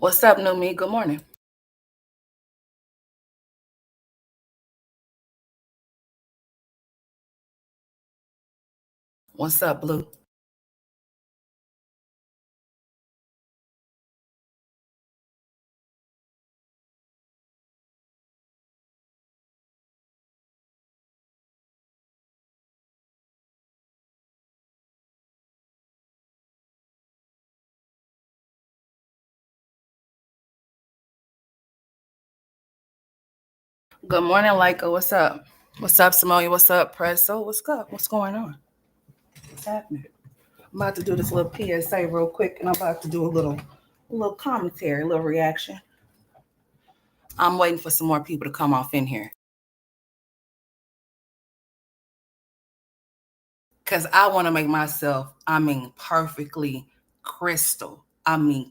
What's up, new me? Good morning. What's up, Blue? Good morning, Leica. What's up? What's up, Samoa? What's up, Presso? What's up? What's going on? What's happening? I'm about to do this little PSA real quick, and I'm about to do a little commentary, a little reaction. I'm waiting for some more people to come off in here. Because I want to make myself, perfectly crystal.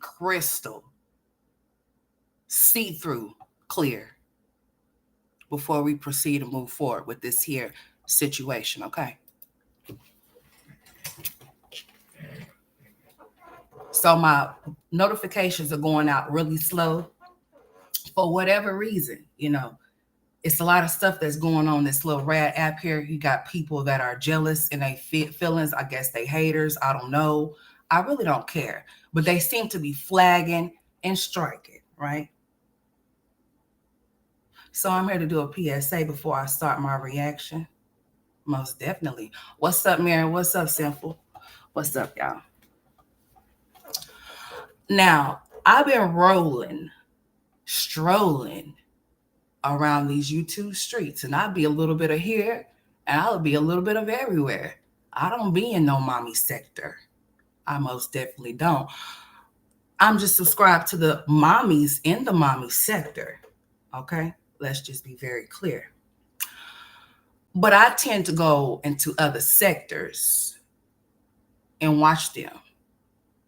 Crystal. See-through clear before we proceed to move forward with this here situation, okay? So my notifications are going out really slow for whatever reason. It's a lot of stuff that's going on this little rad app here. You got people that are jealous and they feelings. I guess they haters. I don't know. I really don't care. But they seem to be flagging and striking, right? So I'm here to do a PSA before I start my reaction. Most definitely. What's up, Mary? What's up, Simple? What's up, y'all? Now, I've been strolling around these YouTube streets, and I'll be a little bit of here and I'll be a little bit of everywhere. I don't be in no mommy sector. I most definitely don't. I'm just subscribed to the mommies in the mommy sector. Okay, let's just be very clear. But I tend to go into other sectors and watch them,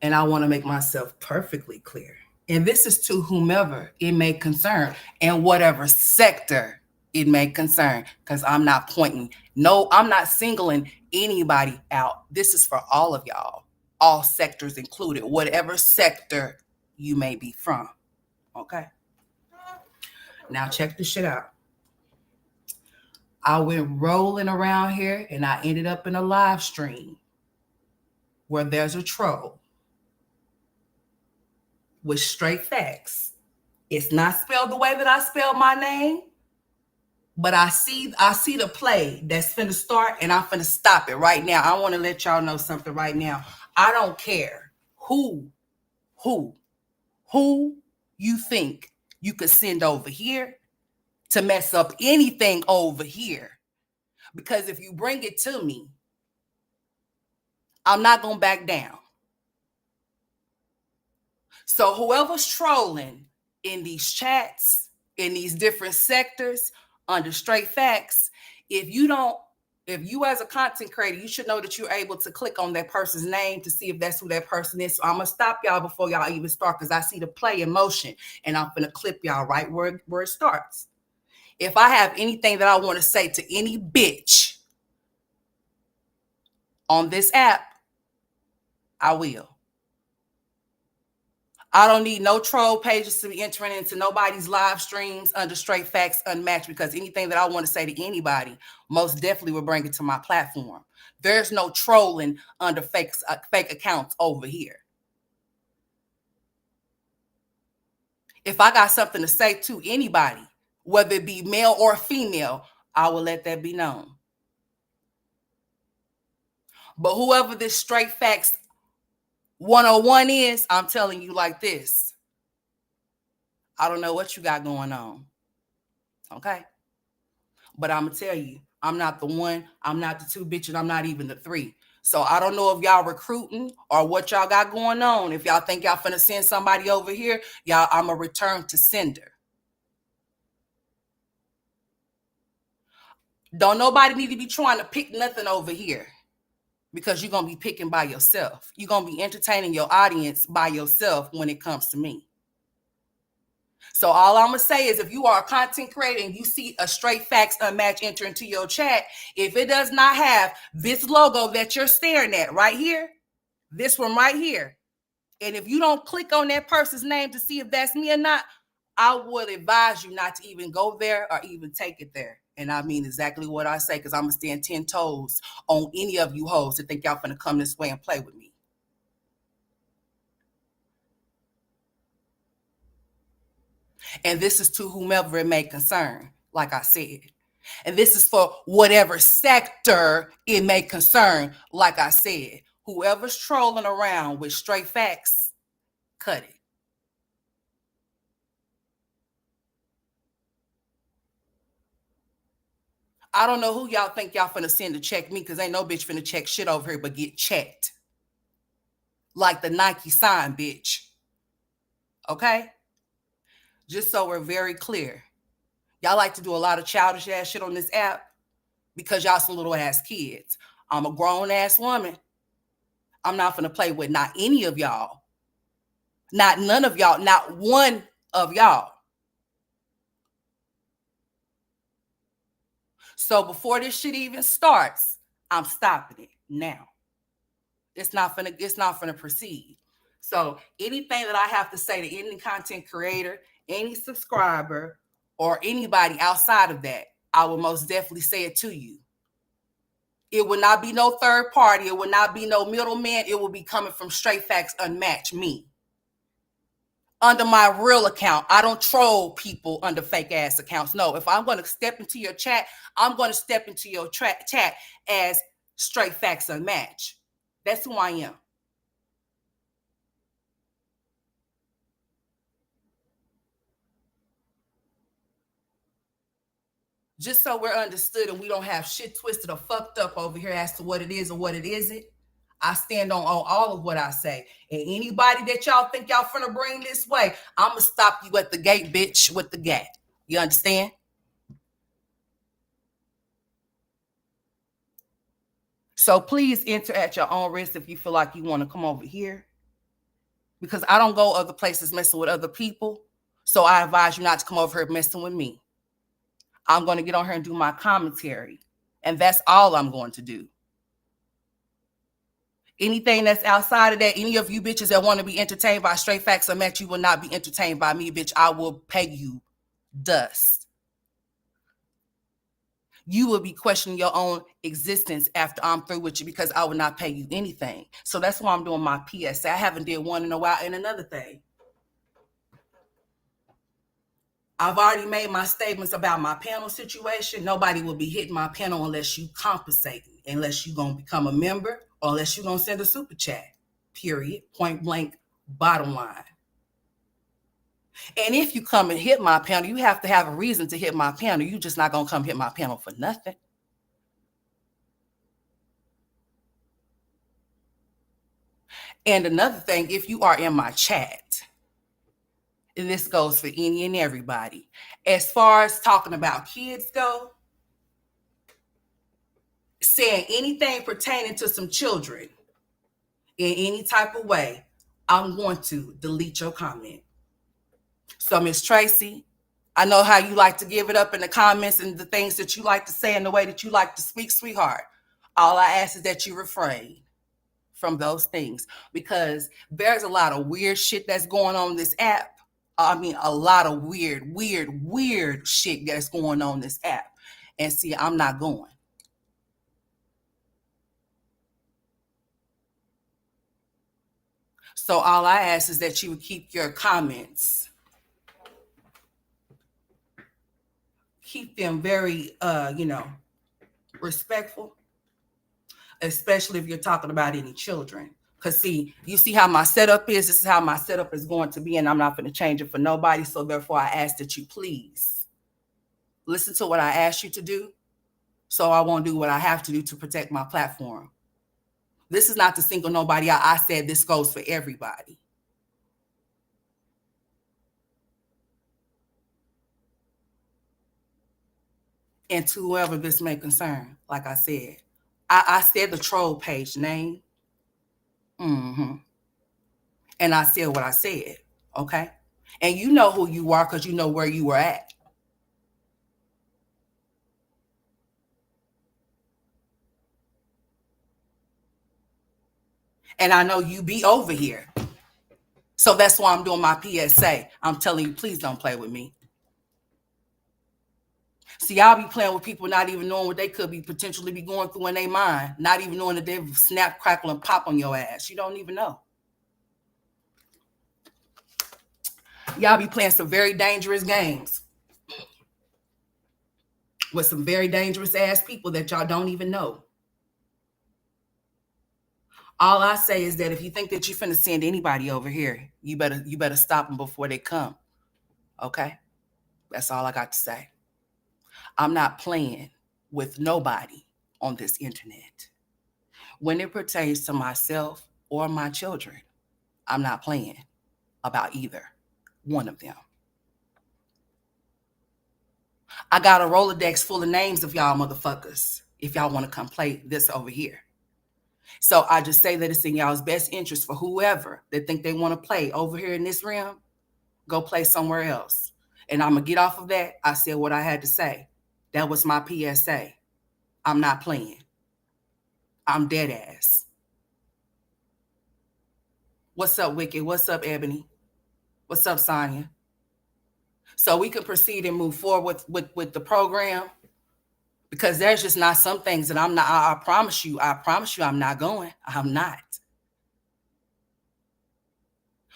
and I want to make myself perfectly clear. And this is to whomever it may concern and whatever sector it may concern, because I'm not pointing. No, I'm not singling anybody out. This is for all of y'all, all sectors included, whatever sector you may be from. Okay. Now check this shit out. I went rolling around here and I ended up in a live stream where there's a troll with straight facts. It's not spelled the way that I spelled my name, but I see the play that's finna start, and I'm finna stop it right now. I want to let y'all know something right now. I don't care who you think you could send over here to mess up anything over here, because if you bring it to me, I'm not gonna back down. So whoever's trolling in these chats, in these different sectors, under straight facts, if you as a content creator, you should know that you're able to click on that person's name to see if that's who that person is. So I'm gonna stop y'all before y'all even start, because I see the play in motion, and I'm gonna clip y'all right where it starts. If I have anything that I want to say to any bitch on this app, I will. I don't need no troll pages to be entering into nobody's live streams under straight facts unmatched, because anything that I want to say to anybody most definitely will bring it to my platform. There's no trolling under fake accounts over here. If I got something to say to anybody, whether it be male or female, I will let that be known. But whoever this straight facts 101 is, I'm telling you like this. I don't know what you got going on. Okay? But I'm going to tell you, I'm not the one, I'm not the two bitches, I'm not even the three. So I don't know if y'all recruiting or what y'all got going on. If y'all think y'all finna send somebody over here, y'all, I'm a return to sender. Don't nobody need to be trying to pick nothing over here, because you're going to be picking by yourself. You're going to be entertaining your audience by yourself when it comes to me. So all I'm going to say is, if you are a content creator and you see a straight facts unmatched enter into your chat, if it does not have this logo that you're staring at right here, this one right here, And if you don't click on that person's name to see if that's me or not, I would advise you not to even go there or even take it there. And I mean exactly what I say, because I'm going to stand 10 toes on any of you hoes that think y'all finna come this way and play with me. And this is to whomever it may concern, like I said. And this is for whatever sector it may concern, like I said. Whoever's trolling around with straight facts, cut it. I don't know who y'all think y'all finna send to check me, because ain't no bitch finna check shit over here but get checked. Like the Nike sign, bitch. Okay? Just so we're very clear. Y'all like to do a lot of childish ass shit on this app because y'all some little ass kids. I'm a grown ass woman. I'm not finna play with not any of y'all. Not none of y'all. Not one of y'all. So before this shit even starts, I'm stopping it now. It's not finna proceed. So anything that I have to say to any content creator, any subscriber, or anybody outside of that, I will most definitely say it to you. It will not be no third party. It will not be no middleman. It will be coming from Straight Factzz Unmatched, me. Under my real account. I don't troll people under fake ass accounts. No, if I'm going to step into your chat, I'm going to step into your chat as Straight Factzz Unmatched. That's who I am. Just so we're understood and we don't have shit twisted or fucked up over here as to what it is or what it isn't. I stand on all of what I say. And anybody that y'all think y'all finna bring this way, I'm going to stop you at the gate, bitch, with the gat. You understand? So please enter at your own risk if you feel like you want to come over here. Because I don't go other places messing with other people. So I advise you not to come over here messing with me. I'm going to get on here and do my commentary. And that's all I'm going to do. Anything that's outside of that, any of you bitches that want to be entertained by Straight Factzz Unmatched, you will not be entertained by me, bitch. I will pay you dust. You will be questioning your own existence after I'm through with you, because I will not pay you anything. So that's why I'm doing my PSA. I haven't did one in a while. And another thing, I've already made my statements about my panel situation. Nobody will be hitting my panel unless you compensate me, unless you're going to become a member, or unless you're going to send a super chat, period, point blank, bottom line. And if you come and hit my panel, you have to have a reason to hit my panel. You're just not going to come hit my panel for nothing. And another thing, if you are in my chat, and this goes for any and everybody, as far as talking about kids go, saying anything pertaining to some children in any type of way, I'm going to delete your comment. So, Miss Tracy, I know how you like to give it up in the comments and the things that you like to say and the way that you like to speak, sweetheart. All I ask is that you refrain from those things, because there's a lot of weird shit that's going on this app. I mean, a lot of weird shit that's going on this app. And see, I'm not going. So all I ask is that you would keep your comments, keep them very, respectful, especially if you're talking about any children. Because see, you see how my setup is. This is how my setup is going to be, and I'm not going to change it for nobody. So therefore, I ask that you please listen to what I asked you to do, so I won't do what I have to do to protect my platform. This is not to single nobody out. I said this goes for everybody. And to whoever this may concern, like I said, I said the troll page name. Mm-hmm. And I said what I said. Okay. And you know who you are because you know where you were at. And I know you be over here. So that's why I'm doing my PSA. I'm telling you, please don't play with me. See, y'all be playing with people not even knowing what they could be potentially be going through in their mind, not even knowing that they snap, crackle, and pop on your ass. You don't even know. Y'all be playing some very dangerous games with some very dangerous ass people that y'all don't even know. All I say is that if you think that you're finna send anybody over here, you better stop them before they come. Okay? That's all I got to say. I'm not playing with nobody on this internet. When it pertains to myself or my children, I'm not playing about either one of them. I got a Rolodex full of names of y'all motherfuckers if y'all want to come play this over here. So I just say that it's in y'all's best interest for whoever that think they want to play over here in this realm, go play somewhere else. And I'm going to get off of that. I said what I had to say. That was my PSA. I'm not playing. I'm dead ass. What's up, Wicked? What's up, Ebony? What's up, Sonia? So we can proceed and move forward with the program, because there's just not some things that I'm not. I promise you I'm not going. I'm not.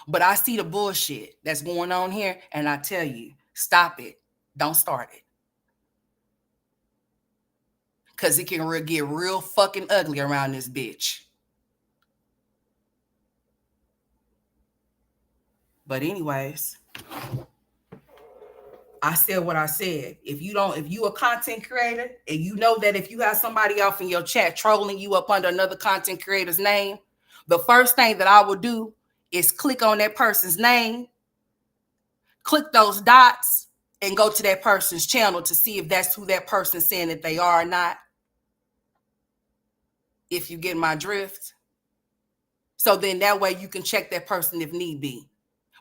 But I see the bullshit that's going on here, and I tell you, stop it. Don't start it. Because it can get real fucking ugly around this bitch. But anyways, I said what I said. If you a content creator and you know that if you have somebody off in your chat trolling you up under another content creator's name, the first thing that I will do is click on that person's name, click those dots, and go to that person's channel to see if that's who that person's saying that they are or not. If you get my drift. So then that way you can check that person if need be.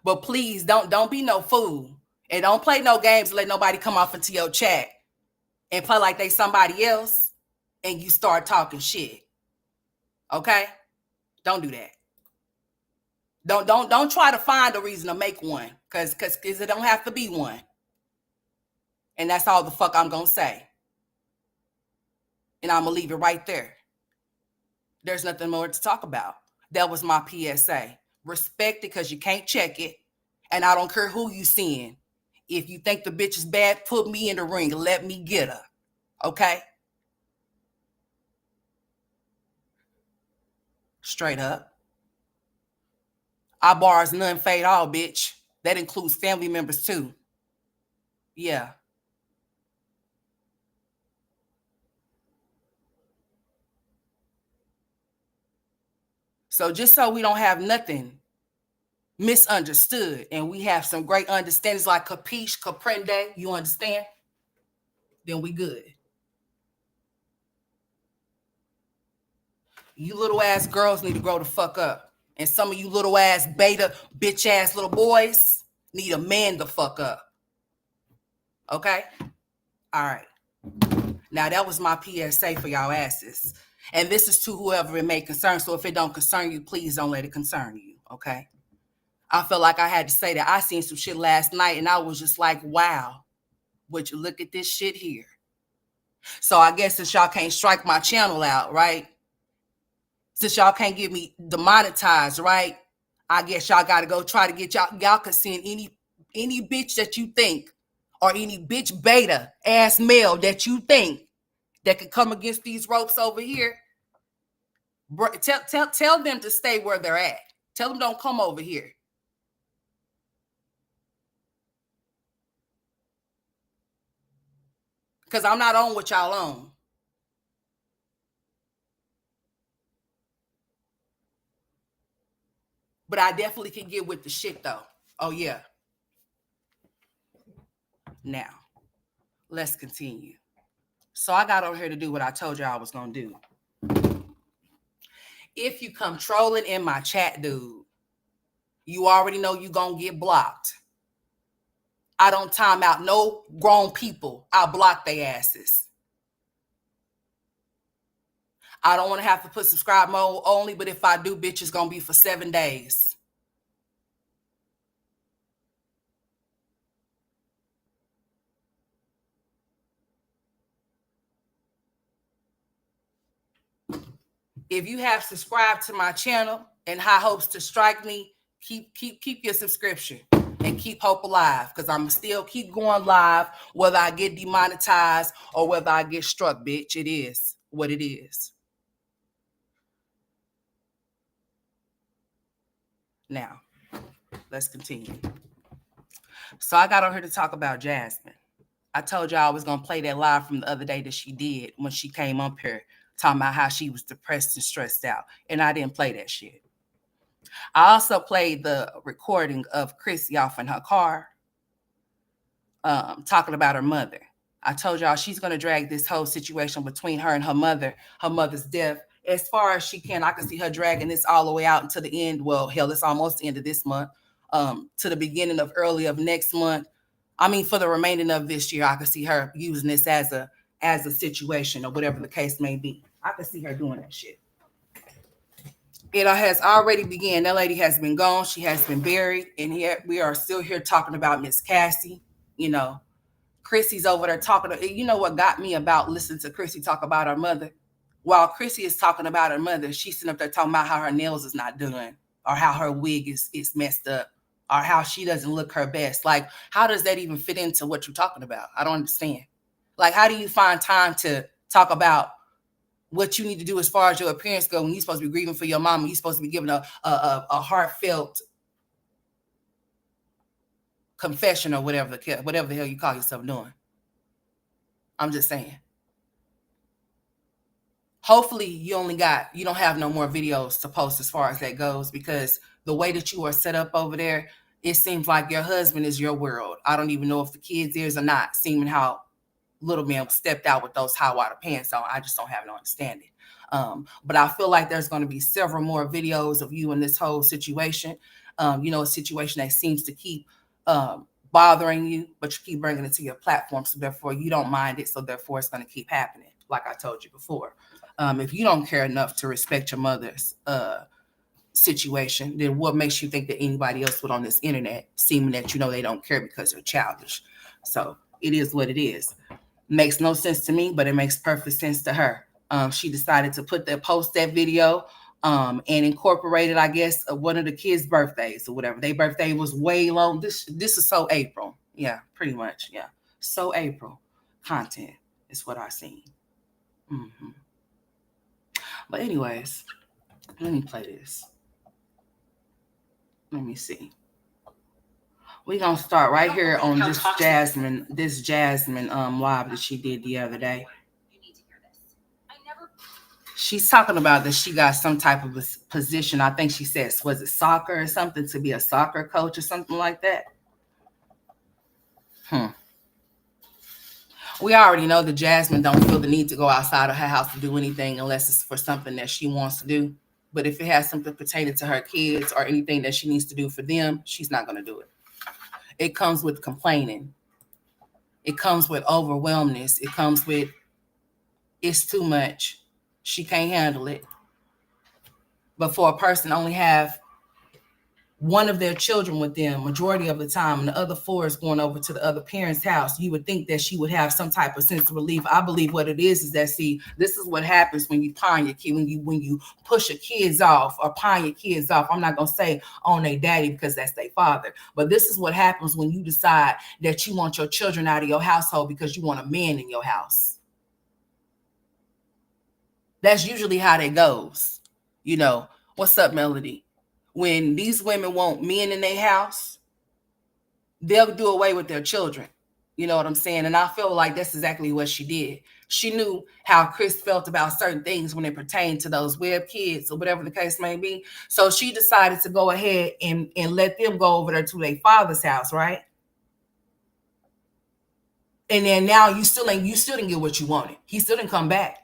But please don't be no fool. And don't play no games and let nobody come off into your chat and play like they somebody else and you start talking shit. Okay? Don't do that. Don't try to find a reason to make one. Cause it don't have to be one. And that's all the fuck I'm gonna say. And I'm gonna leave it right there. There's nothing more to talk about. That was my PSA. Respect it because you can't check it. And I don't care who you seeing. If you think the bitch is bad, put me in the ring and let me get her. Okay? Straight up. Our bars none fade all, bitch. That includes family members too. Yeah. So just so we don't have nothing misunderstood and we have some great understandings like capiche, comprende, you understand? Then we good. You little ass girls need to grow the fuck up. And some of you little ass beta bitch ass little boys need a man the fuck up. Okay? All right. Now that was my PSA for y'all asses. And this is to whoever it may concern. So if it don't concern you, please don't let it concern you. Okay? I felt like I had to say that. I seen some shit last night and I was just like, wow, would you look at this shit here? So I guess since y'all can't strike my channel out, right? Since y'all can't get me demonetized, right? I guess y'all got to go try to get y'all can send any bitch that you think or any bitch beta ass male that you think that could come against these ropes over here. Tell them to stay where they're at. Tell them don't come over here. Because I'm not on what y'all on. But I definitely can get with the shit though. Oh yeah. Now, let's continue. So I got over here to do what I told you I was going to do. If you come trolling in my chat, dude, you already know you going to get blocked. I don't time out no grown people. I block their asses. I don't want to have to put subscribe mode only, but if I do, bitch, it's going to be for 7 days. If you have subscribed to my channel and high hopes to strike me, keep your subscription and keep hope alive, because I'm still keep going live whether I get demonetized or whether I get struck, bitch. It is what it is. Now, let's continue. So I got on here to talk about Jasmine. I told y'all I was going to play that live from the other day that she did when she came up here talking about how she was depressed and stressed out. And I didn't play that shit. I also played the recording of Chrissy off in her car talking about her mother. I told y'all she's going to drag this whole situation between her and her mother's death, as far as she can. I can see her dragging this all the way out until the end. Well, hell, it's almost the end of this month, to the beginning of early of next month. I mean, for the remaining of this year, I could see her using this as a situation or whatever the case may be. I could see her doing that shit. It has already begun. That lady has been gone. She has been buried. And here we are still here talking about Miss Cassie. You know, Chrissy's over there talking. You know what got me about listening to Chrissy talk about her mother? While Chrissy is talking about her mother, she's sitting up there talking about how her nails is not done, or how her wig is messed up, or how she doesn't look her best. Like, how does that even fit into what you're talking about? I don't understand. Like, how do you find time to talk about what you need to do as far as your appearance go when you're supposed to be grieving for your mom and you're supposed to be giving a heartfelt confession or whatever the hell you call yourself doing? I'm just saying. Hopefully you don't have no more videos to post as far as that goes, because the way that you are set up over there, it seems like your husband is your world. I don't even know if the kids is or not, seeming how little man stepped out with those high water pants on. I just don't have no understanding. But I feel like there's going to be several more videos of you in this whole situation. A situation that seems to keep bothering you, but you keep bringing it to your platform. So therefore you don't mind it. So therefore it's going to keep happening. Like I told you before, if you don't care enough to respect your mother's situation, then what makes you think that anybody else would on this internet, seeming that they don't care because they're childish? So it is what it is. Makes no sense to me, but it makes perfect sense to her. She decided to post that video and incorporated, I guess, one of the kids' birthdays or whatever. Their birthday was way long. This is so April. Yeah, pretty much. Yeah. So April content is what I seen. Mm-hmm. But anyways, let me play this. Let me see. We're gonna start right here on this Jasmine live that she did the other day. She's talking about that she got some type of a position. I think she says, was it soccer or something, to be a soccer coach or something like that? We already know that Jasmine don't feel the need to go outside of her house to do anything unless it's for something that she wants to do. But if it has something pertaining to her kids or anything that she needs to do for them, she's not going to do it. It comes with complaining. It comes with overwhelmness. It comes with, it's too much. She can't handle it. But for a person only have one of their children with them majority of the time, and the other 4 is going over to the other parent's house, you would think that she would have some type of sense of relief. I believe what it is that, see, this is what happens when you pawn your kid, when you push your kids off or pawn your kids off. I'm not gonna say on their daddy because that's their father, but this is what happens when you decide that you want your children out of your household because you want a man in your house. That's usually how that goes. What's up, Melody? When these women want men in their house, they'll do away with their children. You know what I'm saying? And I feel like that's exactly what she did. She knew how Chris felt about certain things when it pertained to those web kids or whatever the case may be. So she decided to go ahead and let them go over there to their father's house, right? And then now you still didn't get what you wanted. He still didn't come back.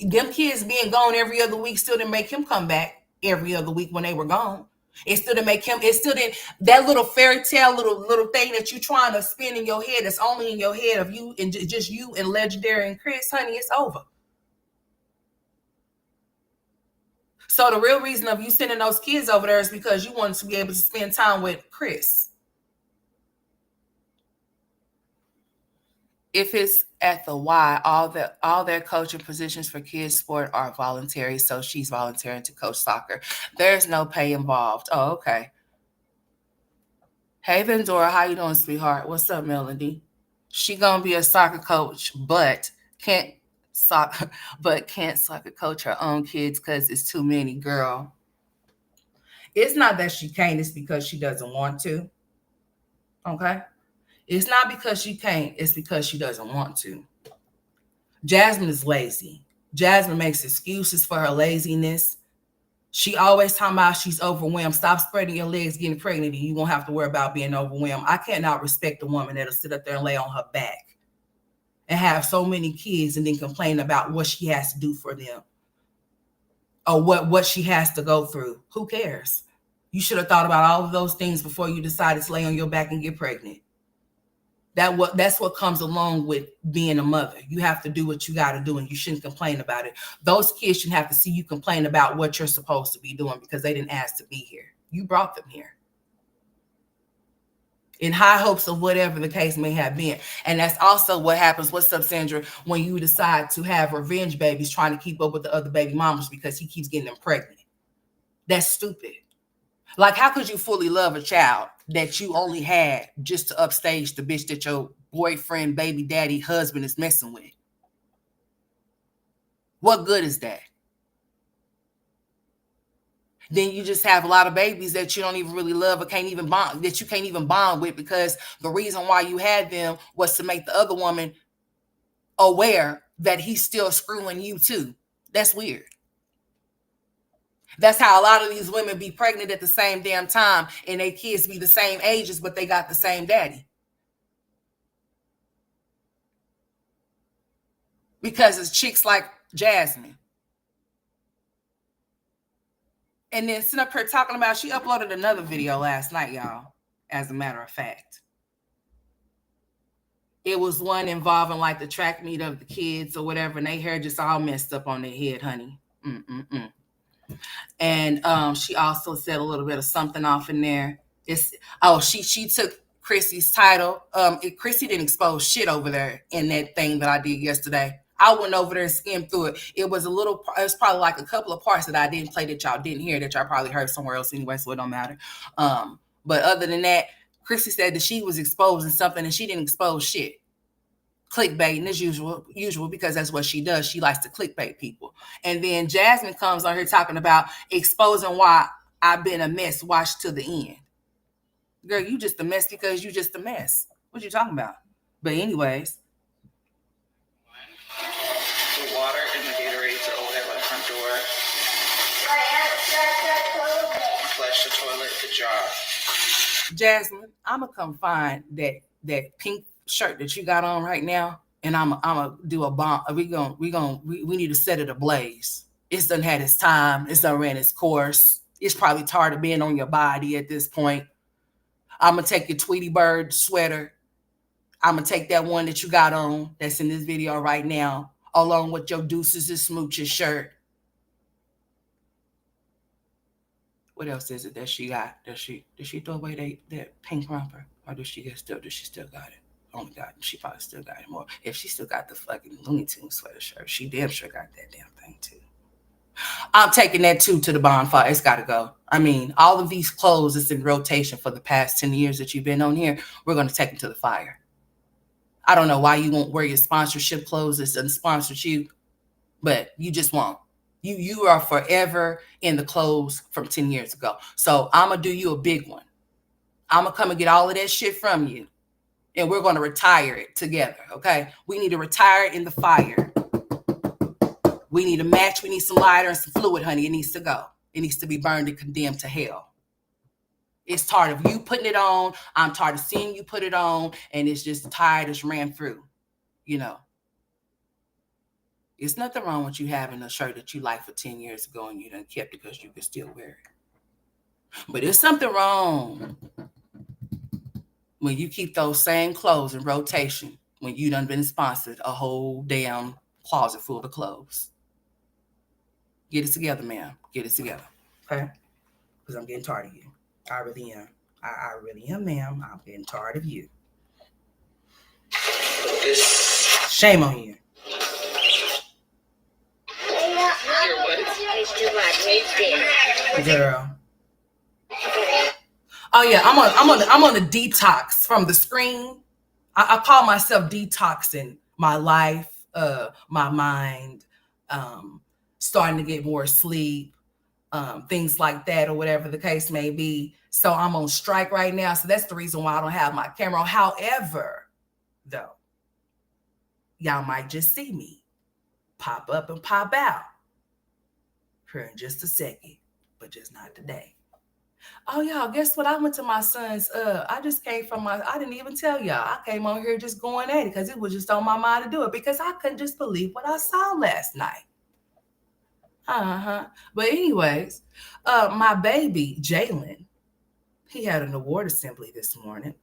Them kids being gone every other week still didn't make him come back every other week when they were gone. It still didn't, that little fairy tale, little thing that you're trying to spin in your head, that's only in your head of you and just you and Legendary and Chris, honey, it's over. So the real reason of you sending those kids over there is because you wanted to be able to spend time with Chris. If it's at the Y, all their coaching positions for kids sport are voluntary, so she's volunteering to coach soccer. There's no pay involved. Oh, okay. Hey Vendora, how you doing, sweetheart? What's up, Melody? She gonna be a soccer coach, but can't soccer can't soccer coach her own kids because it's too many, girl. It's not that she can't, it's because she doesn't want to. Okay? It's not because she can't, it's because she doesn't want to. Jasmine is lazy. Jasmine makes excuses for her laziness. She always talking about she's overwhelmed. Stop spreading your legs getting pregnant and you won't have to worry about being overwhelmed. I cannot respect a woman that'll sit up there and lay on her back and have so many kids and then complain about what she has to do for them or what she has to go through. Who cares? You should have thought about all of those things before you decided to lay on your back and get pregnant. That's what comes along with being a mother. You have to do what you got to do and you shouldn't complain about it. Those kids shouldn't have to see you complain about what you're supposed to be doing because they didn't ask to be here. You brought them here in high hopes of whatever the case may have been. And that's also what happens, what's up, Sandra, when you decide to have revenge babies trying to keep up with the other baby mamas because he keeps getting them pregnant. That's stupid. Like, how could you fully love a child that you only had just to upstage the bitch that your boyfriend, baby daddy, husband is messing with? What good is that? Then you just have a lot of babies that you don't even really love or can't even bond, that you can't even bond with because the reason why you had them was to make the other woman aware that he's still screwing you too. That's weird. That's how a lot of these women be pregnant at the same damn time and their kids be the same ages, but they got the same daddy. Because it's chicks like Jasmine. And then sitting up here talking about, she uploaded another video last night, y'all, as a matter of fact. It was one involving like the track meet of the kids or whatever, and their hair just all messed up on their head, honey. Mm-mm-mm. And she also said a little bit of something off in there. She took Chrissy's title. Chrissy didn't expose shit over there in that thing that I did yesterday. I went over there and skimmed through it. It was probably like a couple of parts that I didn't play that y'all didn't hear that y'all probably heard somewhere else anyway, so it don't matter. But other than that, Chrissy said that she was exposing something and she didn't expose shit. Clickbaiting as usual, because that's what she does. She likes to clickbait people. And then Jasmine comes on here talking about exposing why I've been a mess. Watch to the end. Girl, you just a mess because you just a mess. What you talking about? But anyways. The water and the Gatorades are over there by the front door. Flush the toilet. Good job. Jasmine, I'm going to come find that pink shirt that you got on right now, and I'm gonna do a bomb. We need to set it ablaze. It's done had its time. It's done ran its course. It's probably tired of being on your body at this point. I'm gonna take your Tweety Bird sweater. I'm gonna take that one that you got on that's in this video right now, along with your Deuces and Smooches shirt. What else is it that she got? Did she throw away that pink romper, or does she still got it? Oh my God, she probably still got it more. If she still got the fucking Looney Tunes sweater shirt, she damn sure got that damn thing too. I'm taking that too to the bonfire. It's got to go. I mean, all of these clothes that's in rotation for the past 10 years that you've been on here, we're going to take them to the fire. I don't know why you won't wear your sponsorship clothes that doesn't sponsor you, but you just won't. You are forever in the clothes from 10 years ago. So I'm going to do you a big one. I'm going to come and get all of that shit from you. And we're going to retire it together, okay? We need to retire it in the fire. We need a match. We need some lighter and some fluid, honey. It needs to go. It needs to be burned and condemned to hell. It's tired of you putting it on. I'm tired of seeing you put it on. And it's just tired. It's ran through, you know. It's nothing wrong with you having a shirt that you liked for 10 years ago and you done kept it because you could still wear it. But there's something wrong when you keep those same clothes in rotation when you done been sponsored a whole damn closet full of clothes. Get it together, ma'am. Get it together. Okay? Because I'm getting tired of you. I really am. I really am, ma'am. I'm getting tired of you. This Shame on you. Girl. Oh yeah, I'm on the detox from the screen. I call myself detoxing my life, my mind, um, starting to get more sleep, things like that, or whatever the case may be. So I'm on strike right now. So that's the reason why I don't have my camera on. However, though, y'all might just see me pop up and pop out here in just a second, but just not today. Oh y'all, guess what? I went to my son's. I just came from my. I didn't even tell y'all. I came on here just going at it because it was just on my mind to do it because I couldn't just believe what I saw last night. But anyways, my baby Jalen, he had an award assembly this morning.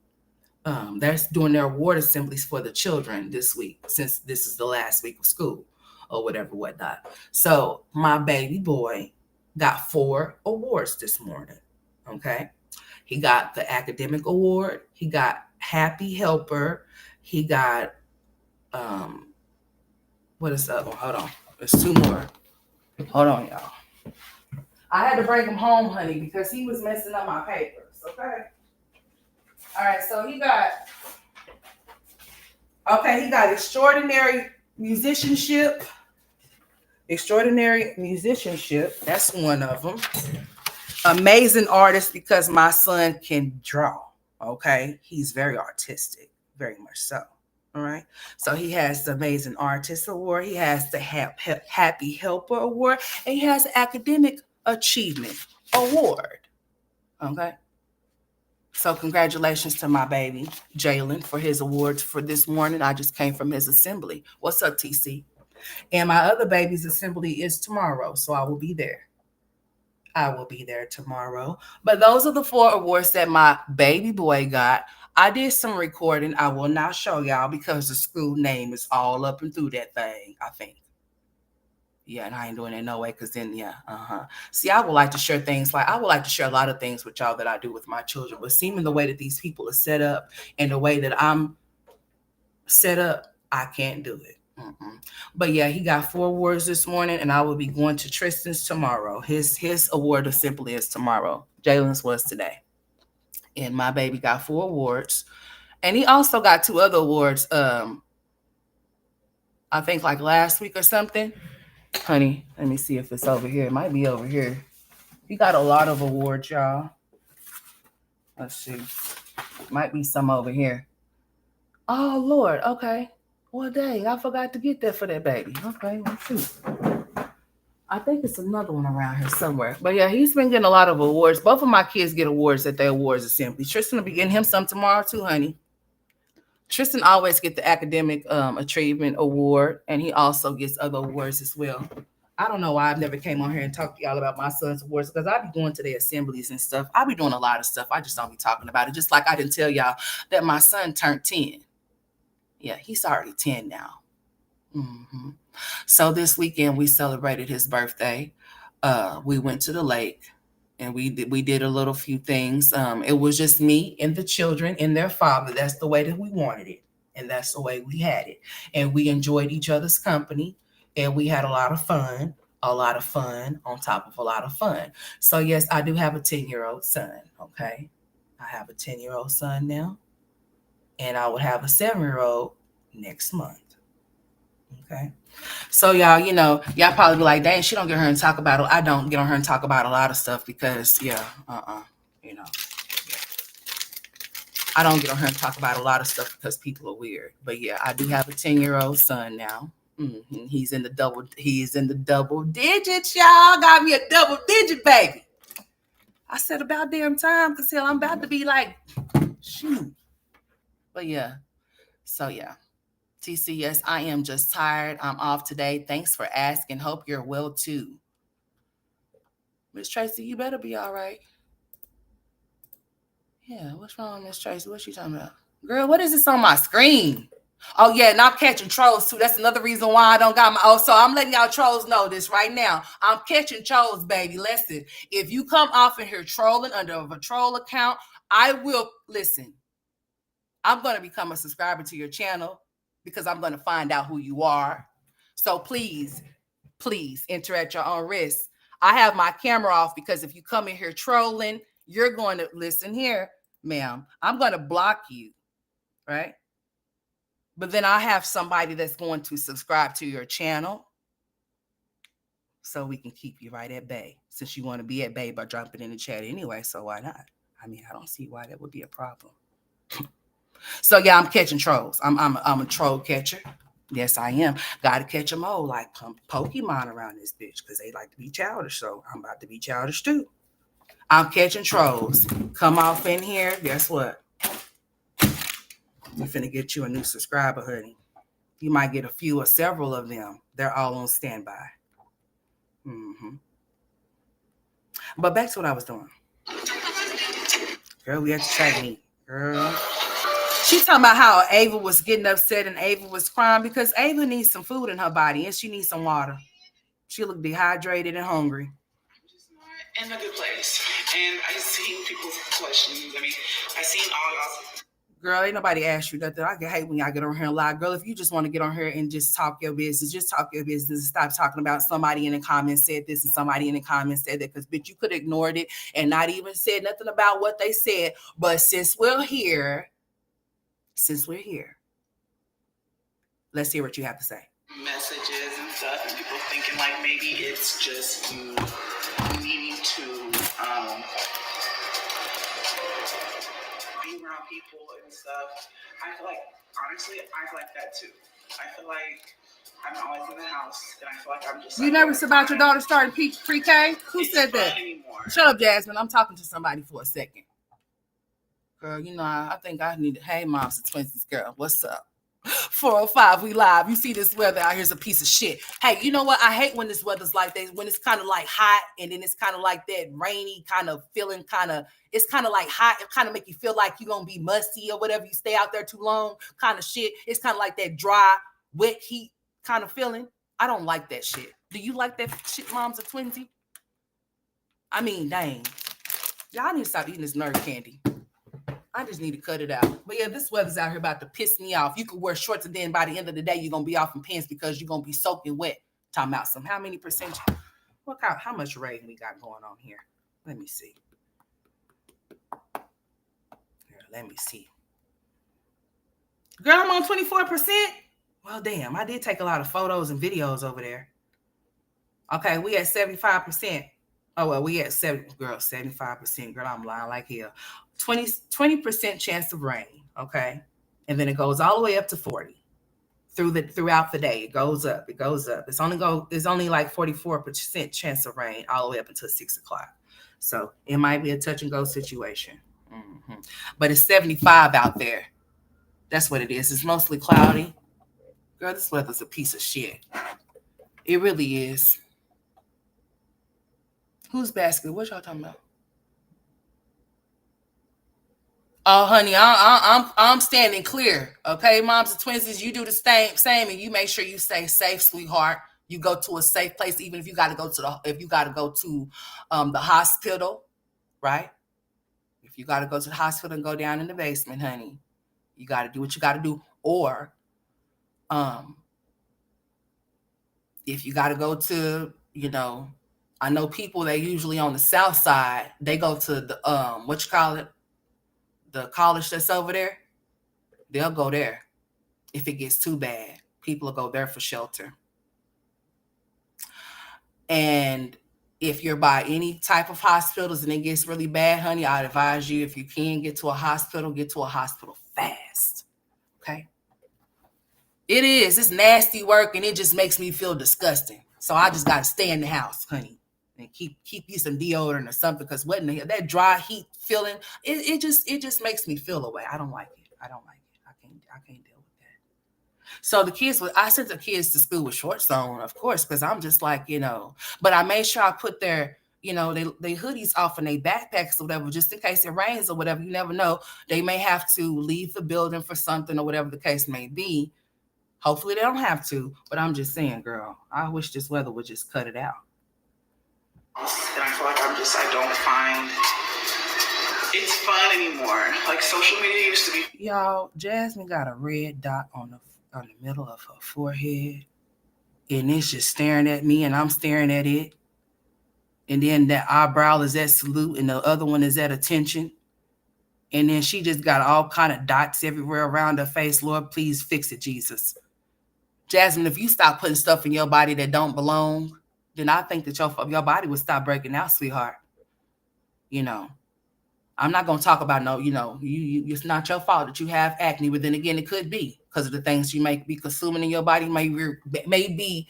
They're doing their award assemblies for the children this week since this is the last week of school or whatever, whatnot. So my baby boy got 4 awards this morning. Okay. He got the academic award. He got happy helper. He got, what is that one? Hold on. There's 2 more. Hold on, y'all. I had to bring him home, honey, because he was messing up my papers. Okay. All right. So he got extraordinary musicianship. Extraordinary musicianship. That's one of them. Amazing artist because my son can draw. Okay. He's very artistic, very much so. All right. So he has the Amazing Artist Award. He has the Happy Helper Award. And he has the Academic Achievement Award. Okay. So congratulations to my baby, Jalen, for his awards for this morning. I just came from his assembly. What's up, TC? And my other baby's assembly is tomorrow. So I will be there. I will be there tomorrow. But those are the 4 awards that my baby boy got. I did some recording. I will not show y'all because the school name is all up and through that thing, I think. Yeah, and I ain't doing it no way because then, yeah, See, I would like to share things I would like to share a lot of things with y'all that I do with my children. But seeming the way that these people are set up and the way that I'm set up, I can't do it. But yeah, he got 4 awards this morning, and I will be going to Tristan's tomorrow. His award simply is tomorrow. Jalen's was today, and my baby got 4 awards, and he also got 2 other awards. I think like last week or something. Honey, let me see if it's over here. It might be over here. He got a lot of awards, y'all. Let's see. Might be some over here. Oh Lord. Okay. Well, dang, I forgot to get that for that baby. Okay, let's see. I think it's another one around here somewhere. But yeah, he's been getting a lot of awards. Both of my kids get awards at their awards assembly. Tristan will be getting him some tomorrow too, honey. Tristan always get the academic achievement award, and he also gets other awards as well. I don't know why I've never came on here and talked to y'all about my son's awards because I be going to their assemblies and stuff. I be doing a lot of stuff. I just don't be talking about it. Just like I didn't tell y'all that my son turned 10. Yeah, he's already 10 now. So this weekend we celebrated his birthday. We went to the lake and we did a little few things. It was just me and the children and their father. That's the way that we wanted it, and that's the way we had it. And we enjoyed each other's company, and we had a lot of fun. A lot of fun on top of a lot of fun. So yes, I do have a 10-year-old son. Okay, I have a 10-year-old son now, and I would have a 7-year-old next month. Okay. So y'all, y'all probably be like, dang, she don't get her and talk about it. I don't get on her and talk about a lot of stuff because, yeah, you know, yeah. I don't get on her and talk about a lot of stuff because people are weird. But yeah, I do have a 10-year-old son now. He's in the double digits, y'all. Got me a double digit baby. I said about damn time because hell, I'm about to be like, shoot. But yeah, so yeah. TC, yes, I am just tired. I'm off today. Thanks for asking. Hope you're well too. Miss Tracy, you better be all right. Yeah, what's wrong, Miss Tracy? What's she talking about? Girl, what is this on my screen? Oh, yeah, and I'm catching trolls too. That's another reason why I don't got my. Oh, so I'm letting y'all trolls know this right now. I'm catching trolls, baby. Listen, if you come off in here trolling under a troll account, I will listen. I'm going to become a subscriber to your channel. because I'm going to find out who you are. So please, please enter at your own risk. I have my camera off because if you come in here trolling, you're going to listen here, ma'am. I'm going to block you, right? But then I have somebody that's going to subscribe to your channel so we can keep you right at bay, since you want to be at bay by jumping in the chat anyway. So why not? I mean, I don't see why that would be a problem. So yeah, I'm catching trolls. I'm a troll catcher. Yes, I am. Got to catch them all like Pokemon around this bitch because they like to be childish. So I'm about to be childish too. I'm catching trolls. Come off in here. Guess what? We're finna get you a new subscriber, honey. You might get a few or several of them. They're all on standby. Mm-hmm. But back to what I was doing. Girl, we had to check me. Girl. She talking about how Ava was getting upset and Ava was crying because Ava needs some food in her body and she needs some water. She looked dehydrated and hungry. In a good place. And I seen people's questions. I mean, I seen all y'all. Girl, ain't nobody asked you nothing. I hate when y'all get on here and lie. Girl, if you just want to get on here and just talk your business, just talk your business and stop talking about somebody in the comments said this and somebody in the comments said that. Because, bitch, you could have ignored it and not even said nothing about what they said. But since we're here, let's hear what you have to say. Messages and stuff, and people thinking like maybe it's just you needing to be around people and stuff. I feel like, honestly, I feel like that too. I feel like I'm always in the house, and I feel like I'm just. You nervous about your daughter starting pre-K? Who said that? Anymore. Shut up, Jasmine. I'm talking to somebody for a second. Girl, you know, I think I need to. Hey, moms and twinsies, girl. What's up? 405, we live. You see this weather out here's a piece of shit. Hey, you know what? I hate when this weather's like that. When it's kind of like hot and then it's kind of like that rainy kind of feeling it's kind of like hot. It kind of make you feel like you're going to be musty or whatever. You stay out there too long kind of shit. It's kind of like that dry, wet heat kind of feeling. I don't like that shit. Do you like that shit, moms or twinsy? I mean, dang. Y'all need to stop eating this nerve candy. I just need to cut it out. But yeah, this weather's out here about to piss me off. You could wear shorts and then by the end of the day, you're going to be off in pants because you're going to be soaking wet. Talking about how many percent? Look how much rain we got going on here. Let me see. Here, let me see. Girl, I'm on 24%. Well, damn, I did take a lot of photos and videos over there. Okay, we at 75%. Oh, well, we at 75%. Girl, I'm lying like hell. 20% chance of rain, okay? And then it goes all the way up to 40 throughout the day. It goes up. It's only like 44% chance of rain all the way up until 6 o'clock. So it might be a touch and go situation. Mm-hmm. But it's 75 out there. That's what it is. It's mostly cloudy. Girl, this weather's a piece of shit. It really is. Whose basket? What y'all talking about? Oh, honey, I'm standing clear. Okay, moms and twinsies, you do the same, and you make sure you stay safe, sweetheart. You go to a safe place, even if you got to go to the hospital, right? If you got to go to the hospital and go down in the basement, honey, you got to do what you got to do. Or, if you got to go to, I know people that usually on the south side, they go to the what you call it. The college that's over there, they'll go there. If it gets too bad, people will go there for shelter. And if you're by any type of hospitals and it gets really bad, honey, I'd advise you, if you can get to a hospital fast. Okay? It's nasty work and it just makes me feel disgusting. So I just got to stay in the house, honey. And keep you some deodorant or something, because that dry heat feeling, it just makes me feel away. I don't like it. I can't deal with that. So I sent the kids to school with shorts on, of course, because I'm just like, but I made sure I put their, they hoodies off in their backpacks or whatever, just in case it rains or whatever. You never know. They may have to leave the building for something or whatever the case may be. Hopefully they don't have to, but I'm just saying, girl, I wish this weather would just cut it out. And I feel like I don't find it's fun anymore. Like social media used to be. Y'all, Jasmine got a red dot on on the middle of her forehead, and it's just staring at me, and I'm staring at it. And then that eyebrow is at salute, and the other one is at attention. And then she just got all kind of dots everywhere around her face. Lord, please fix it, Jesus. Jasmine, if you stop putting stuff in your body that don't belong, then I think that your body would stop breaking out, sweetheart. You know, I'm not gonna talk about no, it's not your fault that you have acne, but then again, it could be because of the things you might be consuming in your body may be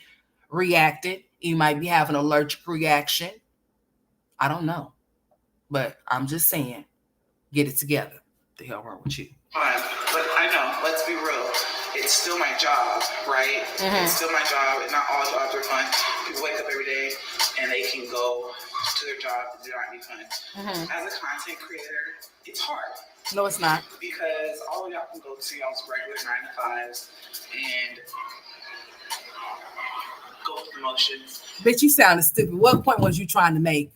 reacted. You might be having an allergic reaction. I don't know, but I'm just saying, get it together. The hell wrong with you? Fine, but I know. Let's be real. It's still my job, right? It's still my job, and not all jobs are fun. People wake up every day and they can go to their job and do not be fun. As a content creator, it's hard. No, it's not. Because all of y'all can go to y'all's regular 9 to 5s and go through the motions. Bitch, you sounded stupid. What point was you trying to make?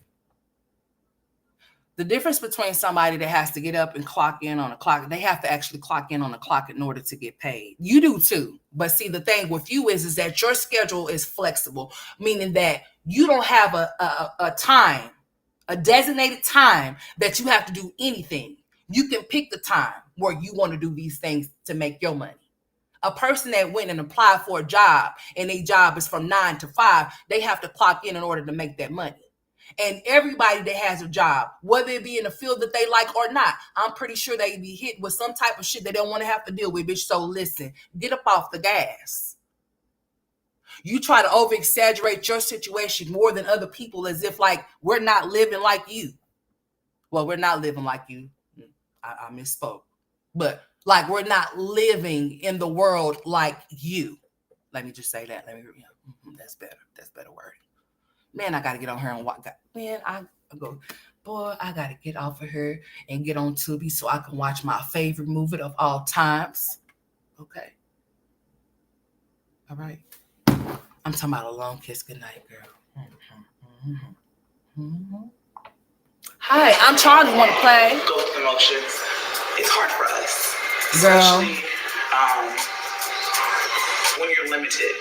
The difference between somebody that has to get up and clock in on a clock, they have to actually clock in on a clock in order to get paid. You do too. But see, the thing with you is that your schedule is flexible, meaning that you don't have a time, a designated time that you have to do anything. You can pick the time where you want to do these things to make your money. A person that went and applied for a job and their job is from 9 to 5, they have to clock in order to make that money. And everybody that has a job, whether it be in a field that they like or not, I'm pretty sure they be hit with some type of shit they don't want to have to deal with, bitch. So listen, get up off the gas. You try to over exaggerate your situation more than other people as if like we're not living like you. Well, we're not living like you. I misspoke. But like we're not living in the world like you. Let me just say that. That's better. That's better word. Man, I gotta get on her and walk. Man, I go, boy, I gotta get off of her and get on Tubi so I can watch my favorite movie of all times. Okay. All right. I'm talking about a long kiss goodnight, girl. Hi, I'm Charlie. Want to play? Go through the motions. It's hard for us, Girl. especially when you're limited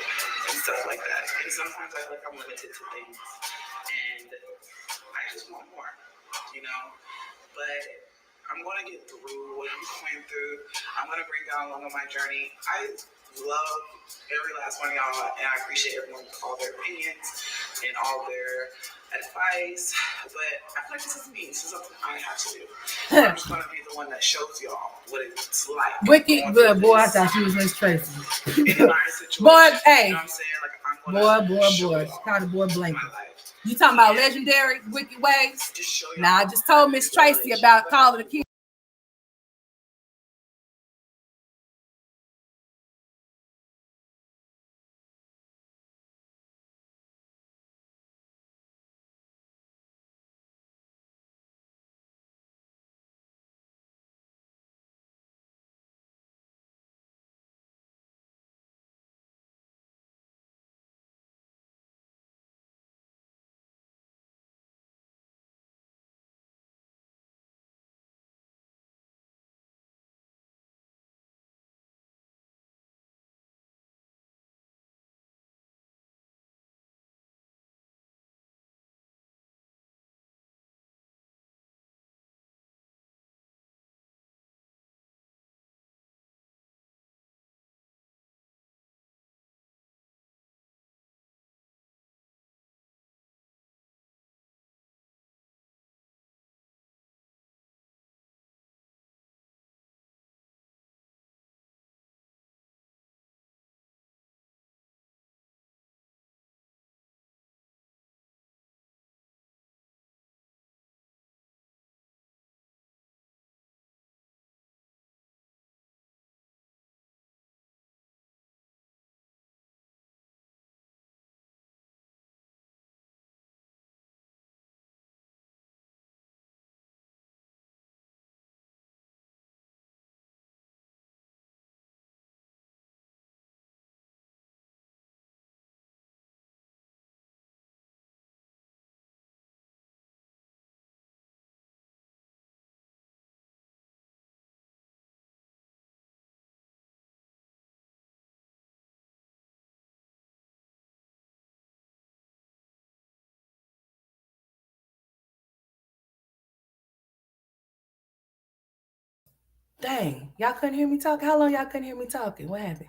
and stuff like that. And sometimes I feel like I'm limited to things, and I just want more, you know. But I'm going to get through what I'm going through. I'm going to bring y'all along on my journey. I love every last one of y'all, and I appreciate everyone with all their opinions and all their advice. But I feel like this is me. This is something I have to do. I'm just going to be the one that shows y'all what it's like. Wicked good, boy. I thought she was Miss Tracy. Boy, hey. You know what I'm saying? Like, I'm boy. Call the boy blanket. You talking about legendary wicked ways? Nah, I just told Miss Tracy about calling the kid. Dang, y'all couldn't hear me talking? How long y'all couldn't hear me talking? What happened?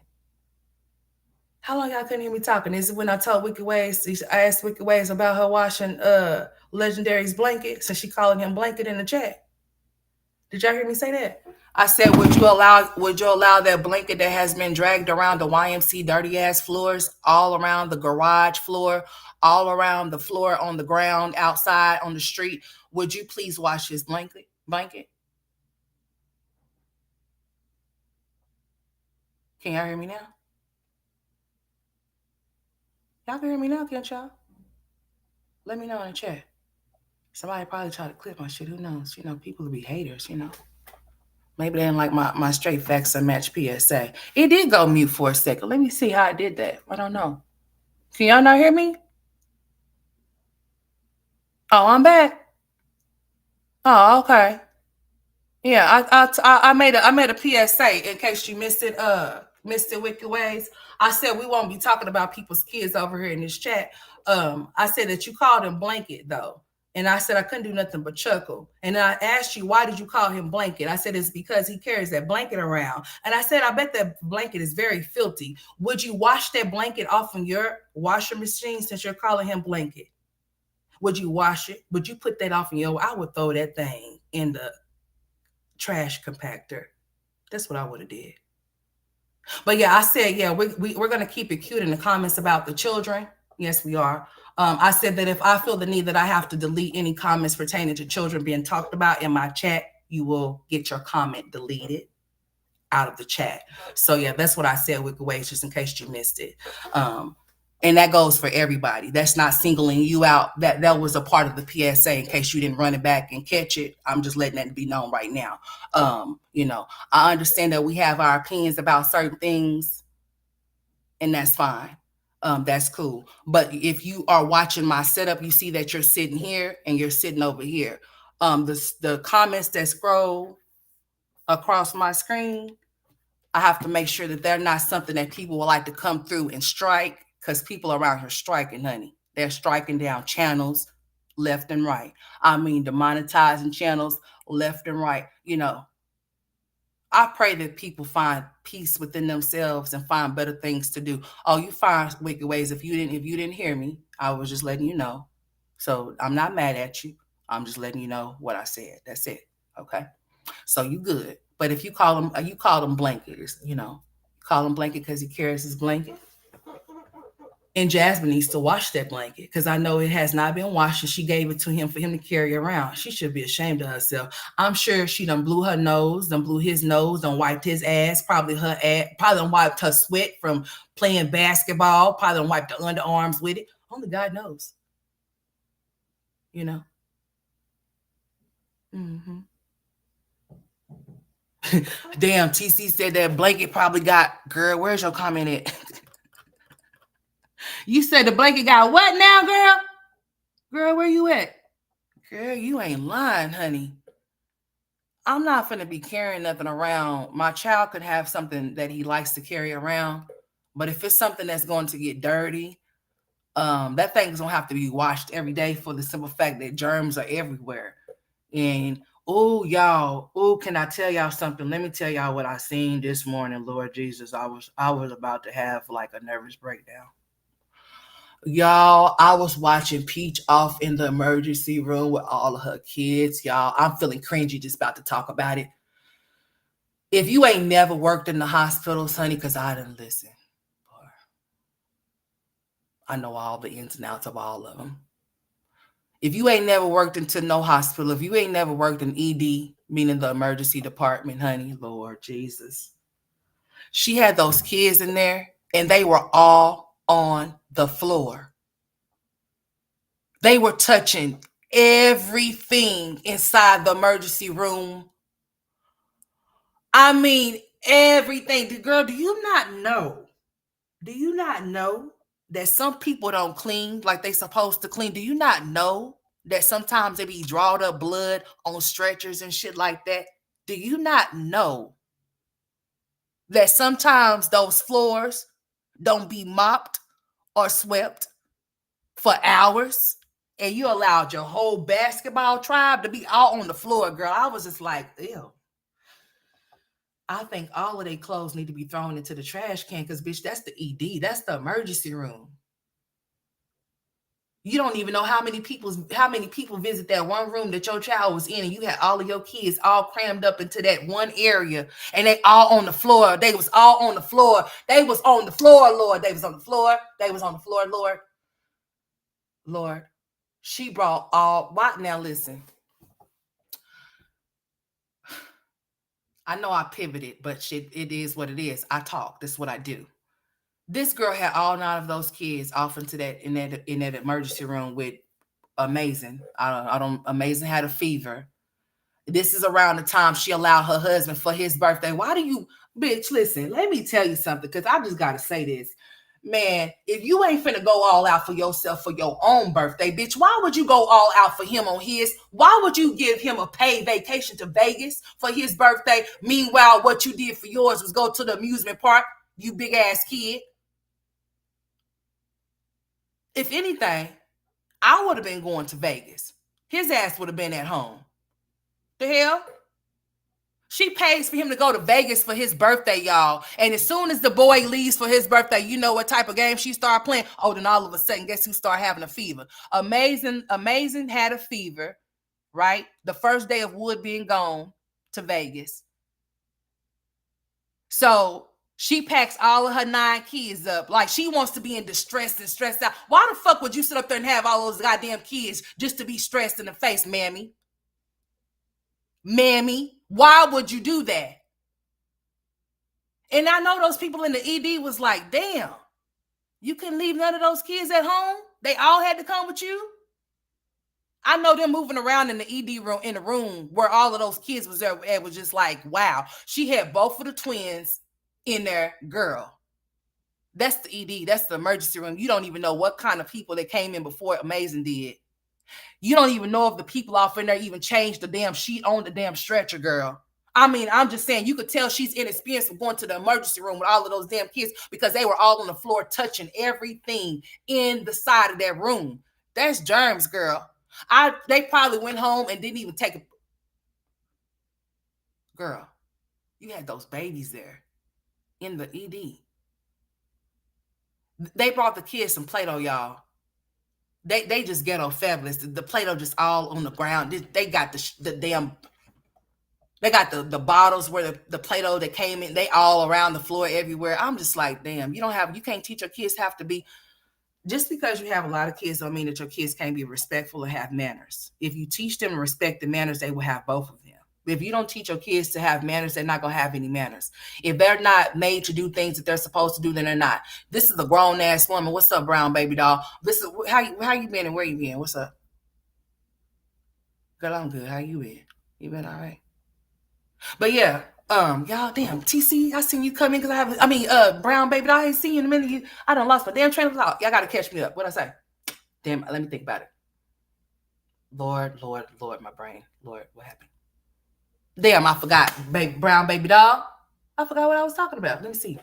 How long y'all couldn't hear me talking? Is it when I told Wicked Ways, I asked Wicked Ways about her washing Legendary's blanket since she calling him blanket in the chat? Did y'all hear me say that? I said, would you allow that blanket that has been dragged around the YMC dirty ass floors, all around the garage floor, all around the floor on the ground, outside on the street? Would you please wash his blanket? Can y'all hear me now? Y'all can hear me now, can't y'all? Let me know in the chat. Somebody probably try to clip my shit. Who knows? People will be haters. Maybe they didn't like my straight facts unmatched PSA. It did go mute for a second. Let me see how I did that. I don't know. Can y'all not hear me? Oh, I'm back. Oh, okay. Yeah, I made a PSA in case you missed it Wicked Ways. I said we won't be talking about people's kids over here in this chat. I said that you called him blanket though. And I said I couldn't do nothing but chuckle. And I asked you, why did you call him blanket? I said it's because he carries that blanket around. And I said, I bet that blanket is very filthy. Would you wash that blanket off in your washer machine since you're calling him blanket? Would you wash it? Would you put that off in your? I would throw that thing in the trash compactor. That's what I would have did. But yeah, I said, yeah, we're going to keep it cute in the comments about the children. Yes, we are. I said that if I feel the need that I have to delete any comments pertaining to children being talked about in my chat, you will get your comment deleted out of the chat. So yeah, that's what I said, Wicked Ways, just in case you missed it. And that goes for everybody. That's not singling you out. That was a part of the PSA in case you didn't run it back and catch it. I'm just letting that be known right now. I understand that we have our opinions about certain things, and that's fine. That's cool. But if you are watching my setup, you see that you're sitting here and you're sitting over here. The comments that scroll across my screen, I have to make sure that they're not something that people would like to come through and strike, because people around here striking, honey. They're striking down channels left and right. I mean, demonetizing channels left and right. I pray that people find peace within themselves and find better things to do. Oh, you find Wicked Ways. If you didn't hear me, I was just letting you know. So I'm not mad at you. I'm just letting you know what I said. That's it. Okay. So you good. But if you call him blanket, call him blanket because he carries his blanket. And Jasmine needs to wash that blanket because I know it has not been washed, and she gave it to him for him to carry around. She should be ashamed of herself. I'm sure she done blew her nose, done blew his nose, done wiped his ass, probably her ass, probably done wiped her sweat from playing basketball, probably done wiped the underarms with it. Only God knows, you know. Mm-hmm. Damn, TC said that blanket probably got, girl, where's your comment at? You said the blanket got what now, girl? Girl, where you at? Girl, you ain't lying, honey. I'm not finna be carrying nothing around. My child could have something that he likes to carry around, but if it's something that's going to get dirty, that thing's gonna have to be washed every day for the simple fact that germs are everywhere. And oh, y'all, oh, can I tell y'all something? Let me tell y'all what I seen this morning. Lord Jesus, I was about to have like a nervous breakdown. Y'all, I was watching Peach off in the emergency room with all of her kids. Y'all, I'm feeling cringy just about to talk about it. If you ain't never worked in the hospitals, honey, because I didn't listen. I know all the ins and outs of all of them. If you ain't never worked into no hospital, if you ain't never worked in ED, meaning the emergency department, honey, Lord Jesus. She had those kids in there, and they were all on the floor. They were touching everything inside the emergency room. I mean, everything. Girl, do you not know? Do you not know that some people don't clean like they supposed to clean? Do you not know that sometimes they be drawed up blood on stretchers and shit like that? Do you not know that sometimes those floors don't be mopped or swept for hours? And you allowed your whole basketball tribe to be out on the floor, girl. I was just like, ew. I think all of their clothes need to be thrown into the trash can because, bitch, that's the ED. That's the emergency room. You don't even know how many people visit that one room that your child was in, and you had all of your kids all crammed up into that one area, and they all on the floor. They was all on the floor. They was on the floor, Lord. They was on the floor. They was on the floor, Lord. Lord. She brought all. Why now? Listen, I know I pivoted, but shit, it is what it is. I talk. This is what I do. This girl had all nine of those kids off into that emergency room with Amazing. I don't. Amazing had a fever. This is around the time she allowed her husband for his birthday. Why do you, bitch? Listen, let me tell you something, because I just gotta say this. Man, if you ain't finna go all out for yourself for your own birthday, bitch, why would you go all out for him on his? Why would you give him a paid vacation to Vegas for his birthday? Meanwhile, what you did for yours was go to the amusement park, you big ass kid. If anything, I would have been going to Vegas. His ass would have been at home. The hell? She pays for him to go to Vegas for his birthday, y'all. And as soon as the boy leaves for his birthday, you know what type of game she start playing? Oh, then all of a sudden, guess who start having a fever? Amazing had a fever, right? The first day of Wood being gone to Vegas. So she packs all of her 9 kids up. Like, she wants to be in distress and stressed out. Why the fuck would you sit up there and have all those goddamn kids just to be stressed in the face, mammy? Mammy, why would you do that? And I know those people in the ED was like, damn, you couldn't leave none of those kids at home? They all had to come with you? I know them moving around in the ED room, in the room where all of those kids was there. It was just like, wow. She had both of the twins in there, girl. That's the ED. That's the emergency room. You don't even know what kind of people that came in before Amazing did. You don't even know if the people off in there even changed the damn sheet on the damn stretcher, girl. I mean, I'm just saying, you could tell she's inexperienced with going to the emergency room with all of those damn kids because they were all on the floor touching everything in the side of that room. That's germs, girl. They probably went home and didn't even take a girl. You had those babies there in the ED. They brought the kids some Play-Doh, y'all. They just ghetto fabulous. The Play-Doh just all on the ground. They got the damn. They got the bottles where the Play-Doh that came in. They all around the floor everywhere. I'm just like, damn. You can't teach your kids have to be. Just because you have a lot of kids don't mean that your kids can't be respectful and have manners. If you teach them to respect the manners, they will have both of them. If you don't teach your kids to have manners, they're not going to have any manners. If they're not made to do things that they're supposed to do, then they're not. This is a grown ass woman. What's up, brown baby doll? This is how you been and where you been? What's up? Girl, I'm good. How you been? You been all right? But yeah, y'all, damn, TC, I seen you come in because brown baby doll, I ain't seen you in a minute. I done lost my damn train of thought. Y'all got to catch me up. What'd I say? Damn, let me think about it. Lord, my brain. Lord, what happened? Damn, I forgot. Brown baby doll. I forgot what I was talking about. Let me see.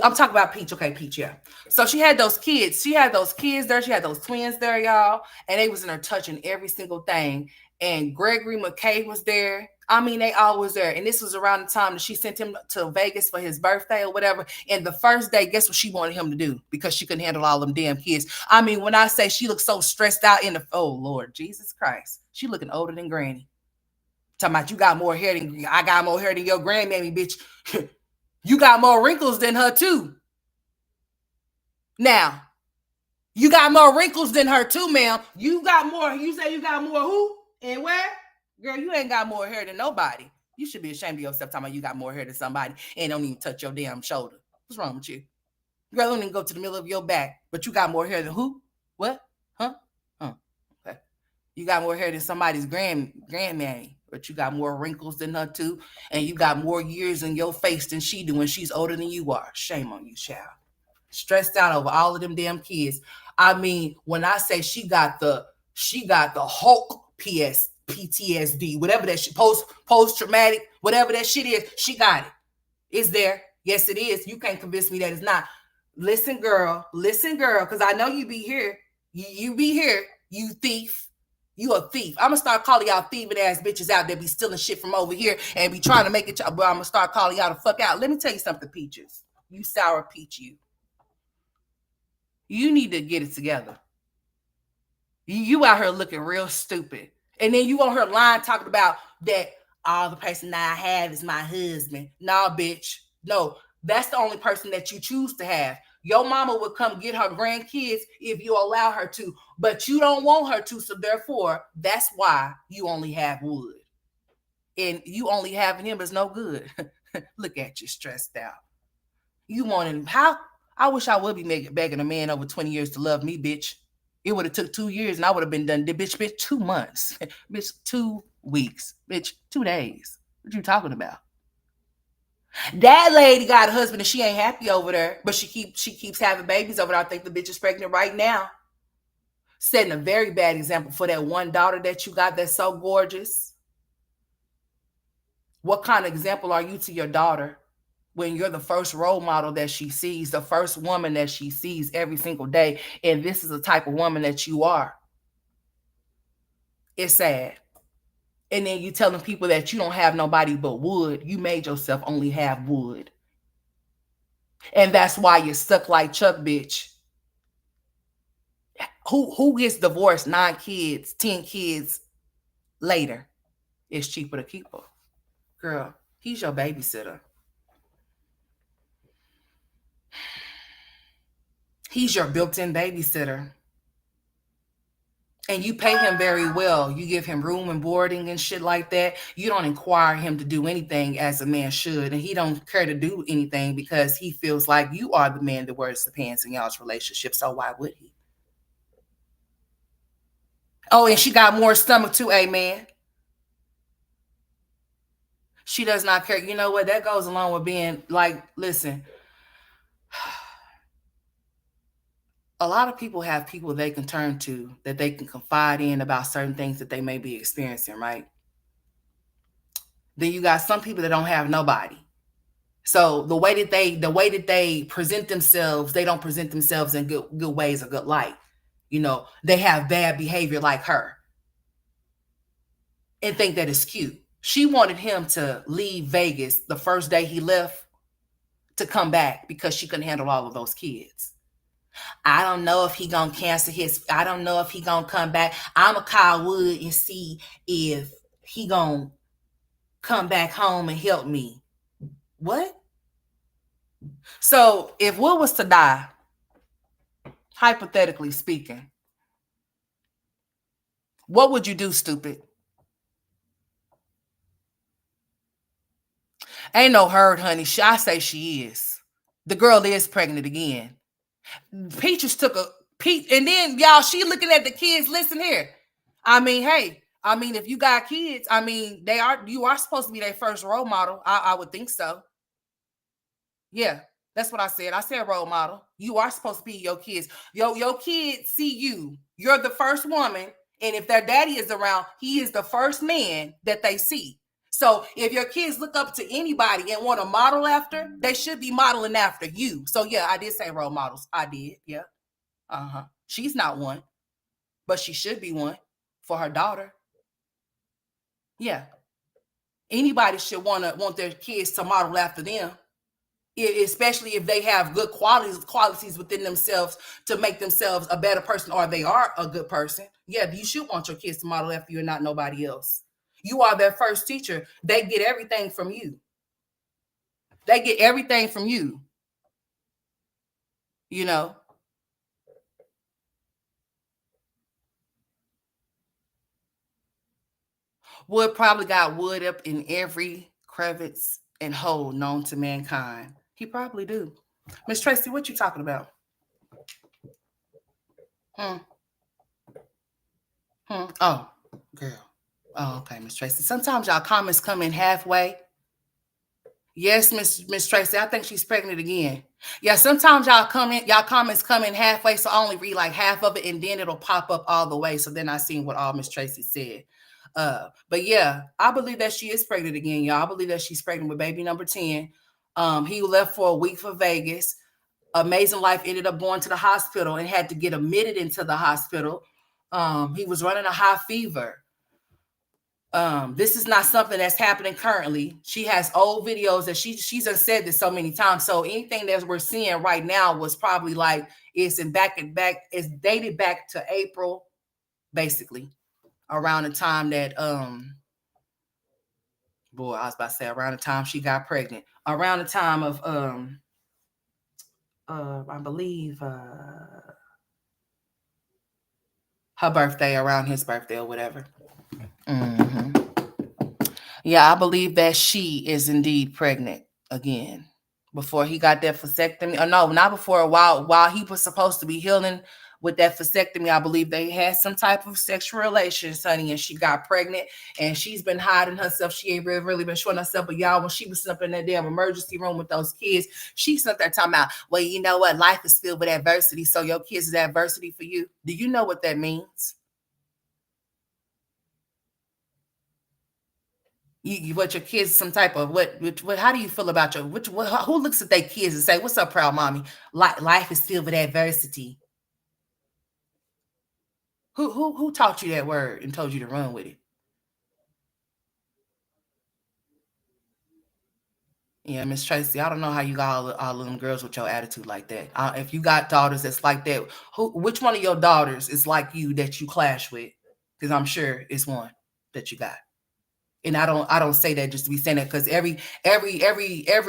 I'm talking about Peach. Okay, Peach, yeah. So she had those kids. She had those kids there. She had those twins there, y'all. And they was in there touching every single thing. And Gregory McKay was there. I mean, they all was there. And this was around the time that she sent him to Vegas for his birthday or whatever. And the first day, guess what she wanted him to do? Because she couldn't handle all them damn kids. I mean, when I say she looked so stressed out oh, Lord, Jesus Christ. She looking older than Granny. Talking about you got more hair than I got more hair than your grandmammy, bitch. You got more wrinkles than her too. Now, you got more wrinkles than her too, ma'am. You got more. You say you got more who and where? Girl, you ain't got more hair than nobody. You should be ashamed of yourself talking about you got more hair than somebody and don't even touch your damn shoulder. What's wrong with you? Girl, don't even go to the middle of your back, but you got more hair than who? What? Huh? Okay. You got more hair than somebody's grandmammy, but you got more wrinkles than her too, and you got more years in your face than she do when she's older than you are. Shame on you, child. Stressed out over all of them damn kids. I mean, when I say she got the Hulk PTSD, whatever that shit, post traumatic, whatever that shit is, she got it. It's there. Yes, it is. You can't convince me that it's not. Listen, girl, because I know you be here. You be here, you thief. You a thief. I'm gonna start calling y'all thieving ass bitches out that be stealing shit from over here and be trying to make it. But I'm gonna start calling y'all the fuck out. Let me tell you something, Peaches. You sour peach, you. You need to get it together. You out here looking real stupid. And then you on her line talking about that all the person that I have is my husband. Nah, bitch. No, that's the only person that you choose to have. Your mama would come get her grandkids if you allow her to, but you don't want her to, so therefore, that's why you only have Wood. And you only having him is no good. Look at you stressed out. You wanting how? I wish I would be begging a man over 20 years to love me, bitch. It would have took 2 years and I would have been done. Bitch, 2 months. Bitch, 2 weeks. Bitch, 2 days. What you talking about? That lady got a husband and she ain't happy over there, but she keeps having babies over there. I think the bitch is pregnant right now. Setting a very bad example for that one daughter that you got that's so gorgeous. What kind of example are you to your daughter when you're the first role model that she sees, the first woman that she sees every single day, and this is the type of woman that you are? It's sad. And then you telling people that you don't have nobody but Wood. You made yourself only have Wood. And that's why you're stuck like Chuck, bitch. Who gets divorced 9 kids, 10 kids later? It's cheaper to keep her. Girl, he's your babysitter. He's your built-in babysitter. And you pay him very well. You give him room and boarding and shit like that. You don't inquire him to do anything as a man should. And he don't care to do anything because he feels like you are the man that wears the pants in y'all's relationship. So why would he? Oh, and she got more stomach too, amen. She does not care. You know what? That goes along with being like, listen, a lot of people have people they can turn to that they can confide in about certain things that they may be experiencing, right? Then you got some people that don't have nobody. So the way that they present themselves, they don't present themselves in good ways or good light. You know, they have bad behavior like her and think that it's cute. She wanted him to leave Vegas the first day he left to come back because she couldn't handle all of those kids. I don't know if he gonna cancel his. I don't know if he gonna come back. I'ma call Wood and see if he gonna come back home and help me. What? So if Wood was to die, hypothetically speaking, what would you do, stupid? Ain't no herd, honey. I say she is. The girl is pregnant again. Peaches took a Pete, and then y'all, she looking at the kids. Listen here. I mean, hey, I mean, if you got kids, I mean, you are supposed to be their first role model. I would think so. Yeah, that's what I said. I said role model. You are supposed to be your kids. Your kids see you. You're the first woman, and if their daddy is around, he is the first man that they see. So if your kids look up to anybody and want to model after, they should be modeling after you. So yeah, I did say role models. I did. Yeah. Uh-huh. She's not one, but she should be one for her daughter. Yeah. Anybody should want their kids to model after them, especially if they have good qualities within themselves to make themselves a better person, or they are a good person. Yeah, you should want your kids to model after you and not nobody else. You are their first teacher. They get everything from you. They get everything from you. You know. Wood probably got wood up in every crevice and hole known to mankind. He probably do. Miss Tracy, what you talking about? Hmm. Hmm. Oh, girl. Oh, okay, Miss Tracy. Sometimes y'all comments come in halfway. Yes, Miss Tracy, I think she's pregnant again. Yeah, sometimes y'all comments come in halfway, so I only read like half of it, and then it'll pop up all the way. So then I seen what all Miss Tracy said. But yeah, I believe that she is pregnant again, y'all. I believe that she's pregnant with baby number 10. He left for a week for Vegas. Amazing Life ended up going to the hospital and had to get admitted into the hospital. He was running a high fever. This is not something that's happening currently. She has old videos that she's said this so many times. So anything that we're seeing right now was probably like it's in back and back. It's dated back to April, basically, around the time that boy, I was about to say around the time she got pregnant, around the time of I believe her birthday, around his birthday or whatever. Hmm. Yeah, I believe that she is indeed pregnant again. Before he got that vasectomy, or no, not before. While he was supposed to be healing with that vasectomy, I believe they had some type of sexual relations, honey, and she got pregnant. And she's been hiding herself. She ain't really been showing herself. But y'all, when she was up in that damn emergency room with those kids, she's up there talking about, well, you know what? Life is filled with adversity, so your kids is adversity for you. Do you know what that means? What your kids some type of what how do you feel about your who looks at their kids and say, what's up, proud mommy? Life is filled with adversity. Who taught you that word and told you to run with it? Yeah, Miss Tracy, I don't know how you got all of them girls with your attitude like that. If you got daughters that's like that, which one of your daughters is like you that you clash with? Because I'm sure it's one that you got. And I don't say that just to be saying that, because every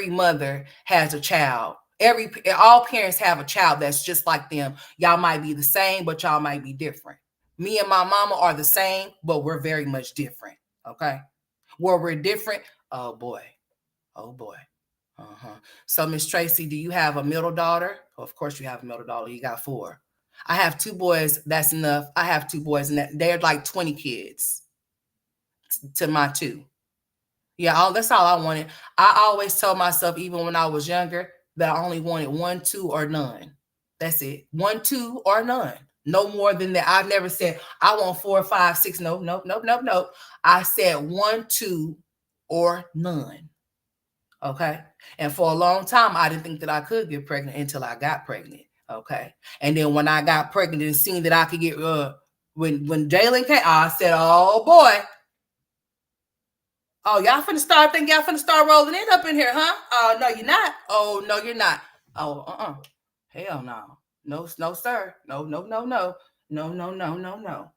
mother has a child. All parents have a child that's just like them. Y'all might be the same, but y'all might be different. Me and my mama are the same, but we're very much different. Okay, where we're different. Oh boy, oh boy. Uh-huh. So Miss Tracy, do you have a middle daughter? Oh, of course you have a middle daughter. You got four. I have two boys. That's enough. I have two boys, and they're like 20 kids to my two. Yeah, that's all I wanted. I always told myself, even when I was younger, that I only wanted one, two, or none. That's it. One, two, or none. No more than that. I've never said I want four, five, six. No, nope, nope, nope, nope. I said one, two, or none. Okay. And for a long time, I didn't think that I could get pregnant until I got pregnant. Okay. And then when I got pregnant and seen that I could get when Jalen came, I said, oh boy. Oh, y'all finna start thinking y'all finna start rolling it up in here, huh? Oh, no, you're not. Oh, no, you're not. Oh, hell no. No, no, sir. No, no, no, no. No, no, no, no, no.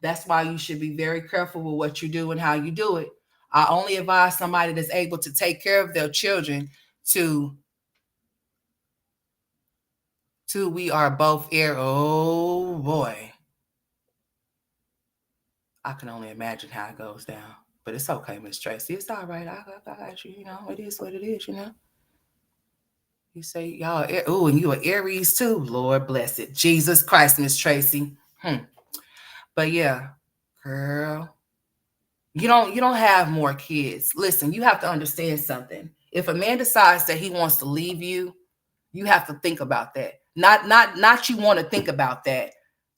That's why you should be very careful with what you do and how you do it. I only advise somebody that's able to take care of their children to we are both air. Oh boy. I can only imagine how it goes down. But it's okay, Miss Tracy. It's all right. I got you. You know, it is what it is, you know. You say y'all, oh, and you are Aries too. Lord bless it. Jesus Christ, Miss Tracy. But yeah, girl, you don't have more kids. Listen, you have to understand something. If a man decides that he wants to leave you, you have to think about that. Not you want to think about that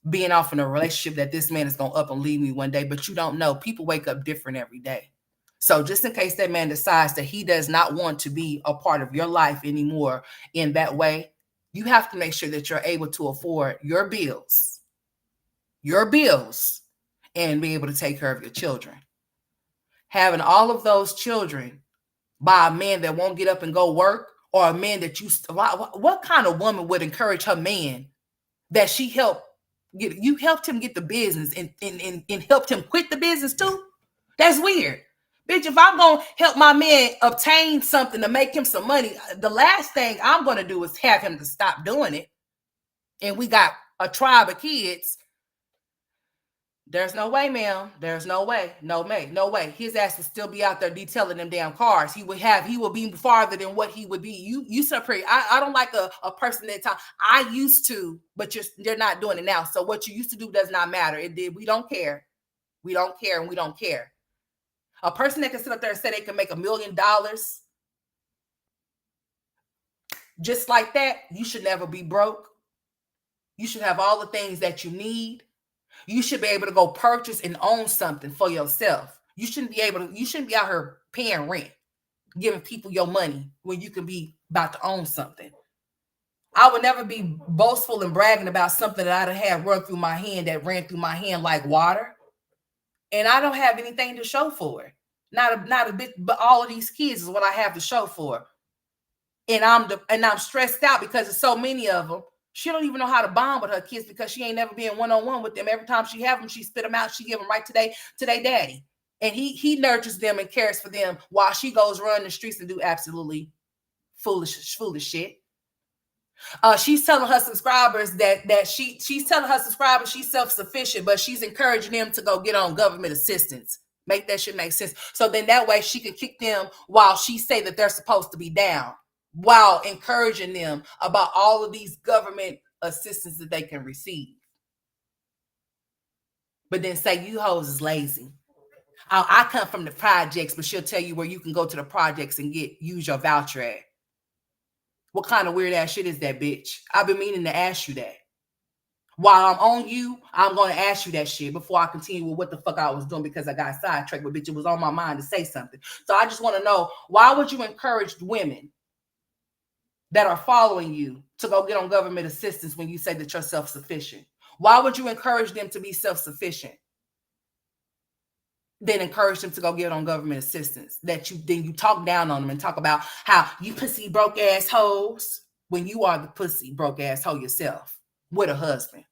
being off in a relationship that this man is going to up and leave me one day, but you don't know. People wake up different every day. So just in case that man decides that he does not want to be a part of your life anymore in that way, you have to make sure that you're able to afford your bills, and be able to take care of your children. Having all of those children by a man that won't get up and go work, or a man that what kind of woman would encourage her man that she helped you helped him get the business and helped him quit the business too? That's weird. Bitch, if I'm gonna help my man obtain something to make him some money, the last thing I'm gonna do is have him to stop doing it. And we got a tribe of kids. There's no way, ma'am. There's no way. No way. No way. His ass would still be out there detailing them damn cars. He would be farther than what he would be. You so pretty. I don't like a person that time. I used to, but you're not doing it now. So what you used to do does not matter. It did. We don't care. We don't care, and we don't care. A person that can sit up there and say they can make $1 million just like that, you should never be broke. You should have all the things that you need. You should be able to go purchase and own something for yourself. You shouldn't be out here paying rent, giving people your money when you can be about to own something. I would never be boastful and bragging about something that I'd had run through my hand that ran through my hand like water. And I don't have anything to show for it. Not a bit, but all of these kids is what I have to show for. And I'm stressed out because there's so many of them. She don't even know how to bond with her kids because she ain't never been one-on-one with them. Every time she have them, she spit them out. She give them right to their daddy. And he nurtures them and cares for them while she goes run the streets and do absolutely foolish shit. She's telling her subscribers that she's telling her subscribers she's self-sufficient, but she's encouraging them to go get on government assistance. Make that shit make sense. So then that way she can kick them while she say that they're supposed to be down, while encouraging them about all of these government assistance that they can receive. But then say you hoes is lazy. I come from the projects, but she'll tell you where you can go to the projects and use your voucher at. What kind of weird ass shit is that, bitch? I've been meaning to ask you that. While I'm on you, I'm going to ask you that shit before I continue with what the fuck I was doing because I got sidetracked. But bitch, it was on my mind to say something. So I just want to know, why would you encourage women that are following you to go get on government assistance when you say that you're self-sufficient? Why would you encourage them to be self-sufficient? Then encourage them to go get on government assistance. Then you talk down on them and talk about how you pussy broke ass hoes when you are the pussy broke ass hoe yourself with a husband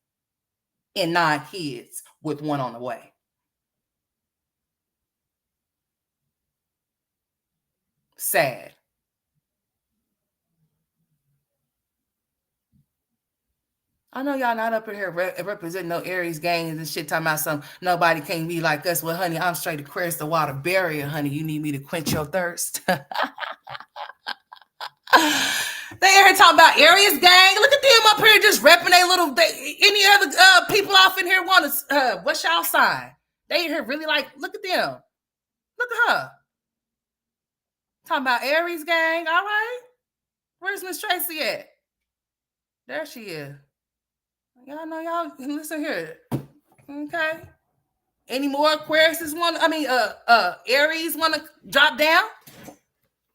and 9 kids with one on the way. Sad. I know y'all not up in here representing no Aries gangs and shit, talking about some nobody can be like us. Well, honey, I'm straight Aquarius, the water barrier, honey. You need me to quench your thirst. They here talking about Aries gang. Look at them up here just repping they little. Any other people off in here want to? What's y'all sign? They here really like. Look at them. Look at her. Talking about Aries gang. All right. Where's Miss Tracy at? There she is. Y'all know y'all. Listen here. Okay. Any more Aquarius want? Aries want to drop down?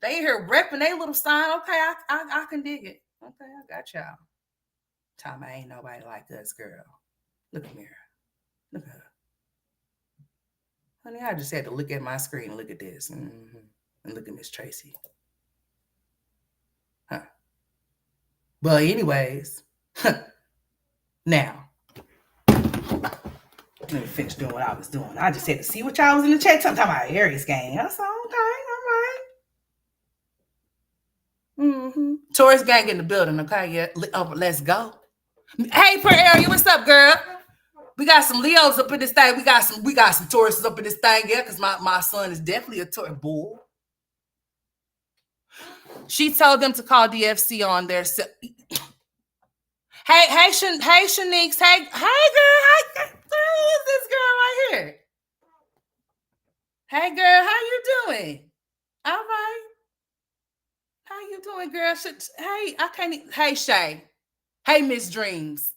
They here repping they little sign. Okay, I can dig it. Okay, I got y'all. Time I ain't nobody like us, girl. Look at me. Look at her. Honey, I just had to look at my screen and look at this. Mm-hmm. And look at Miss Tracy. Huh. But anyways, now, let me finish doing what I was doing. I just had to see what y'all was in the chat talking about Aries gang. I said, okay, all right. Mm-hmm. Taurus gang in the building, okay? Yeah, let's go. Hey, per area, what's up, girl? We got some Leos up in this thing. We got some Tauruses up in this thing, yeah, because my son is definitely a Taurus bull. She told them to call DFC on their. Hey, Shaniques. Hey, girl. Who is this girl right here? Hey, girl, how you doing? All right. How you doing, girl? Hey, I can't. Hey, Shay. Hey, Miss Dreams.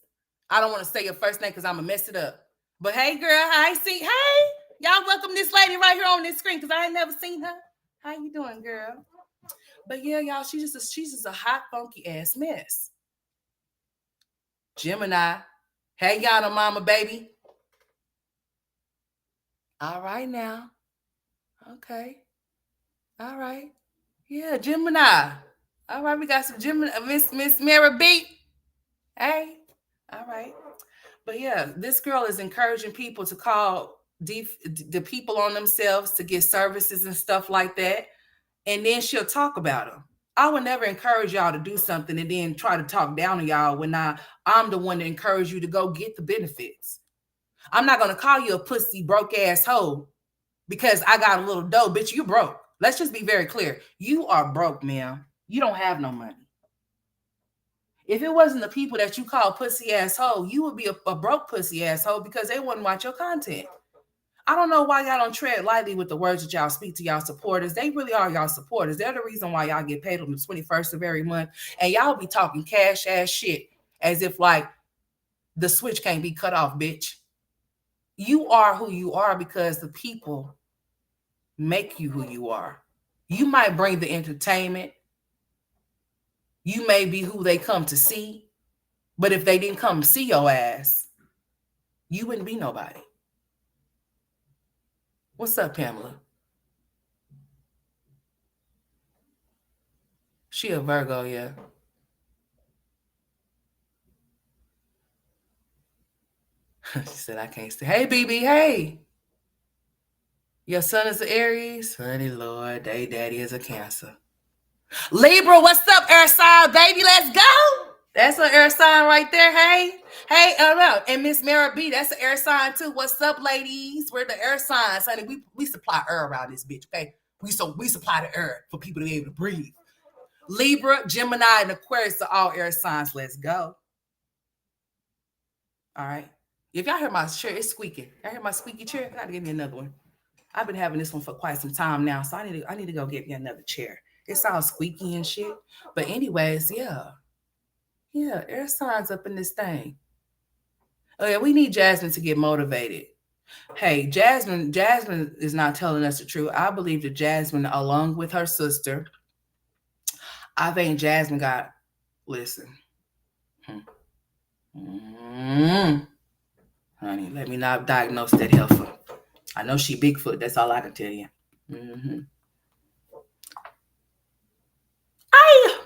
I don't want to say your first name because I'm gonna mess it up. But hey, girl, hey, y'all welcome this lady right here on this screen because I ain't never seen her. How you doing, girl? But yeah, y'all, she's just a hot, funky ass mess. Gemini. Hey, y'all, mama, baby. All right now. Okay. All right. Yeah, Gemini. All right, we got some Gemini. Miss Mary B. Hey. All right. But yeah, this girl is encouraging people to call the people on themselves to get services and stuff like that. And then she'll talk about them. I would never encourage y'all to do something and then try to talk down on y'all when I'm the one to encourage you to go get the benefits. I'm not going to call you a pussy broke ass hoe because I got a little dough. Bitch, you broke. Let's just be very clear. You are broke, ma'am. You don't have no money. If it wasn't the people that you call pussy asshole, you would be a broke pussy asshole because they wouldn't watch your content. I don't know why y'all don't tread lightly with the words that y'all speak to y'all supporters. They really are y'all supporters. They're the reason why y'all get paid on the 21st of every month. And y'all be talking cash ass shit as if like the switch can't be cut off, bitch. You are who you are because the people make you who you are. You might bring the entertainment. You may be who they come to see, but if they didn't come to see your ass, you wouldn't be nobody. What's up, Pamela? She a Virgo, yeah. She said I can't stay. Hey, BB, hey. Your son is an Aries? Honey, Lord, they daddy is a Cancer. Libra, what's up, air sign, baby? Let's go. That's an air sign right there. Hey, hey, no. And Miss Mara B, that's an air sign too. What's up, ladies? We're the air signs, honey. We supply air around this bitch, okay? We supply the air for people to be able to breathe. Libra, Gemini, and Aquarius are all air signs. Let's go. All right. If y'all hear my chair, it's squeaking. Y'all hear my squeaky chair? I gotta give me another one. I've been having this one for quite some time now, so I need to go get me another chair. It's all squeaky and shit. But anyways, yeah. Yeah, air signs up in this thing. Oh yeah, we need Jasmine to get motivated. Hey, Jasmine is not telling us the truth. I believe that Jasmine, along with her sister, I think Jasmine got listen. Mm, honey, let me not diagnose that heifer. I know she Bigfoot. That's all I can tell you. Mm-hmm. I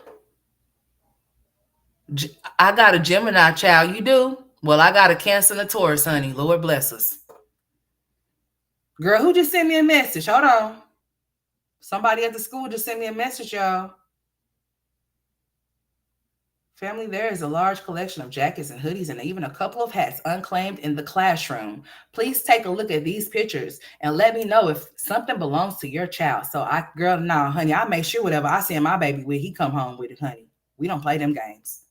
I got a Gemini child. You do? Well, I got a Cancer and a Taurus, honey. Lord bless us. Girl, who just sent me a message? Hold on. Somebody at the school just sent me a message, y'all. Family, there is a large collection of jackets and hoodies and even a couple of hats unclaimed in the classroom. Please take a look at these pictures and let me know if something belongs to your child. So girl, no, honey, I make sure whatever I send my baby with, he come home with it, honey. We don't play them games.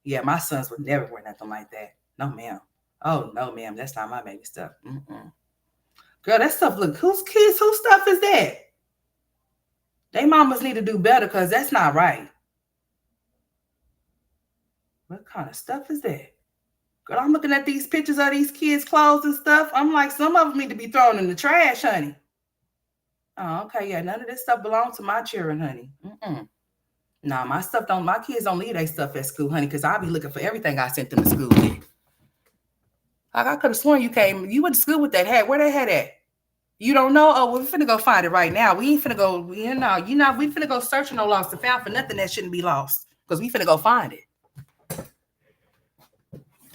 Yeah, my sons would never wear nothing like that. No, ma'am. Oh, no, ma'am. That's not my baby stuff. Mm-mm. Girl, that stuff look, whose kids, whose stuff is that? They mamas need to do better because that's not right. What kind of stuff is that? Girl, I'm looking at these pictures of these kids' clothes and stuff. I'm like, some of them need to be thrown in the trash, honey. Oh, okay, yeah. None of this stuff belongs to my children, honey. Mm-mm. Nah, my kids don't leave their stuff at school, honey, because I'll be looking for everything I sent them to school with. Like, I could have sworn you went to school with that hat. Where that hat at? You don't know? Oh, well, we finna go find it right now. We ain't finna go, we finna go searching no lost and found for nothing that shouldn't be lost. Because we finna go find it.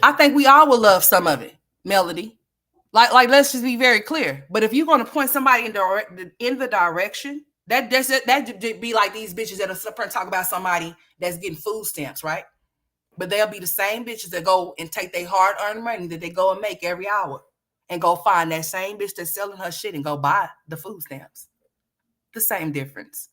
I think we all will love some of it, Melody. Like, let's just be very clear. But if you're gonna point somebody in the direction, that be like these bitches that are talk about somebody that's getting food stamps, right? But they'll be the same bitches that go and take their hard-earned money that they go and make every hour and go find that same bitch that's selling her shit and go buy the food stamps. The same difference.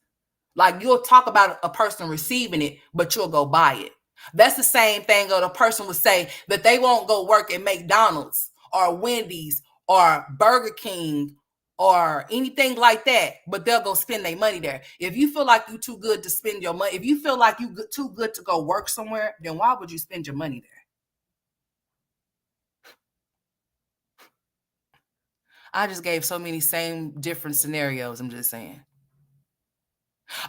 Like, you'll talk about a person receiving it, but you'll go buy it. That's the same thing that a person would say that they won't go work at McDonald's or Wendy's or Burger King or anything like that, but they'll go spend their money there. If you feel like you're too good to spend your money, if you feel like you're too good to go work somewhere, then why would you spend your money there? I just gave so many same different scenarios. I'm just saying.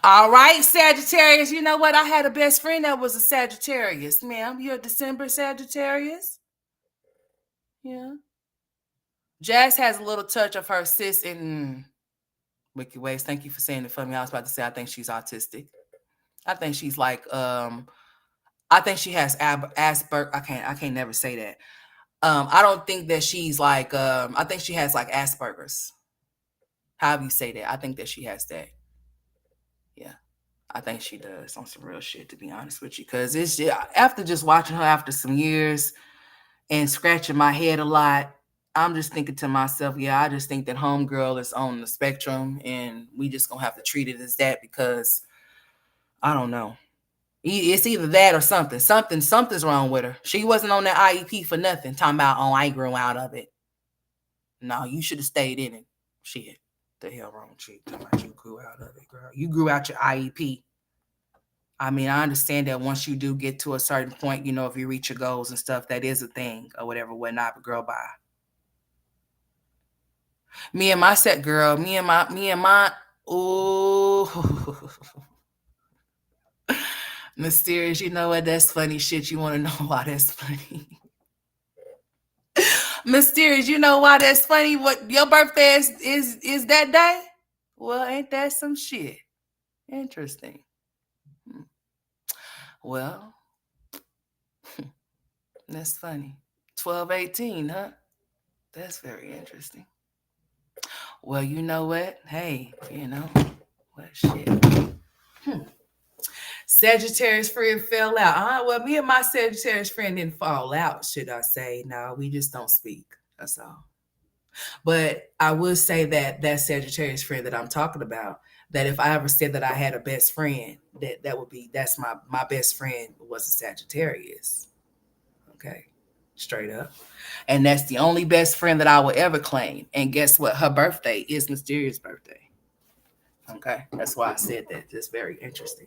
All right, Sagittarius. You know what? I had a best friend that was a Sagittarius, ma'am. You're a December Sagittarius? Yeah. Jazz has a little touch of her sis in Wicked Ways. Thank you for saying it for me. I was about to say I think she's autistic. I think she's like I think she has Asperger. I can't never say that. I don't think that she's like I think she has like Asperger's. However you say that. I think that she has that. Yeah. I think she does on some real shit, to be honest with you. Because it's after just watching her after some years and scratching my head a lot, I'm just thinking to myself, yeah, I just think that homegirl is on the spectrum and we just gonna have to treat it as that because I don't know. It's either that or something. Something's wrong with her. She wasn't on that IEP for nothing. Talking about, oh, I grew out of it. No, you should have stayed in it. Shit. The hell wrong with you? Talking about you grew out of it, girl. You grew out your IEP. I mean, I understand that once you do get to a certain point, if you reach your goals and stuff, that is a thing or whatever, whatnot. But girl, bye. Me and my set girl, ooh. Mysterious, you know what? That's funny shit. You want to know why that's funny? Mysterious, you know why that's funny? What your birthday is that day? Well, ain't that some shit? Interesting. Hmm. Well, that's funny. 12/18, huh? That's very interesting. Well, you know what? Hey, what shit. Hmm. Sagittarius friend fell out. Well, me and my Sagittarius friend didn't fall out, should I say. No, we just don't speak. That's all. But I would say that that Sagittarius friend that I'm talking about, that if I ever said that I had a best friend, that would be that's my best friend was a Sagittarius. Okay. Straight up. And that's the only best friend that I will ever claim. And guess what? Her birthday is Mysterious' birthday. Okay. That's why I said that. That's very interesting.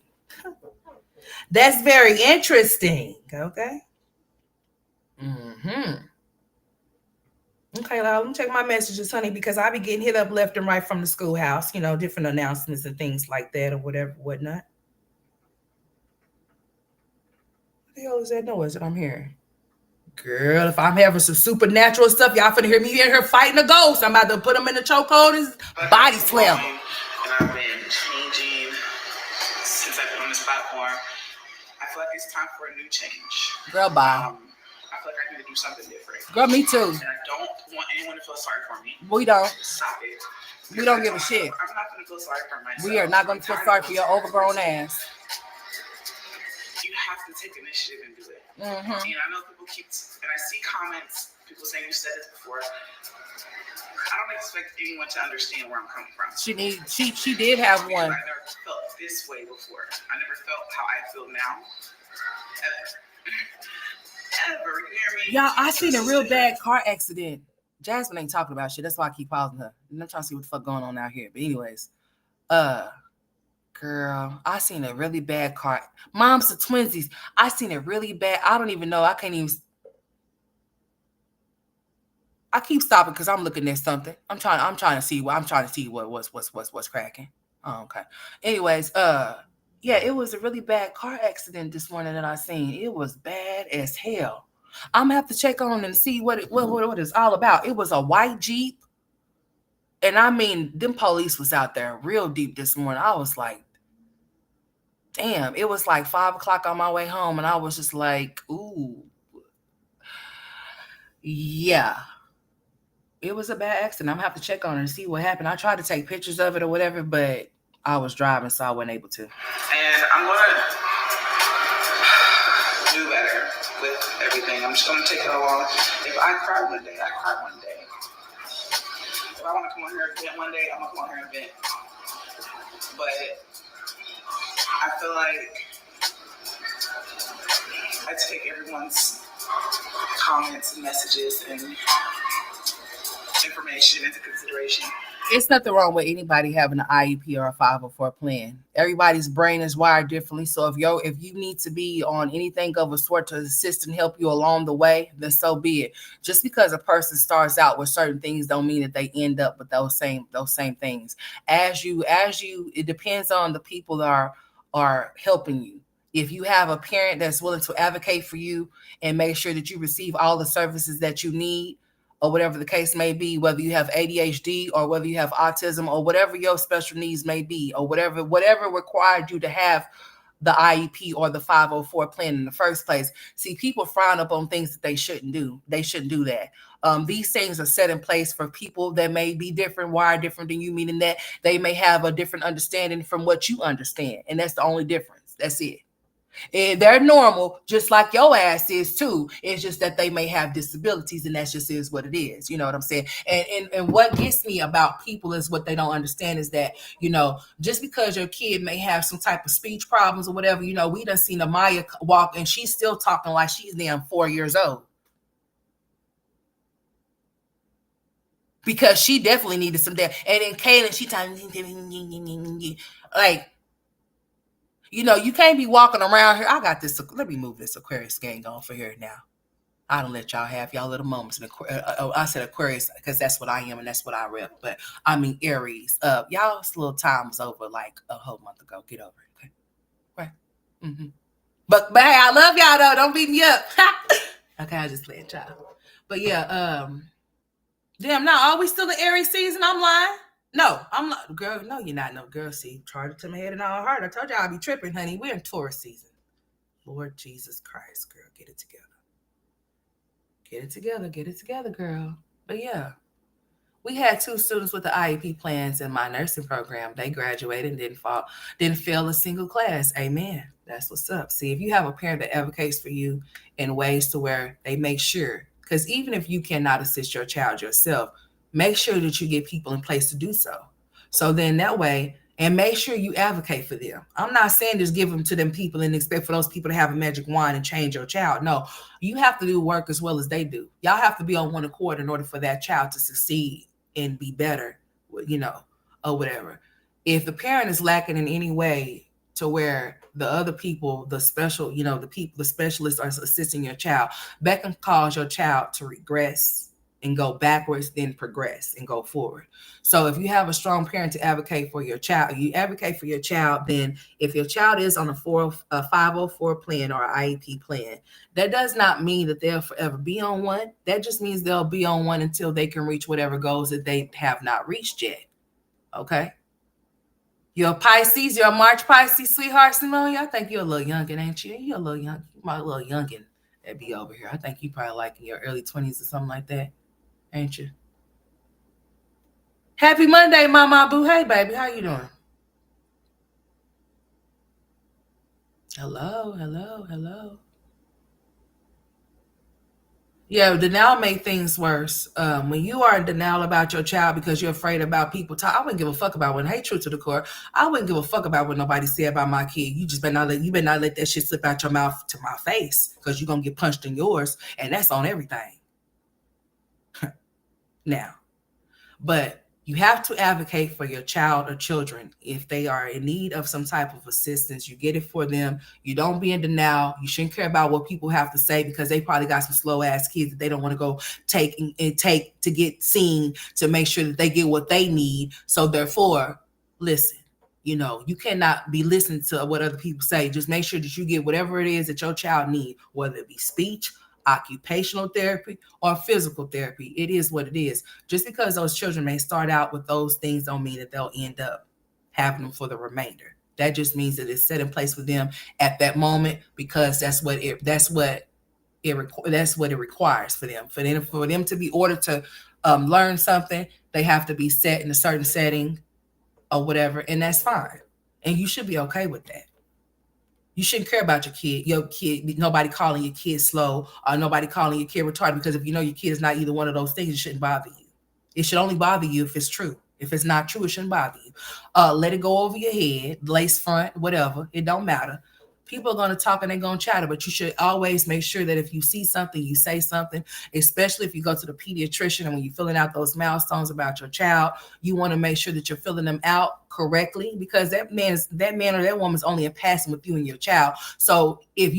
That's very interesting. Okay. Hmm. Okay, well, let me check my messages, honey, because I be getting hit up left and right from the schoolhouse, different announcements and things like that or whatever, whatnot. What the hell is that noise that I'm hearing? Girl, if I'm having some supernatural stuff, y'all finna hear me in here fighting a ghost. I'm about to put him in the chokehold and body slam him. And I've been changing since I've been on this platform. I feel like it's time for a new change. Girl, bye. I feel like I need to do something different. Girl, me too. And I don't want anyone to feel sorry for me. We don't. Stop it. We don't give a shit. I'm not going to feel sorry for myself. We are not going to feel sorry for your overgrown ass. You have to take initiative and do it. Mm-hmm. And I know people and I see comments, people saying you said this before. I don't expect anyone to understand where I'm coming from. She did have one. I never felt this way before. I never felt how I feel now. Ever. You hear me? Y'all, I seen a real bad car accident. Jasmine ain't talking about shit. That's why I keep pausing her. And I'm trying to see what the fuck going on out here. But anyways, girl, I seen a really bad car. Mom's the twinsies. I seen it really bad. I don't even know. I can't even. I keep stopping because I'm looking at something. I'm trying to see what's cracking. Oh, okay. Anyways, yeah, it was a really bad car accident this morning that I seen. It was bad as hell. I'm gonna have to check on and see what it's all about. It was a white Jeep, and I mean, them police was out there real deep this morning. I was like, damn. It was like 5 o'clock on my way home, and I was just like, ooh, yeah. It was a bad accident. I'm gonna have to check on it and see what happened. I tried to take pictures of it or whatever, but I was driving, so I wasn't able to. And I'm gonna do better with everything. I'm just gonna take it along. If I cry one day, I cry one day. If I want to come on here and vent one day, I'm gonna come on here and vent. But I feel like I take everyone's comments and messages and information into consideration. It's nothing wrong with anybody having an IEP or a 504 plan. Everybody's brain is wired differently. So if you need to be on anything of a sort to assist and help you along the way, then so be it. Just because a person starts out with certain things don't mean that they end up with those same things. As you, it depends on the people that are helping you. If you have a parent that's willing to advocate for you and make sure that you receive all the services that you need, or whatever the case may be, whether you have ADHD or whether you have autism or whatever your special needs may be, or whatever required you to have the IEP or the 504 plan in the first place. See, people frown up on things that they shouldn't do. They shouldn't do that. These things are set in place for people that may be different, wired different than you, meaning that they may have a different understanding from what you understand. And that's the only difference. That's it. And they're normal, just like your ass is too. It's just that they may have disabilities, and that just is what it is. You know what I'm saying? And what gets me about people is what they don't understand is that, just because your kid may have some type of speech problems or whatever, we done seen Amaya walk and she's still talking like she's damn 4 years old. Because she definitely needed some damn. And then Kaylin, she talking like, you can't be walking around here. I got this. Let me move this Aquarius gang on for here now. I don't let y'all have y'all little moments. I said Aquarius because that's what I am and that's what I rep. But I mean Aries. Y'all's little time was over like a whole month ago. Get over it. Okay. Right. Mm-hmm. But hey, I love y'all though. Don't beat me up. Okay, I just playing child. But yeah, damn, now are we still in Aries season? I'm lying. No, I'm not, girl. No, you're not. No, girl. See, charge it to my head and all heart. I told you I'll be tripping, honey. We're in Taurus season. Lord Jesus Christ, girl, get it together. Get it together. Get it together, girl. But yeah, we had two students with the IEP plans in my nursing program. They graduated and didn't fail a single class. Amen. That's what's up. See, if you have a parent that advocates for you in ways to where they make sure, because even if you cannot assist your child yourself, make sure that you get people in place to do so. So then that way, and make sure you advocate for them. I'm not saying just give them to them people and expect for those people to have a magic wand and change your child. No, you have to do work as well as they do. Y'all have to be on one accord in order for that child to succeed and be better, you know, or whatever. If the parent is lacking in any way to where the other people, the special, the people, the specialists are assisting your child, that can cause your child to regress and go backwards, then progress and go forward. So if you have a strong parent to advocate for your child, you advocate for your child, then if your child is on a 504 plan or IEP plan, that does not mean that they'll forever be on one. That just means they'll be on one until they can reach whatever goals that they have not reached yet. Okay? You're a Pisces, you're a March Pisces, sweetheart, Simone. I think you're a little youngin', ain't you? You're a little young, my little youngin' that be over here. I think you probably like in your early 20s or something like that, ain't you? Happy Monday, Mama Boo. Hey, baby, how you doing? Hello, hello, hello. Yeah, denial make things worse. When you are in denial about your child because you're afraid about people talk, I wouldn't give a fuck about when hey true to the core. I wouldn't give a fuck about what nobody said about my kid. You better not let that shit slip out your mouth to my face because you're gonna get punched in yours, and that's on everything. Now, but you have to advocate for your child or children. If they are in need of some type of assistance, you get it for them. You don't be in denial. You shouldn't care about what people have to say because they probably got some slow ass kids that they don't want to go take to get seen to make sure that they get what they need. So therefore, listen. You cannot be listening to what other people say. Just make sure that you get whatever it is that your child needs, whether it be speech, occupational therapy, or physical therapy. It is what it is. Just because those children may start out with those things don't mean that they'll end up having them for the remainder. That just means that it's set in place for them at that moment because that's what it requires for them. For them to be ordered to learn something, they have to be set in a certain setting or whatever, and that's fine. And you should be okay with that. You shouldn't care about your kid, nobody calling your kid slow or nobody calling your kid retarded because if you know your kid is not either one of those things, it shouldn't bother you. It should only bother you if it's true. If it's not true, it shouldn't bother you. Let it go over your head, lace front, whatever. It don't matter. People are going to talk and they're going to chatter, but you should always make sure that if you see something, you say something, especially if you go to the pediatrician and when you're filling out those milestones about your child, you want to make sure that you're filling them out correctly because that man or that woman's only in passing with you and your child. So if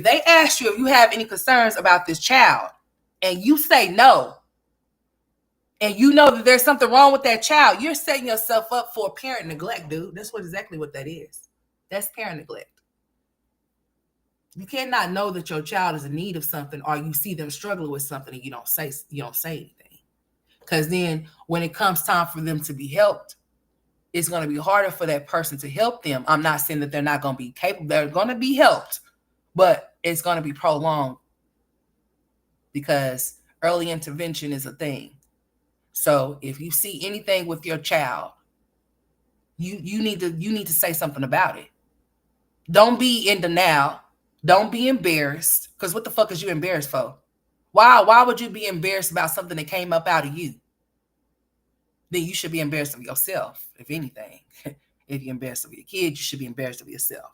they ask you if you have any concerns about this child and you say no, and you know that there's something wrong with that child, you're setting yourself up for parent neglect, dude. That's exactly what that is. That's parent neglect. You cannot know that your child is in need of something or you see them struggling with something and you don't say anything. Because then when it comes time for them to be helped, it's going to be harder for that person to help them. I'm not saying that they're not going to be capable. They're going to be helped, but it's going to be prolonged because early intervention is a thing. So if you see anything with your child, you need to say something about it. Don't be in denial. Don't be embarrassed. Because what the fuck is you embarrassed for? Why would you be embarrassed about something that came up out of you? Then you should be embarrassed of yourself, if anything. If you're embarrassed of your kid, you should be embarrassed of yourself.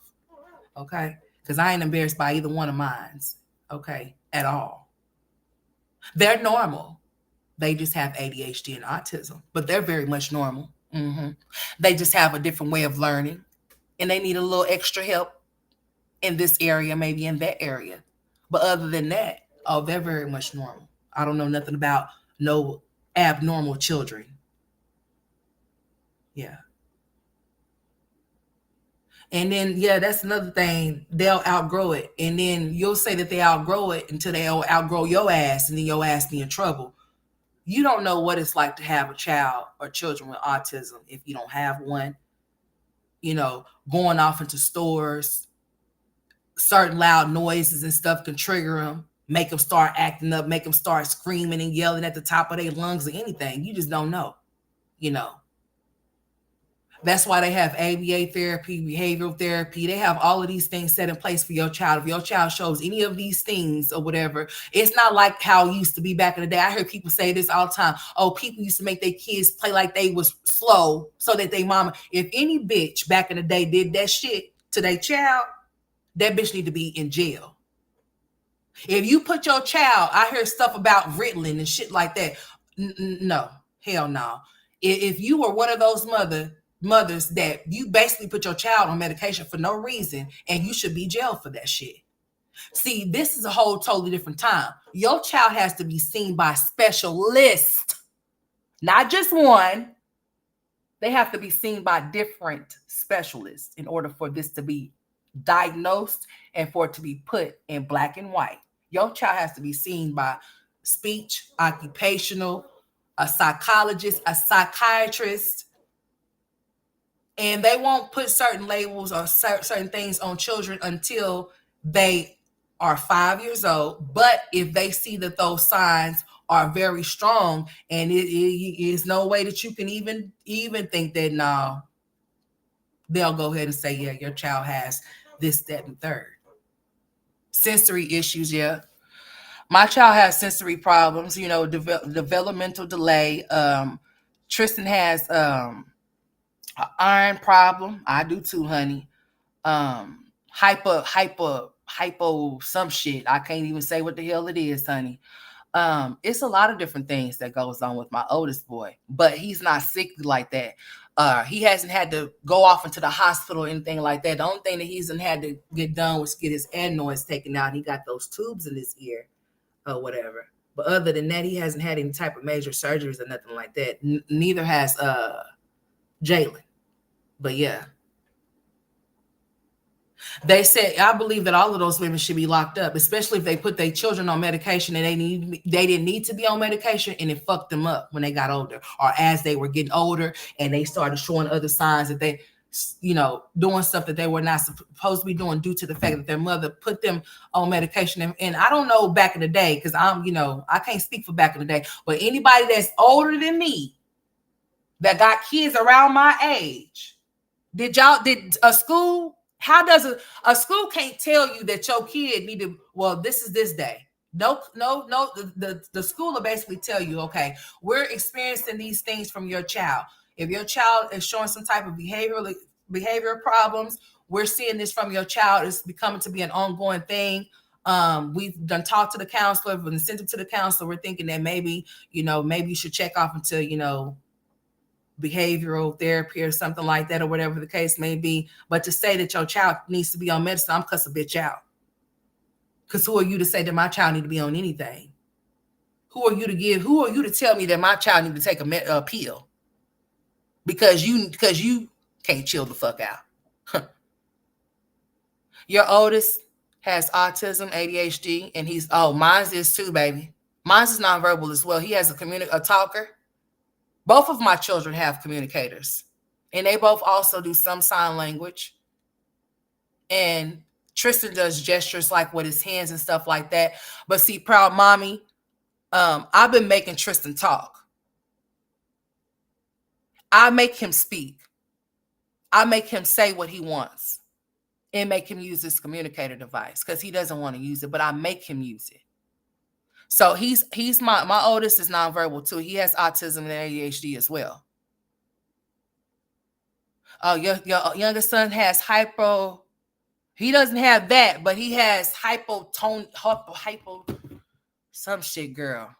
Okay? Because I ain't embarrassed by either one of mine. Okay? At all. They're normal. They just have ADHD and autism, but they're very much normal. They just have a different way of learning, and they need a little extra help in this area, maybe in that area. But other than that, oh, they're very much normal. I don't know nothing about no abnormal children. Yeah. And then, yeah, that's another thing. They'll outgrow it. And then you'll say that they outgrow it until they outgrow your ass, and then your ass be in trouble. You don't know what it's like to have a child or children with autism if you don't have one. Going off into stores, certain loud noises and stuff can trigger them, make them start acting up, make them start screaming and yelling at the top of their lungs or anything. You just don't know. You know, That's why they have ABA therapy, behavioral therapy. They have all of these things set in place for your child. If your child shows any of these things or whatever, it's not like how it used to be back in the day. I hear people say this all the time. Oh, people used to make their kids play like they was slow so that they mama. If any bitch back in the day did that shit to their child, that bitch need to be in jail. If you put your child, I hear stuff about Ritalin and shit like that. No, hell no. If you were one of those mothers that you basically put your child on medication for no reason, and you should be jailed for that shit. See, this is a whole totally different time. Your child has to be seen by specialists, not just one. They have to be seen by different specialists in order for this to be diagnosed and for it to be put in black and white. Your child has to be seen by speech, occupational, a psychologist, a psychiatrist, and they won't put certain labels or certain things on children until they are 5 years old. But if they see that those signs are very strong, and it is no way that you can even think that, no, they'll go ahead and say, yeah, your child has this, that, and third. Sensory issues, yeah. My child has sensory problems, developmental delay. Tristan has an iron problem. I do too, honey. Hypo some shit. I can't even say what the hell it is, honey. It's a lot of different things that goes on with my oldest boy, but he's not sickly like that. He hasn't had to go off into the hospital or anything like that. The only thing that he hasn't had to get done was get his adenoids taken out. He got those tubes in his ear or whatever. But other than that, he hasn't had any type of major surgeries or nothing like that. Neither has Jalen. But yeah, they said, I believe that all of those women should be locked up, especially if they put their children on medication and they didn't need to be on medication, and it fucked them up when they got older, or as they were getting older and they started showing other signs that they, doing stuff that they were not supposed to be doing due to the fact that their mother put them on medication. And I don't know back in the day, because I can't speak for back in the day, but anybody that's older than me that got kids around my age, did a school, how does a school can't tell you that your kid need to, well, this is this day. No. The school will basically tell you, okay, we're experiencing these things from your child. If your child is showing some type of behavioral problems, we're seeing this from your child. It's becoming to be an ongoing thing. We've done talked to the counselor, when sent them to the counselor. We're thinking that maybe you should check off into behavioral therapy or something like that, or whatever the case may be. But to say that your child needs to be on medicine, I'm cuss a bitch out. Because who are you to say that my child need to be on anything? Who are you to tell me that my child need to take a pill? Because you can't chill the fuck out. Your oldest has autism, ADHD, and mine's is too, baby. Mine's is nonverbal as well. He has a talker. Both of my children have communicators, and they both also do some sign language. And Tristan does gestures like with his hands and stuff like that. But see, proud mommy, I've been making Tristan talk. I make him speak. I make him say what he wants and make him use this communicator device because he doesn't want to use it, but I make him use it. So he's my oldest is nonverbal too. He has autism and ADHD as well. Oh, your youngest son has hypo. He doesn't have that, but he has hypo some shit, girl.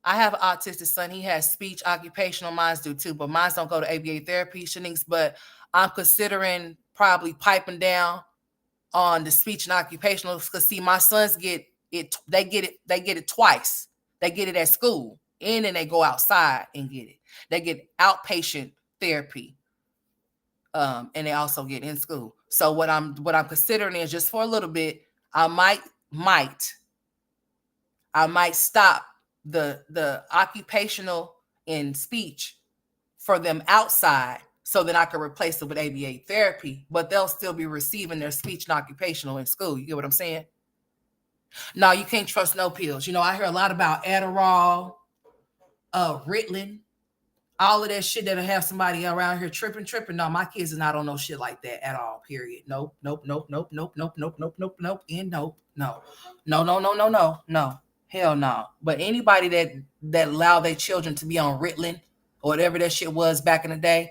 I have an autistic son. He has speech, occupational. Mine's do too, but mine's don't go to ABA therapy, Shanice. But I'm considering probably piping down on the speech and occupational, because see, my sons get it. They get it twice. They get it at school, and then they go outside and get it. They get outpatient therapy. and they also get in school. So what I'm considering is just for a little bit, I might I might stop the occupational and speech for them outside so that I can replace it with ABA therapy, but they'll still be receiving their speech and occupational in school. You get what I'm saying? No, you can't trust no pills. I hear a lot about Adderall, Ritalin, all of that shit that'll have somebody around here tripping. No, my kids are not on no shit like that at all. Period. Nope, nope, nope, nope, nope, nope, nope, nope, nope, nope, and nope, no, no, no, no, no, no, no, hell no. But anybody that allow their children to be on Ritalin or whatever that shit was back in the day,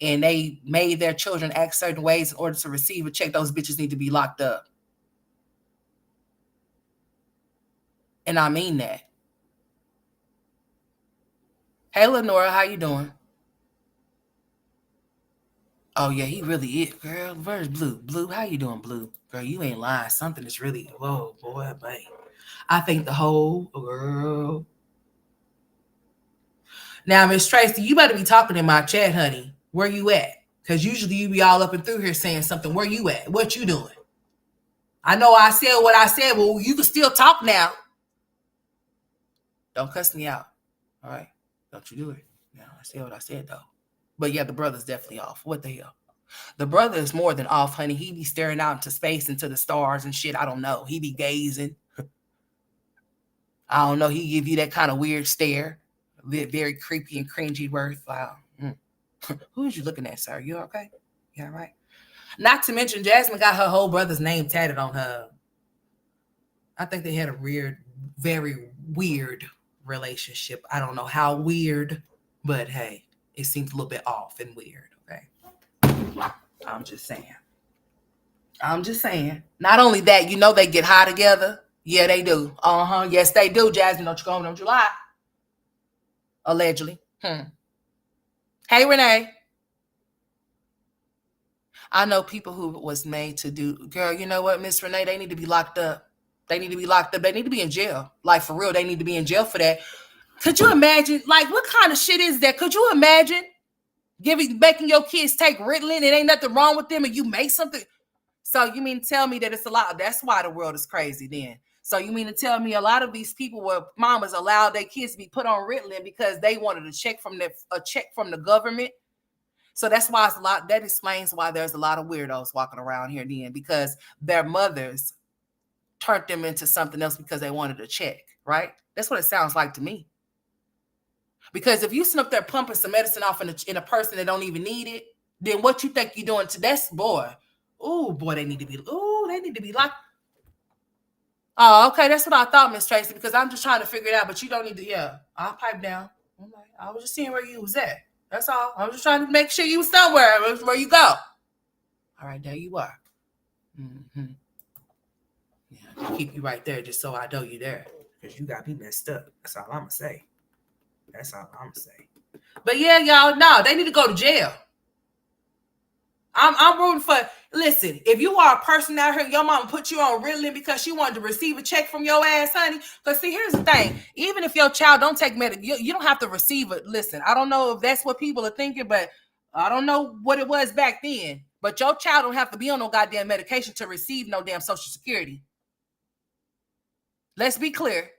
and they made their children act certain ways in order to receive a check, those bitches need to be locked up. And I mean that. Hey, Lenora, how you doing? Oh yeah, he really is, girl. Where's Blue? Blue, how you doing, Blue? Girl, you ain't lying. Something is really, whoa, boy, babe. I think the whole girl. Now, Miss Tracy, you better be talking in my chat, honey. Where you at? Because usually you be all up and through here saying something. Where you at? What you doing? I know I said what I said. Well, you can still talk now. Don't cuss me out. All right? Don't you do it. Now, I said what I said, though. But yeah, the brother's definitely off. What the hell? The brother is more than off, honey. He be staring out into space, into the stars and shit. I don't know. He be gazing. I don't know. He give you that kind of weird stare. Very creepy and cringy worth. Wow. Who is you looking at, sir? You okay? You all right? Not to mention, Jasmine got her whole brother's name tatted on her. I think they had a weird, very weird relationship. I don't know how weird, but hey, it seems a little bit off and weird, okay? I'm just saying. I'm just saying. Not only that, they get high together. Yeah, they do. Yes, they do, Jasmine. Don't you go home, don't you lie. Allegedly. Hey, Renee. I know people who was made to do, girl, you know what, Miss Renee? They need to be locked up. They need to be locked up. They need to be in jail. Like, for real, they need to be in jail for that. Could you imagine? Like, what kind of shit is that? Could you imagine making your kids take Ritalin? It ain't nothing wrong with them, and you make something. So you mean to tell me that it's a lot? That's why the world is crazy then. So you mean to tell me a lot of these people were mamas allowed their kids to be put on Ritalin because they wanted a check from the government? So that's why it's a lot. That explains why there's a lot of weirdos walking around here then, because their mothers turned them into something else because they wanted a check, right? That's what it sounds like to me. Because if you sit up there pumping some medicine off in a person that don't even need it, then what you think you're doing to that boy? Oh boy, they need to be locked. Oh, okay, that's what I thought, Miss Tracy, because I'm just trying to figure it out, but you don't need to, yeah, I'll pipe down. I was just seeing where you was at. That's all. I was just trying to make sure you was somewhere where you go. All right, there you are. Mm-hmm. Yeah, I'll keep you right there just so I know you there, because you got me messed up. That's all I'm going to say. That's all I'm going to say. But yeah, y'all, no, they need to go to jail. I'm rooting for. Listen, if you are a person out here, your mama put you on Ritalin because she wanted to receive a check from your ass, honey. Because see, here's the thing: even if your child don't take medication, you don't have to receive it. Listen, I don't know if that's what people are thinking, but I don't know what it was back then. But your child don't have to be on no goddamn medication to receive no damn Social Security. Let's be clear.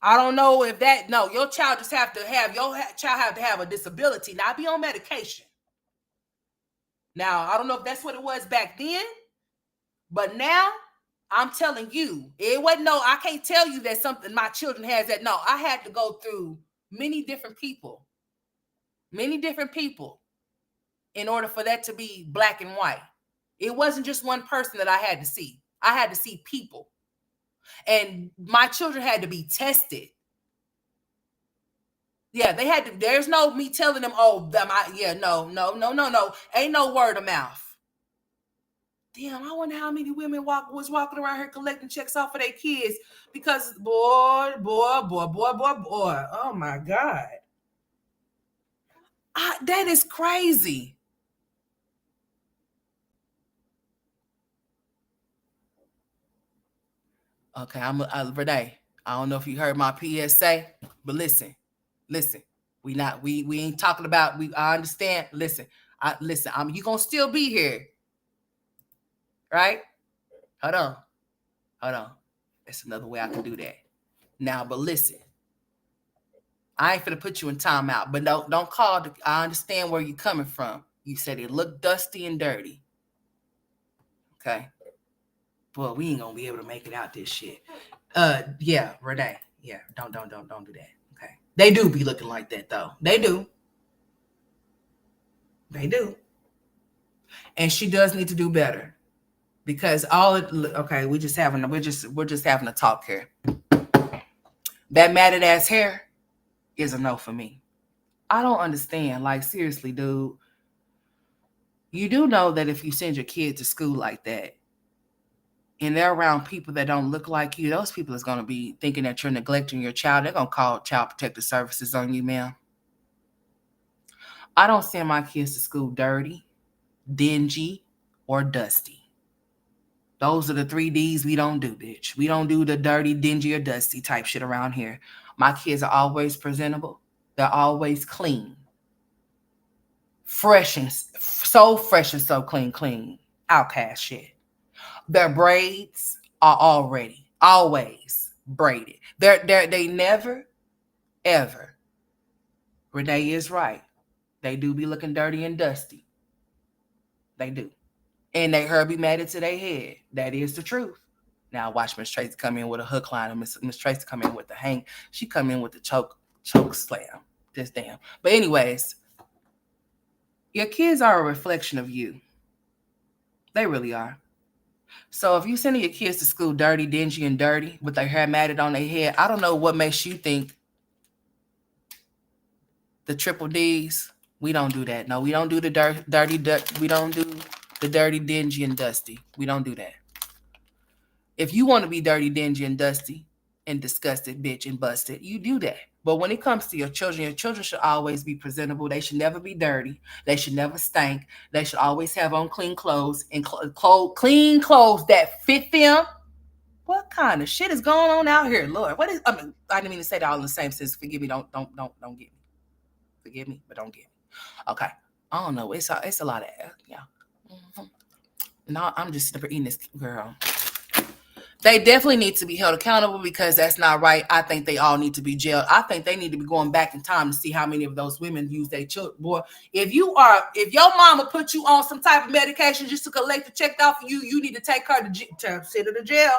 I don't know if that. No, your child just have to have a disability, not be on medication. Now, I don't know if that's what it was back then, but now I'm telling you, it wasn't I can't tell you that something my children has that. No, I had to go through many different people in order for that to be black and white. It wasn't just one person that I had to see. I had to see people. And my children had to be tested. Yeah, they had to. There's no me telling them, no. Ain't no word of mouth. Damn, I wonder how many women was walking around here collecting checks off of their kids because boy. Oh my God. That is crazy. Okay, Renee. I don't know if you heard my PSA, but listen. We ain't talking about. I understand. Listen, Listen, you gonna still be here, right? Hold on, hold on. That's another way I can do that. Now, but listen, I ain't finna put you in timeout, but don't call. I understand where you're coming from. You said it looked dusty and dirty. Okay, boy, we ain't gonna be able to make it out this shit. Yeah, Renee. Yeah, don't do that. Okay, they do be looking like that though. They do, they do, and she does need to do better because all it. Okay, we're just having a talk here. That matted ass hair is a no for me. I don't understand. Like seriously, dude. You do know that if you send your kid to school like that, and they're around people that don't look like you, those people is going to be thinking that you're neglecting your child. They're going to call child protective services on you, ma'am. I don't send my kids to school dirty, dingy, or dusty. Those are the 3 Ds we don't do, bitch. We don't do the dirty, dingy, or dusty type shit around here. My kids are always presentable. They're always clean. Fresh and so fresh and so clean. Outcast shit. Their braids are already always braided. They never ever. Renee is right. They do be looking dirty and dusty. They do, and they her be mad into their head. That is the truth. Now watch Miss Tracy come in with a hook line, and Miss Tracy come in with the hang. She come in with the choke slam. This damn. But anyways, your kids are a reflection of you. They really are. So if you sending your kids to school dirty, dingy, and dirty with their hair matted on their head, I don't know what makes you think the triple D's. We don't do that. No, we don't do the dirty. We don't do the dirty, dingy, and dusty. We don't do that. If you want to be dirty, dingy, and dusty, and disgusted, bitch, and busted, you do that. But when it comes to your children should always be presentable. They should never be dirty. They should never stink. They should always have on clean clothes and clean clothes that fit them. What kind of shit is going on out here, Lord? What is? I mean, I didn't mean to say that all in the same sense. Forgive me. Don't get me. Forgive me, but don't get me. Okay. I don't know. It's a lot of yeah. Mm-hmm. No, I'm just never eating this girl. They definitely need to be held accountable because that's not right. I think they all need to be jailed. I think they need to be going back in time to see how many of those women use their children. Boy, if your mama put you on some type of medication just to collect the check off of you, you need to take her to sit in the jail.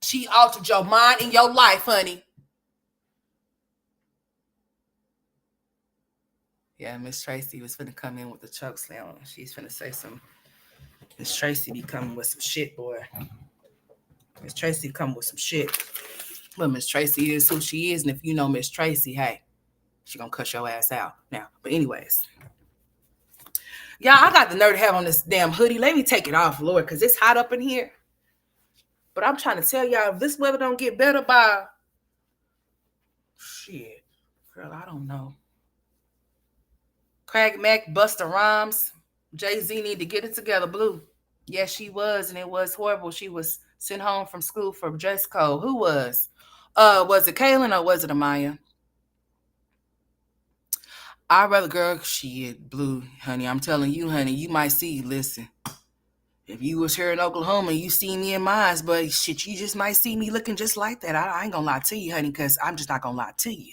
She altered your mind and your life, honey. Yeah, Miss Tracy was finna come in with the choke slam. She's finna say some. Miss Tracy be coming with some shit, boy. Miss Tracy come with some shit. But Miss Tracy is who she is, and if you know Miss Tracy, hey, she gonna cut your ass out now. But anyways, y'all, I got the nerve to have on this damn hoodie. Let me take it off, Lord, because it's hot up in here. But I'm trying to tell y'all, if this weather don't get better by shit, girl, I don't know. Craig Mack, Busta Rhymes, Jay-Z need to get it together, Blue. Yes, she was, and it was horrible. She was sent home from school for dress code. Who was? Was it Kaylin or was it Amaya? I'd rather girl shit, Blue, honey. I'm telling you, honey, you might see. Listen, if you was here in Oklahoma, you see me in mine, but shit, you just might see me looking just like that. I ain't gonna lie to you, honey, because I'm just not gonna lie to you.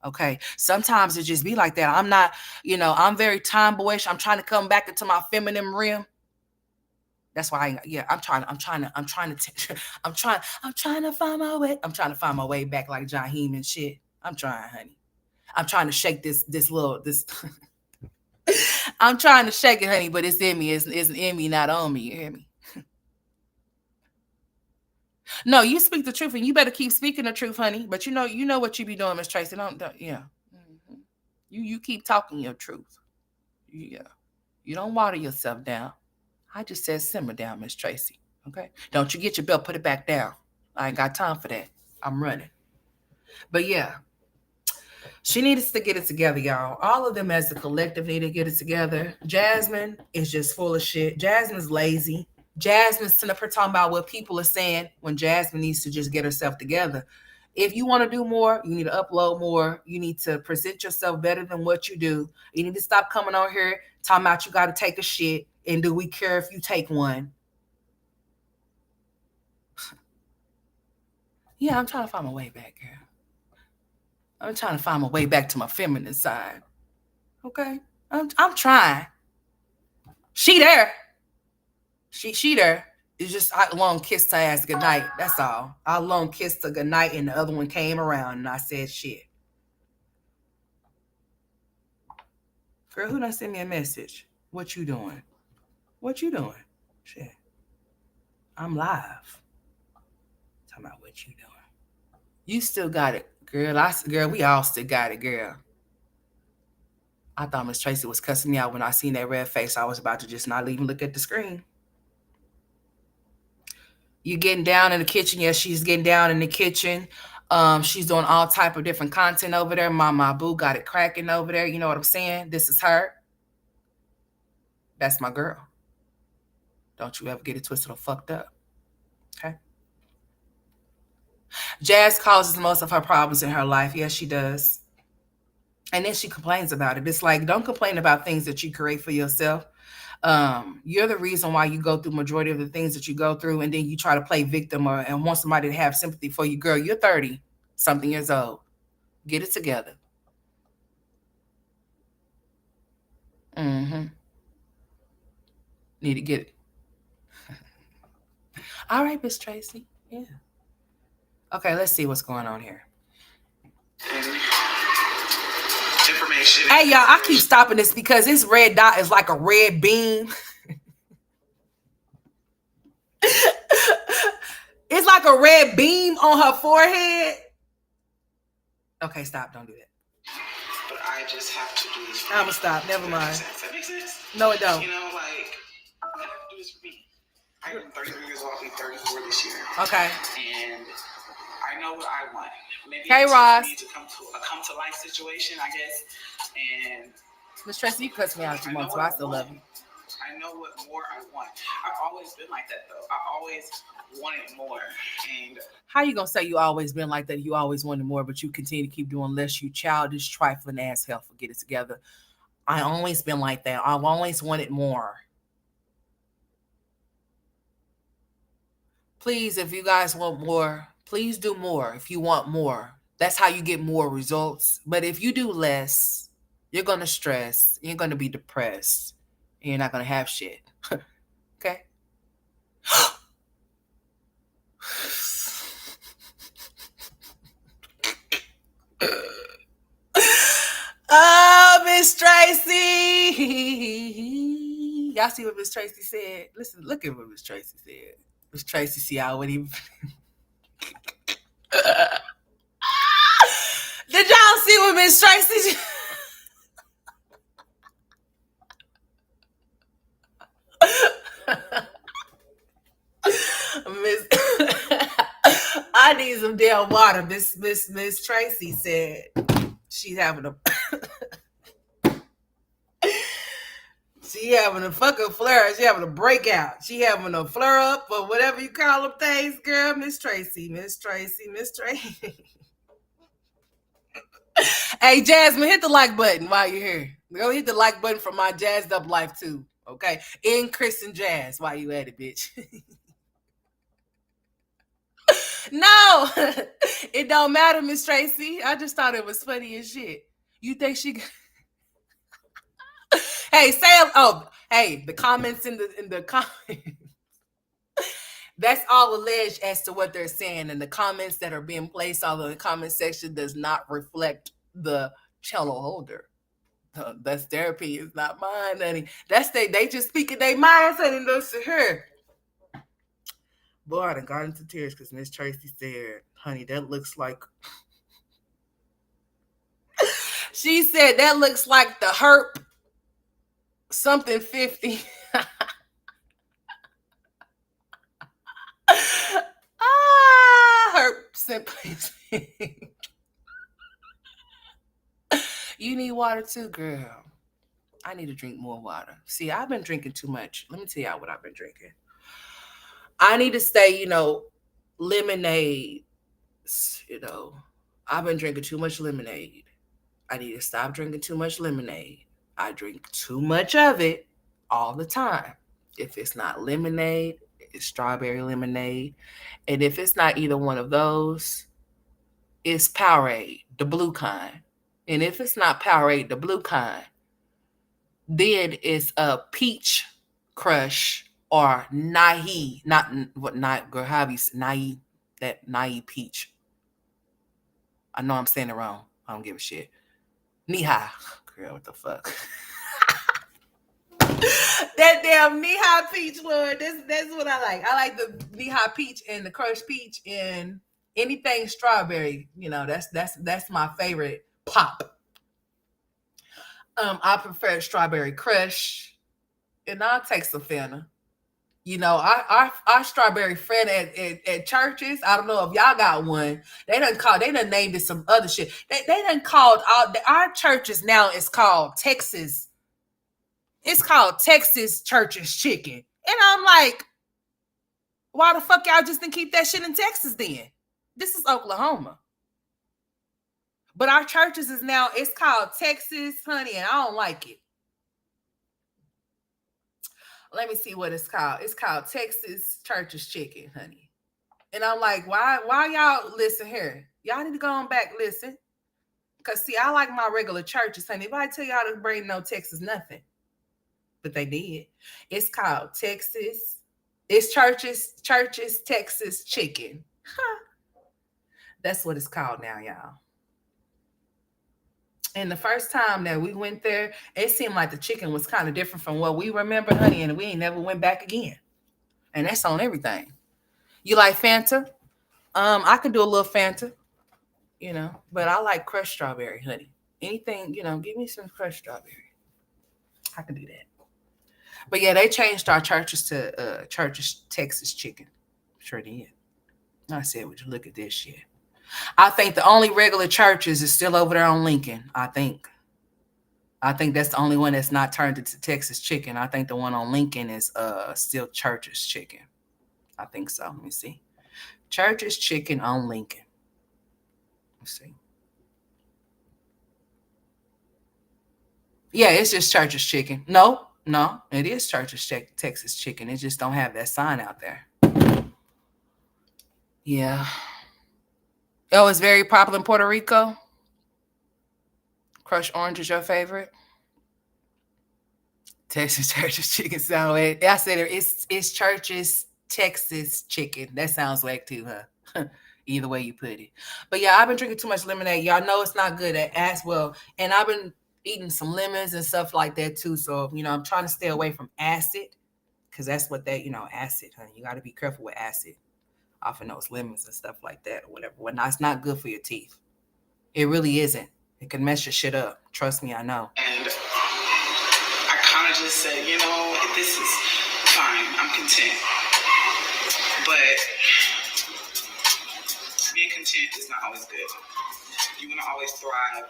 Okay. Sometimes it just be like that. I'm not, I'm very tomboyish. I'm trying to come back into my feminine realm. That's why I'm trying to find my way. I'm trying to find my way back like Jaheim and shit. I'm trying, honey. I'm trying to shake this I'm trying to shake it, honey, but it's in me. It's in me, not on me. You hear me? No, you speak the truth, and you better keep speaking the truth, honey. But you know what you be doing, Miss Tracy. Don't yeah. Mm-hmm. You keep talking your truth. Yeah. You don't water yourself down. I just said simmer down, Miss Tracy. Okay? Don't you get your belt, put it back down. I ain't got time for that. I'm running. But yeah, she needs to get it together, y'all. All of them as a collective need to get it together. Jasmine is just full of shit. Jasmine's lazy. Jasmine's sitting up here talking about what people are saying when Jasmine needs to just get herself together. If you want to do more, you need to upload more. You need to present yourself better than what you do. You need to stop coming on here talking about you got to take a shit and do we care if you take one? Yeah, I'm trying to find my way back here. I'm trying to find my way back to my feminine side. Okay, I'm trying. She there. She there. It's just I long kissed her ass goodnight. That's all. I long kissed her goodnight, and the other one came around, and I said, "Shit, girl, who done send me a message? What you doing? What you doing? Shit, I'm live. Talking about what you doing. You still got it, girl. Girl, we all still got it, girl. I thought Miss Tracy was cussing me out when I seen that red face. I was about to just not even look at the screen. You getting down in the kitchen? Yes, she's getting down in the kitchen. She's doing all type of different content over there. My boo got it cracking over there. You know what I'm saying? This is her. That's my girl. Don't you ever get it twisted or fucked up. Okay. Jazz causes most of her problems in her life. Yes, she does. And then she complains about it. It's like, don't complain about things that you create for yourself. You're the reason why you go through majority of the things that you go through, and then you try to play victim or and want somebody to have sympathy for you. Girl, you're 30 something years old. Get it together. Mm-hmm. Need to get it. All right, Miss Tracy. Yeah. Okay, let's see what's going on here. Information. Hey, y'all, I keep stopping this because this red dot is like a red beam. It's like a red beam on her forehead. Okay, stop. Don't do that. But I just have to do this for I'm me. gonna stop. Never mind. That makes sense? No, it don't. You know, like, I have to do this for me. I'm 33 years old. I'll be 34 this year. Okay. And I know what I want. Maybe Hey, it's Ross. for me to come to a come to life situation, I guess. And Miss Tracy, you cuss me out if you want to. I still love you. I know what more I want. I've always been like that, though. I always wanted more. And how you gonna say you always been like that? You always wanted more, but you continue to keep doing less. You childish, trifling ass hell. Get it together. I always been like that. I've always wanted more. Please, if you guys want more, please do more. If you want more, that's how you get more results. But if you do less, you're gonna stress. You're gonna be depressed. And you're not gonna have shit. Okay. Oh, Miss Tracy. Y'all see what Miss Tracy said? Listen, look at what Miss Tracy said. Miss Tracy, see I wouldn't even. Did y'all see what Miss Tracy? Miss, I need some damn water. Miss Tracy said she's having a. She having a fucking flare. She having a breakout. She having a flare up or whatever you call them things, girl. Miss Tracy. Hey, Jasmine, hit the like button while you're here. Go hit the like button for my jazzed up life too. Okay, in Chris and Jazz while you at it, bitch. No, it don't matter, Miss Tracy. I just thought it was funny as shit. You think she? Hey, Sam. Oh, hey, the comments in the comments. That's all alleged as to what they're saying, and the comments that are being placed on the comment section does not reflect the channel holder. That's their opinion, not mine, honey. That's they just speaking their minds, honey. Those to her. Boy, I done got into tears because Miss Tracy said, honey, that looks like. She said that looks like the herp something 50. Herp simply. You need water too, girl. I need to drink more water. See, I've been drinking too much. Let me tell y'all what I've been drinking. I need to stay, lemonade, you know, I've been drinking too much lemonade. I need to stop drinking too much lemonade. I drink too much of it all the time. If it's not lemonade, it's strawberry lemonade. And if it's not either one of those, it's Powerade, the blue kind. And if it's not Powerade, the blue kind, then it's a peach crush or nahi, not girl, how you nahi, that nahi peach. I know I'm saying it wrong. I don't give a shit. Niha. Girl, what the fuck? That damn knee-high peach, Lord. That's what I like. I like the knee-high peach and the crushed peach and anything strawberry. You know, that's my favorite pop. I prefer strawberry crush, and I'll take some Fanta. You know, our strawberry friend at churches. I don't know if y'all got one. They done named it some other shit. They done called our churches now. It's called Texas. It's called Texas Church's Chicken. And I'm like, why the fuck y'all just didn't keep that shit in Texas then? This is Oklahoma. But our churches is now, it's called Texas, honey, and I don't like it. Let me see what it's called. It's called Texas Church's Chicken, honey. And I'm like, why y'all listen here? Y'all need to go on back, listen. Cause see, I like my regular churches, honey. If I tell y'all to bring no Texas nothing. But they did. It's called Texas. It's churches Texas Chicken. Huh. That's what it's called now, y'all. And the first time that we went there, it seemed like the chicken was kind of different from what we remember, honey, and we ain't never went back again. And that's on everything. You like Fanta? I can do a little Fanta, you know, but I like crushed strawberry, honey. Anything, you know, give me some crushed strawberry. I can do that. But yeah, they changed our churches to churches Texas Chicken. Sure did. I said, would you look at this shit? I think the only regular churches is still over there on Lincoln. I think. I think that's the only one that's not turned into Texas Chicken. I think the one on Lincoln is still Church's Chicken. I think so. Let me see. Church's Chicken on Lincoln. Let's see. Yeah, it's just Church's Chicken. No, it is Church's Texas Chicken. It just don't have that sign out there. Yeah. Oh, it's very popular in Puerto Rico. Crushed orange is your favorite. Texas Church's Chicken sound whack. I said it's Church's Texas Chicken. That sounds whack too, huh? Either way you put it. But yeah, I've been drinking too much lemonade. Y'all know it's not good as well. And I've been eating some lemons and stuff like that too. So, you know, I'm trying to stay away from acid because that's what they, you know, acid, honey. You got to be careful with acid off of those lemons and stuff like that or whatever. Well, it's not good for your teeth. It really isn't. It can mess your shit up. Trust me, I know. And I kind of just said, you know, this is fine. I'm content. But being content is not always good. You want to always thrive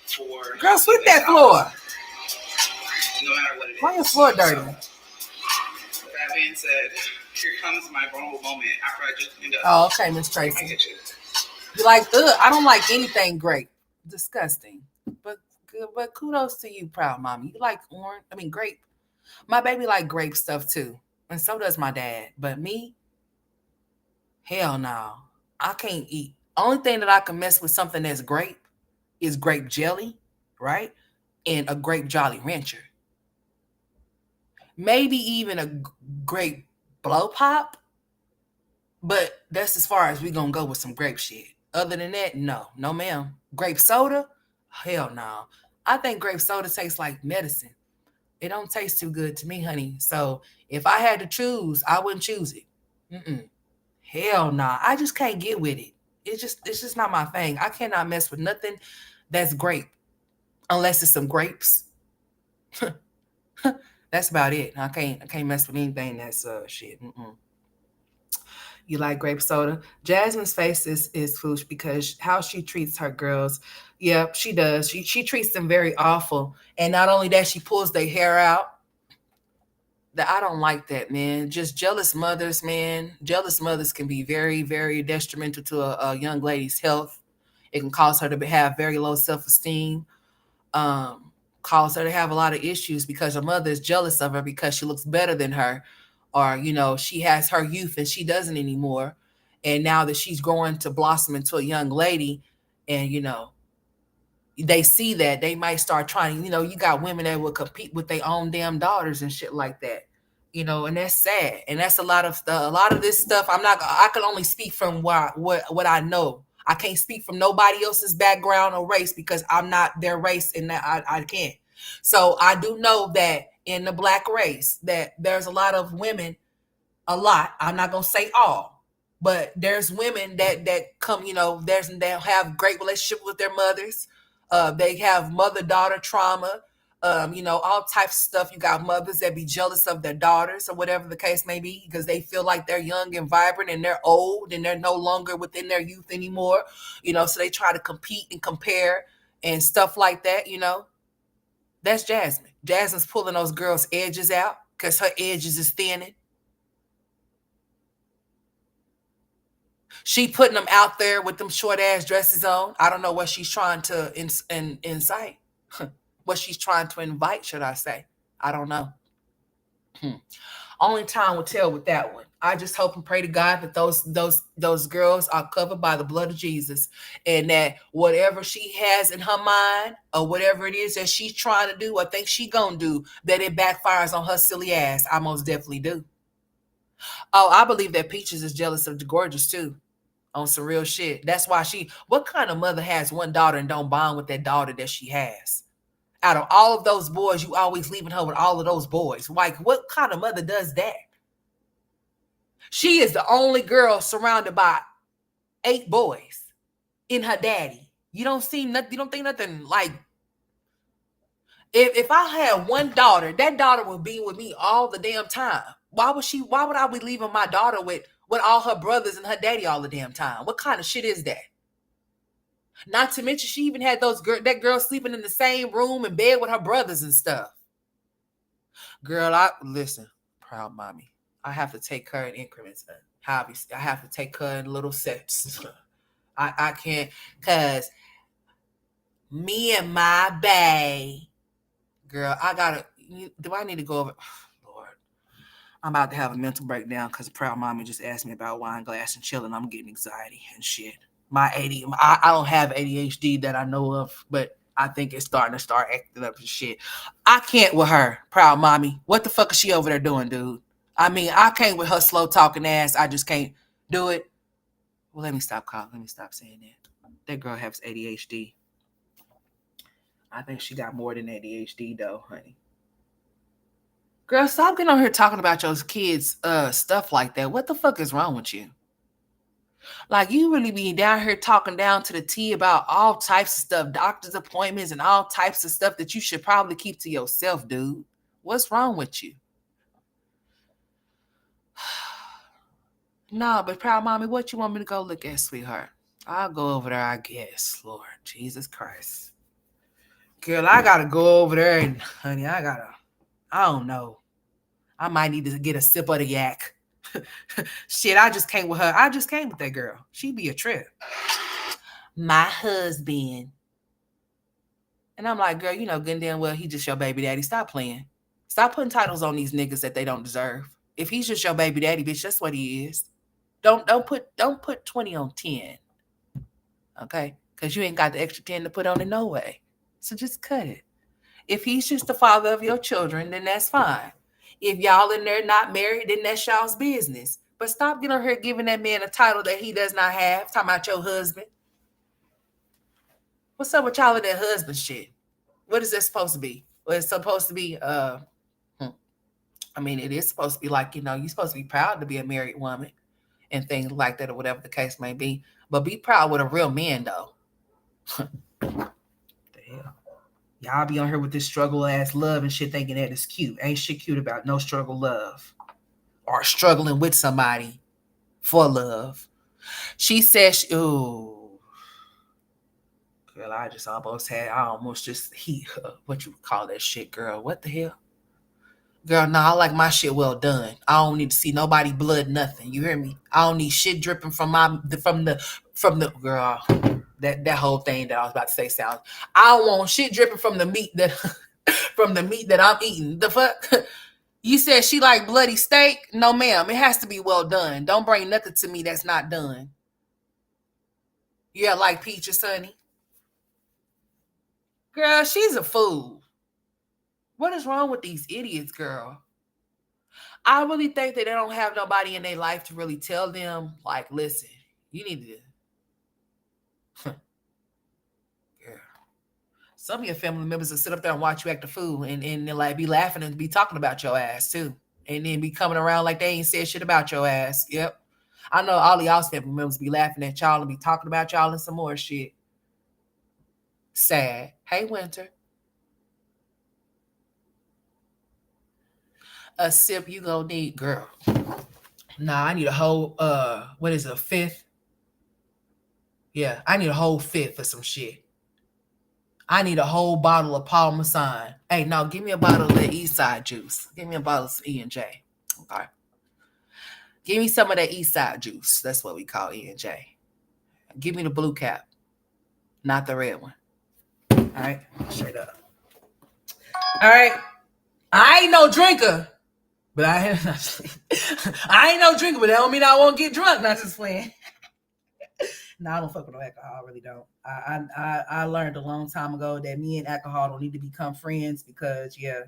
for... Girl, sweep that floor. No matter what it is. Why your floor dirty? So, with that being said, here comes my vulnerable moment after I just end up. Oh, okay, Miss Tracy. You like, I don't like anything grape. Disgusting. But kudos to you, proud mommy. You like orange? I mean, grape. My baby like grape stuff too. And so does my dad. But me, hell no. I can't eat. Only thing that I can mess with something that's grape is grape jelly, right? And a grape Jolly Rancher. Maybe even a grape blow pop. But that's as far as we gonna go with some grape shit. Other than that, no ma'am. Grape soda? Hell no. I think grape soda tastes like medicine. It don't taste too good to me, honey. So if I had to choose, I wouldn't choose it. Mm-mm. Hell nah. I just can't get with it. It's just not my thing. I cannot mess with nothing that's grape unless it's some grapes. That's about it. I can't mess with anything that's shit. Mm-mm. You like grape soda? Jasmine's face is foolish because how she treats her girls. Yep, she does. She treats them very awful. And not only that, she pulls their hair out. That I don't like that, man. Just jealous mothers, man. Jealous mothers can be very, very detrimental to a young lady's health. It can cause her to have very low self-esteem. Um, cause her to have a lot of issues because her mother is jealous of her because she looks better than her, or she has her youth and she doesn't anymore. And now that she's growing to blossom into a young lady, and they see that, they might start trying. You got women that will compete with their own damn daughters and shit like that. And that's sad. And that's a lot of this stuff. I can only speak from what I know. I can't speak from nobody else's background or race because I'm not their race, and that I can't. So I do know that in the black race that there's a lot of women, a lot. I'm not gonna say all, but there's women that come. They'll have great relationship with their mothers. They have mother daughter trauma. All types of stuff. You got mothers that be jealous of their daughters or whatever the case may be because they feel like they're young and vibrant and they're old and they're no longer within their youth anymore. So they try to compete and compare and stuff like that. That's Jasmine. Jasmine's pulling those girls' edges out because her edges is thinning. She putting them out there with them short ass dresses on. I don't know what she's trying to incite. What she's trying to invite, should I say? I don't know. Only time will tell with that one. I just hope and pray to God that those girls are covered by the blood of Jesus, and that whatever she has in her mind or whatever it is that she's trying to do or think she gonna do, that it backfires on her silly ass. I most definitely do. Oh, I believe that Peaches is jealous of the Gorgeous too. On some real shit. That's why what kind of mother has one daughter and don't bond with that daughter that she has? Out of all of those boys, you always leaving her with all of those boys. Like, what kind of mother does that? She is the only girl surrounded by 8 boys in her daddy. You don't see nothing, you don't think nothing like if I had one daughter, that daughter would be with me all the damn time. Why would I be leaving my daughter with all her brothers and her daddy all the damn time? What kind of shit is that? Not to mention, she even had that girl sleeping in the same room and bed with her brothers and stuff. Girl, listen, proud mommy. I have to take her in increments. Obviously, I have to take her in little sets. I can't, cause me and my bae, girl, do I need to go over? Lord, I'm about to have a mental breakdown because proud mommy just asked me about wine glass and chilling. I'm getting anxiety and shit. I don't have ADHD that I know of, but I think it's starting to start acting up and shit. I can't with her, proud mommy. What the fuck is she over there doing, dude? I mean, I can't with her slow talking ass. I just can't do it. Well, let me stop calling. Let me stop saying that. That girl has ADHD. I think she got more than ADHD though, honey. Girl, stop getting on here talking about your kids' stuff like that. What the fuck is wrong with you? Like, you really be down here talking down to the T about all types of stuff, doctor's appointments and all types of stuff that you should probably keep to yourself, dude. What's wrong with you? No, but proud mommy, what you want me to go look at, sweetheart? I'll go over there, I guess. Lord Jesus Christ. Girl, I gotta go over there and honey, I don't know. I might need to get a sip of the yak. Shit, I just came with her. I just came with that girl. She be a trip. My husband. And I'm like, girl, you know good and damn well he just your baby daddy. Stop playing. Stop putting titles on these niggas that they don't deserve. If he's just your baby daddy, bitch, that's what he is. Don't put 20 on 10. Okay? Because you ain't got the extra 10 to put on it no way. So just cut it. If he's just the father of your children, then that's fine. If y'all in there not married, then that's y'all's business. But stop getting on here giving that man a title that he does not have. Talking about your husband. What's up with y'all with that husband shit? What is that supposed to be? Well, it's supposed to be I mean, it is supposed to be like, you're supposed to be proud to be a married woman and things like that or whatever the case may be. But be proud with a real man though. The hell? Y'all be on here with this struggle ass love and shit thinking that is cute. Ain't shit cute about no struggle love. Or struggling with somebody for love. She says, ooh. Girl, I almost just what you call that shit, girl. What the hell? Girl, nah, I like my shit well done. I don't need to see nobody blood, nothing. You hear me? I don't need shit dripping from the girl. That whole thing that I was about to say sounds. I don't want shit dripping from the meat that from the meat that I'm eating. The fuck? You said she like bloody steak? No, ma'am. It has to be well done. Don't bring nothing to me that's not done. Yeah, like peaches, honey. Girl, she's a fool. What is wrong with these idiots, girl? I really think that they don't have nobody in their life to really tell them, like, listen, you need to. Girl. Some of your family members will sit up there and watch you act a fool and like be laughing and be talking about your ass too. And then be coming around like they ain't said shit about your ass. Yep. I know all of y'all's family members be laughing at y'all and be talking about y'all and some more shit. Sad. Hey, Winter. A sip you gonna need, girl. Nah, I need a whole what is it, a fifth? Yeah, I need a whole fifth for some shit. I need a whole bottle of Parmesan. Hey, no, give me a bottle of the Eastside juice. Give me a bottle of E&J. Okay. Give me some of that Eastside juice. That's what we call E&J. Give me the blue cap, not the red one. All right, straight up. All right. I ain't no drinker, but I ain't no drinker, but that don't mean I won't get drunk. Not just playing. No, I don't fuck with no alcohol. I really don't. I learned a long time ago that me and alcohol don't need to become friends because yeah,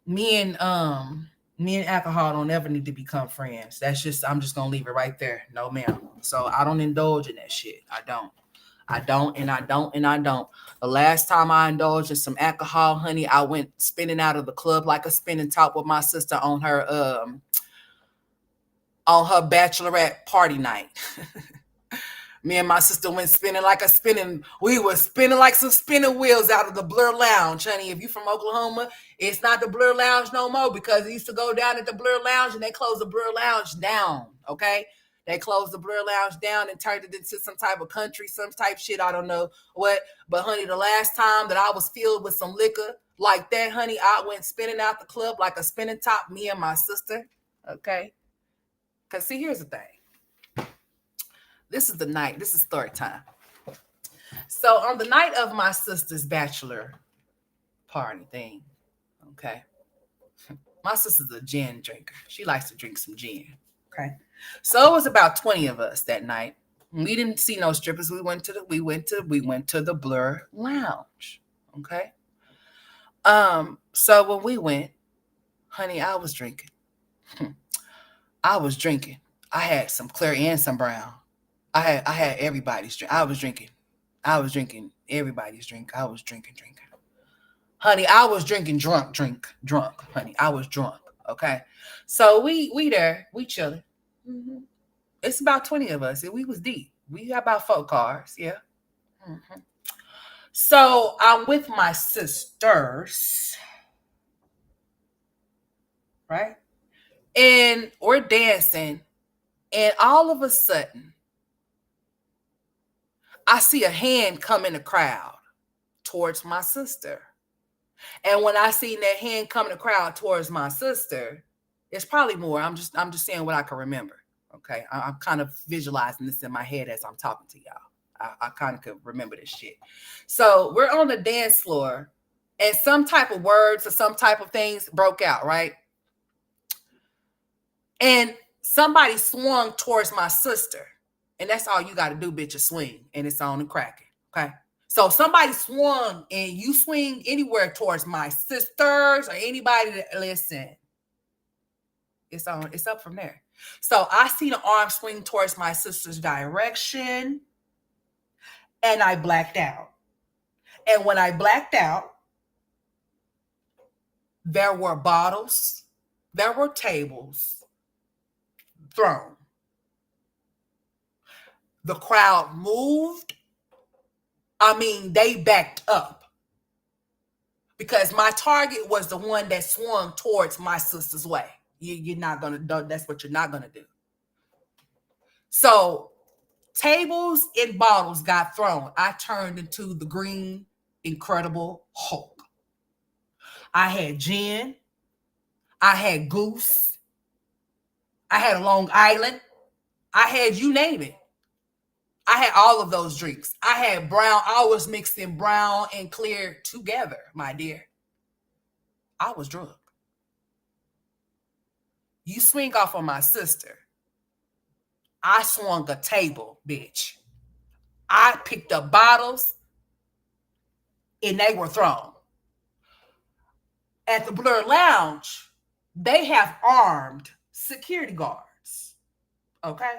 me and alcohol don't ever need to become friends. That's just I'm just gonna leave it right there. No, ma'am. So I don't indulge in that shit. I don't. I don't, and I don't, and I don't. The last time I indulged in some alcohol, honey, I went spinning out of the club like a spinning top with my sister on her bachelorette party night. Me and my sister went spinning like a spinning. We were spinning like some spinning wheels out of the Blur Lounge, honey. If you from Oklahoma, it's not the Blur Lounge no more because it used to go down at the Blur Lounge and they closed the Blur Lounge down. Okay, they closed the Blur Lounge down and turned it into some type of country, some type shit. I don't know what. But honey, the last time that I was filled with some liquor like that, honey, I went spinning out the club like a spinning top. Me and my sister. Okay, because see, here's the thing. This is the night. This is story time. So on the night of my sister's bachelor party thing, okay, my sister's a gin drinker. She likes to drink some gin. Okay, so it was about 20 of us that night. We didn't see no strippers. We went to the Blur Lounge. Okay. So when we went, honey, I was drinking. I was drinking. I had some clear and some brown. I had everybody's drink. I was drinking everybody's drink. I was drinking. Honey, I was drinking drunk, honey. I was drunk. Okay. So we there, we chilling. Mm-hmm. It's about 20 of us. And we was deep. We got about 4 cars, yeah. Mm-hmm. So I'm with my sisters, right? And we're dancing, and all of a sudden, I see a hand come in the crowd towards my sister. And when I seen that hand come in the crowd towards my sister, it's probably more. I'm just saying what I can remember. Okay. I'm kind of visualizing this in my head as I'm talking to y'all. I kind of could remember this shit. So we're on the dance floor and some type of words or some type of things broke out, right? And somebody swung towards my sister. And that's all you got to do, bitch, is swing. And it's on and cracking. Okay. So somebody swung and you swing anywhere towards my sisters or anybody that listen. It's on, it's up from there. So I see the arm swing towards my sister's direction and I blacked out. And when I blacked out, there were bottles, there were tables thrown. The crowd moved. I mean, they backed up because my target was the one that swung towards my sister's way. You're not gonna do. That's what you're not gonna do. So tables and bottles got thrown. I turned into the green Incredible Hulk. I had gin. I had goose. I had a Long Island. I had you name it. I had all of those drinks. I had brown. I was mixing brown and clear together, my dear. I was drunk. You swing off on my sister. I swung a table, bitch. I picked up bottles and they were thrown. At the Blur Lounge, they have armed security guards. Okay?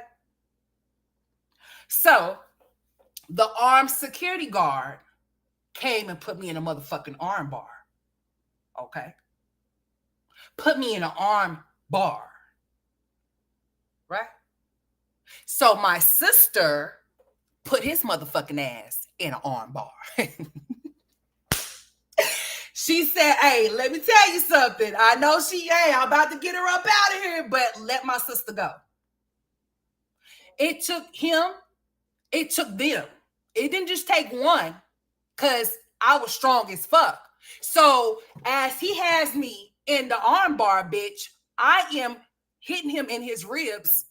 So the armed security guard came and put me in a motherfucking arm bar. Okay? Put me in an arm bar. Right? So my sister put his motherfucking ass in an arm bar. She said, hey, let me tell you something. I know I'm about to get her up out of here, but let my sister go. It took him, it took them. It didn't just take one, because I was strong as fuck. So as he has me in the arm bar, bitch, I am hitting him in his ribs.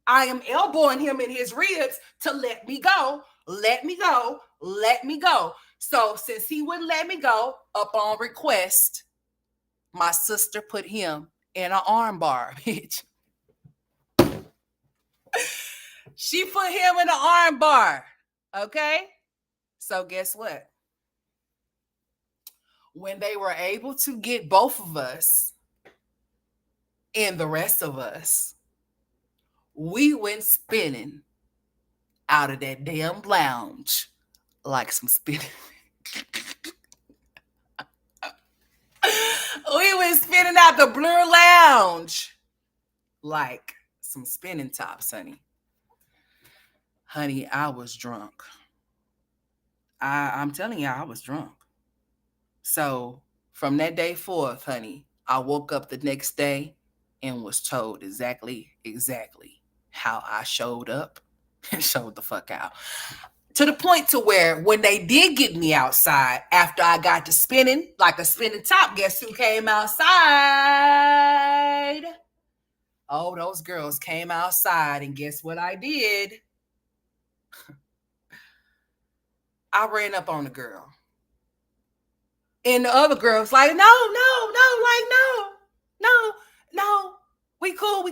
I am elbowing him in his ribs to let me go, let me go, let me go. So since he wouldn't let me go, upon request, my sister put him in an arm bar, bitch. She put him in an arm bar. Okay? So guess what? When they were able to get both of us and the rest of us, we went spinning out of that damn lounge like some spinning. We went spinning out the Blur Lounge like some spinning tops, honey. Honey, I was drunk. I'm telling you, I was drunk. So from that day forth, honey, I woke up the next day and was told exactly how I showed up and showed the fuck out. To the point to where when they did get me outside after I got to spinning like a spinning top, guess who came outside? Oh, those girls came outside, and guess what I did? I ran up on the girl. And the other girls like, no, we cool.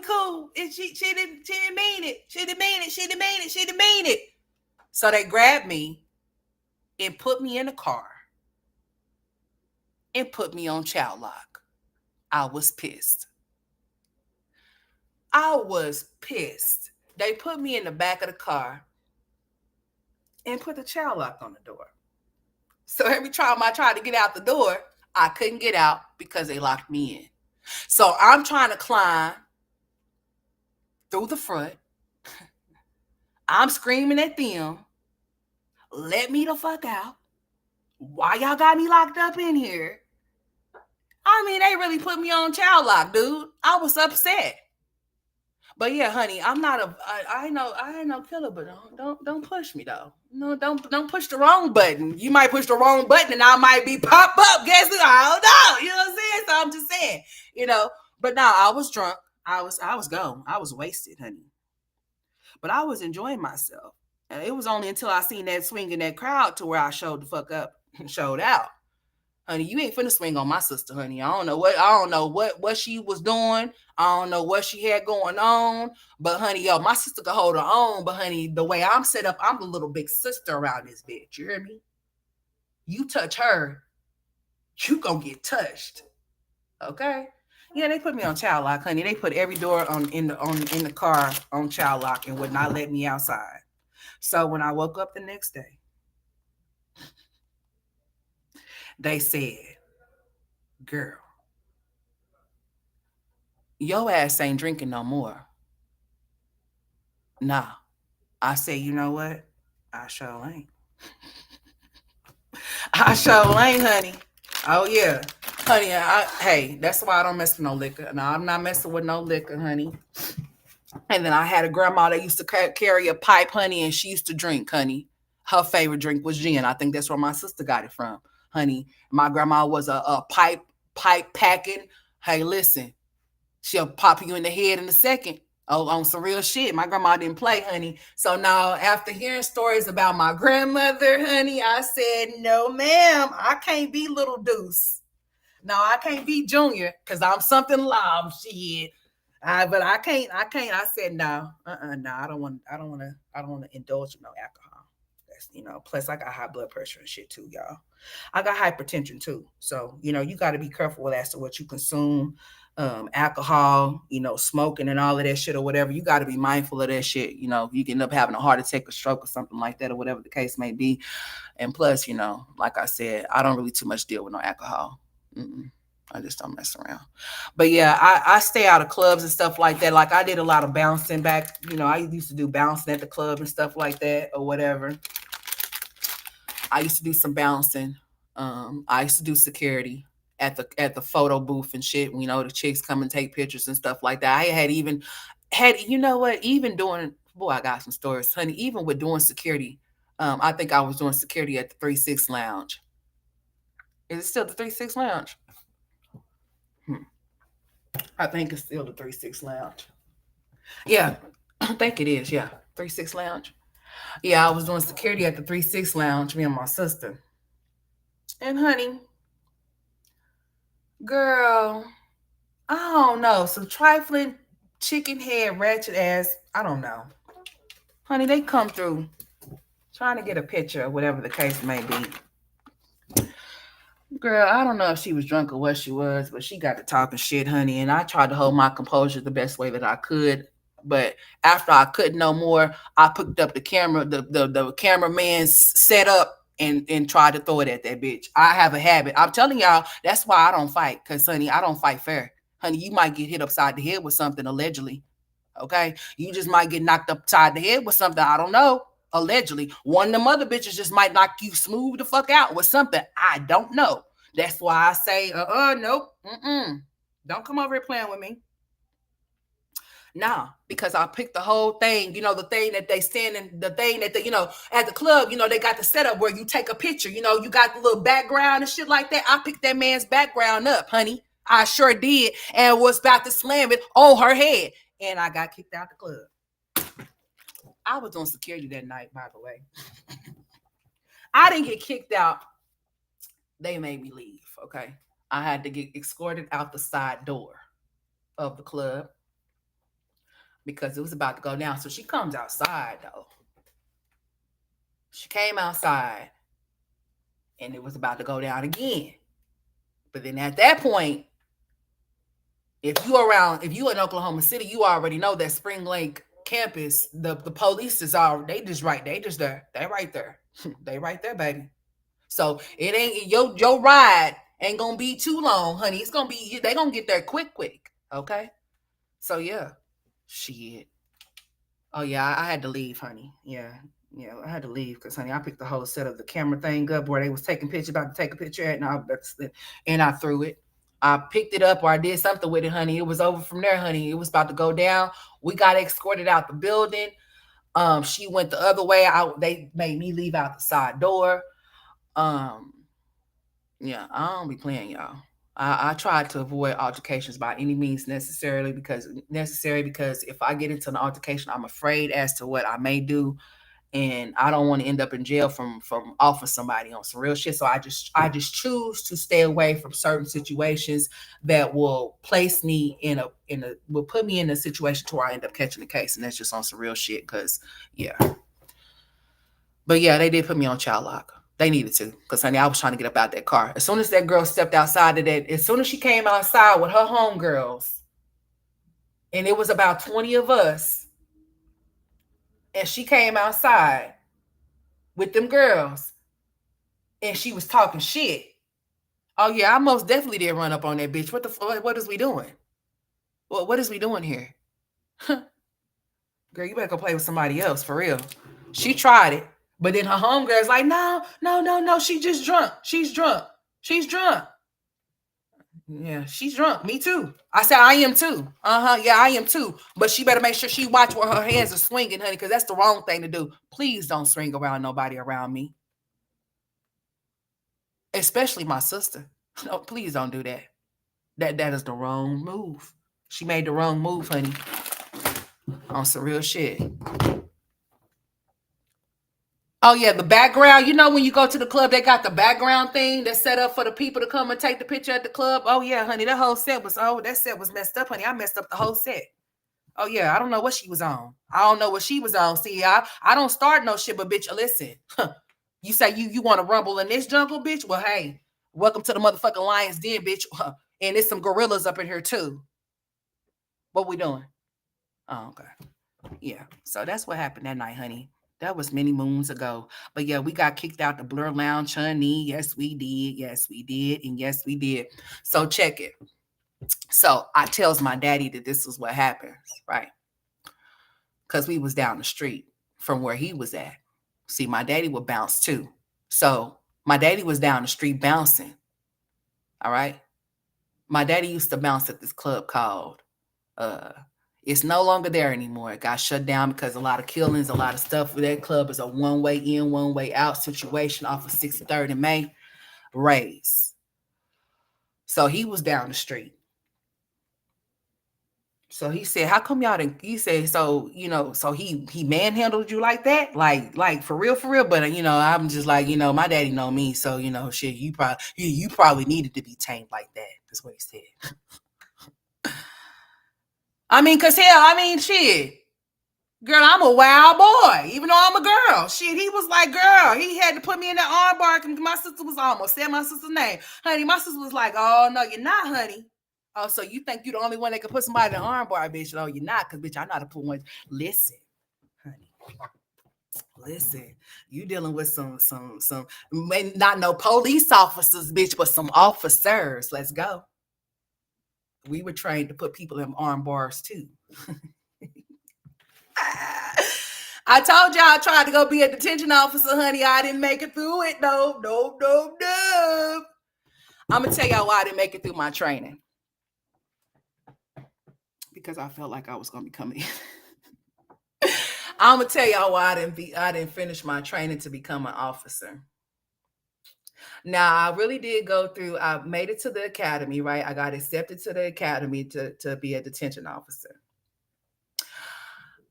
And she didn't mean it. She didn't mean it. So they grabbed me and put me in a car and put me on child lock. I was pissed. They put me in the back of the car and put the child lock on the door. So every time I tried to get out the door, I couldn't get out because they locked me in. So I'm trying to climb through the front. I'm screaming at them, let me the fuck out. Why y'all got me locked up in here? I mean, they really put me on child lock, dude. I was upset. But yeah, honey, I'm not a. I ain't no killer, but don't push me though. No, don't push the wrong button. You might push the wrong button, and I might be pop up. Guess who? I don't know. You know what I'm saying? So I'm just saying, you know. But no, I was drunk. I was gone. I was wasted, honey. But I was enjoying myself. And it was only until I seen that swing in that crowd to where I showed the fuck up and showed out. Honey, you ain't finna swing on my sister, honey. I don't know what she was doing. I don't know what she had going on. But honey, yo, my sister could hold her own. But honey, the way I'm set up, I'm the little big sister around this bitch. You hear me? You touch her, you gonna get touched. Okay? Yeah, they put me on child lock, honey. They put every door in the car on child lock and would not let me outside. So when I woke up the next day, they said, girl, your ass ain't drinking no more. Nah. I said, you know what? I sure ain't. I sure ain't, honey. Oh, yeah. Honey, hey, that's why I don't mess with no liquor. No, I'm not messing with no liquor, honey. And then I had a grandma that used to carry a pipe, honey, and she used to drink, honey. Her favorite drink was gin. I think that's where my sister got it from. honey. My grandma was a pipe packing. Hey, listen, she'll pop you in the head in a second. Oh, on some real shit. My grandma didn't play, honey. So now, after hearing stories about my grandmother, honey, I said, no, ma'am, I can't be little Deuce. No, I can't be Junior because I'm something loud. Shit. But I can't. I can't. I said no. No. I don't want. I don't want to. I don't want to indulge in no alcohol. That's Plus, I got high blood pressure and shit too, y'all. I got hypertension too. So you got to be careful as to what you consume. Alcohol, smoking and all of that shit or whatever. You got to be mindful of that shit. You can end up having a heart attack, a stroke, or something like that, or whatever the case may be. And plus, like I said, I don't really too much deal with no alcohol. Mm-mm. I just don't mess around. But yeah, I stay out of clubs and stuff like that. Like I did a lot of bouncing back. I used to do bouncing at the club and stuff like that or whatever. I used to do some bouncing. I used to do security at the photo booth and shit. The chicks come and take pictures and stuff like that. I had what? Even doing boy, I got some stories, honey. Even with doing security, I think I was doing security at the 3-6 Lounge. Is it still the 3-6 Lounge? Hmm. I think it's still the 3-6 Lounge. Yeah, I think it is. Yeah, 3-6 Lounge. Yeah, I was doing security at the 3-6 Lounge, me and my sister. And honey, girl, I don't know. Some trifling chicken head ratchet ass. I don't know. Honey, they come through trying to get a picture or whatever the case may be. Girl, I don't know if she was drunk or what she was, but she got to talking shit, honey. And I tried to hold my composure the best way that I could. But after I couldn't no more, I picked up the camera, the cameraman's setup and tried to throw it at that bitch. I have a habit. I'm telling y'all, that's why I don't fight. Cause honey, I don't fight fair. Honey, you might get hit upside the head with something allegedly. Okay. You just might get knocked upside the head with something. I don't know. Allegedly. One of them other bitches just might knock you smooth the fuck out with something. I don't know. That's why I say, nope. Don't come over here playing with me. Nah, because I picked the whole thing, the thing that they stand in, the thing that they, at the club, they got the setup where you take a picture, you got the little background and shit like that. I picked that man's background up, honey. I sure did. And was about to slam it on her head. And I got kicked out the club. I was on security that night, by the way. I didn't get kicked out. They made me leave, okay? I had to get escorted out the side door of the club because it was about to go down. So she comes outside, though. She came outside and it was about to go down again. But then at that point, if you in Oklahoma City, you already know that Spring Lake campus, the police is all they just right, they just there. They right there. They right there, baby. So it ain't your ride ain't gonna be too long, honey. It's gonna be they gonna get there quick. Okay. So yeah. Shit. Oh yeah, I had to leave, honey. Yeah. Yeah, I had to leave because, honey, I picked the whole set of the camera thing up where they was taking pictures, about to take a picture at, and I threw it. I picked it up or I did something with it, honey. It was over from there, honey. It was about to go down. We got escorted out the building. She went the other way out. They made me leave out the side door. Um, yeah, I don't be playing, y'all. I try to avoid altercations by any means necessary because if I get into an altercation, I'm afraid as to what I may do, and I don't want to end up in jail from off of somebody on some real shit. So I just choose to stay away from certain situations that will place me will put me in a situation to where I end up catching the case, and that's just on some real shit. Because yeah, but yeah, they did put me on child lock. They needed to, because honey, I was trying to get up out that car. As soon as that girl stepped outside of that, as soon as she came outside with her homegirls, and it was about 20 of us, and she came outside with them girls, and she was talking shit. Oh yeah, I most definitely did run up on that bitch. What the fuck? What is we doing? What is we doing here? Girl, you better go play with somebody else for real. She tried it, but then her homegirl's like, no, no, no, no. She just drunk. She's drunk. She's drunk. Yeah, she's drunk. Me too. I said I am too. Yeah, I am too. But she better make sure she watch where her hands are swinging, honey, because that's the wrong thing to do. Please don't swing around nobody around me. especially my sister. No, please don't do that. That is the wrong move. She made the wrong move, honey, on some real shit. Oh yeah, the background. You know when you go to the club, they got the background thing that's set up for the people to come and take the picture at the club. Oh yeah, honey, that set was messed up, honey. I messed up the whole set. Oh yeah, I don't know what she was on. I don't know what she was on. See, I don't start no shit, but bitch, listen. You say you want to rumble in this jungle, bitch? Well, hey, welcome to the motherfucking Lions Den, bitch. And there's some gorillas up in here too. What we doing? Oh, okay. Yeah. So that's what happened that night, honey. That was many moons ago. But yeah, we got kicked out the Blur Lounge, honey. Yes, we did. Yes, we did. And yes, we did. So check it. So I tells my daddy that this was what happens, right? Because we was down the street from where he was at. See, my daddy would bounce too. So my daddy was down the street bouncing. All right. My daddy used to bounce at this club called uh it's no longer there anymore. It got shut down because a lot of killings, a lot of stuff. That club is a one way in, one way out situation off of 63rd and May. Rays. So he was down the street. So he said, "How come y'all didn't?" He said, "So so he manhandled you like that, like for real, for real." But I'm just like, my daddy know me, so shit. You probably needed to be tamed like that. That's what he said. I mean, cause hell, shit. Girl, I'm a wild boy, even though I'm a girl. Shit, he was like, girl, he had to put me in that arm bar. My sister was almost said my sister's name. Honey, my sister was like, oh, no, you're not, honey. Oh, so you think you're the only one that can put somebody in the arm bar, bitch? No, you're not, because, bitch, I know how to put one. Listen, honey. Listen, you dealing with some, not no police officers, bitch, but some officers. Let's go. We were trained to put people in arm bars, too. I told y'all I tried to go be a detention officer, honey. I didn't make it through it. No, no, no, no. I'm going to tell y'all why I didn't make it through my training. Because I felt like I was going to be coming in. I'm going to tell y'all why I didn't finish my training to become an officer. Now, I really did go through, I made it to the academy, right? I got accepted to the academy to be a detention officer.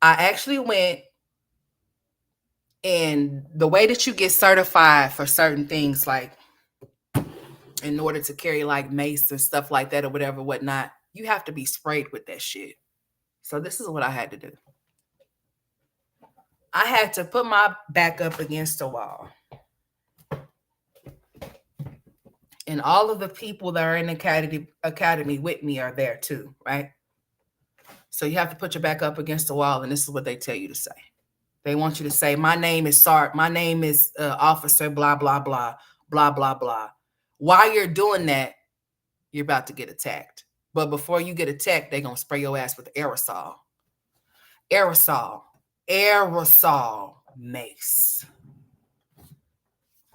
I actually went, and the way that you get certified for certain things, like in order to carry like mace and stuff like that or whatever, whatnot, you have to be sprayed with that shit. So this is what I had to do. I had to put my back up against the wall. And all of the people that are in the academy with me are there too, right? So you have to put your back up against the wall, and this is what they tell you to say. They want you to say, my name is Officer blah, blah, blah, blah, blah, blah. While you're doing that, you're about to get attacked. But before you get attacked, they're going to spray your ass with aerosol. Aerosol mace.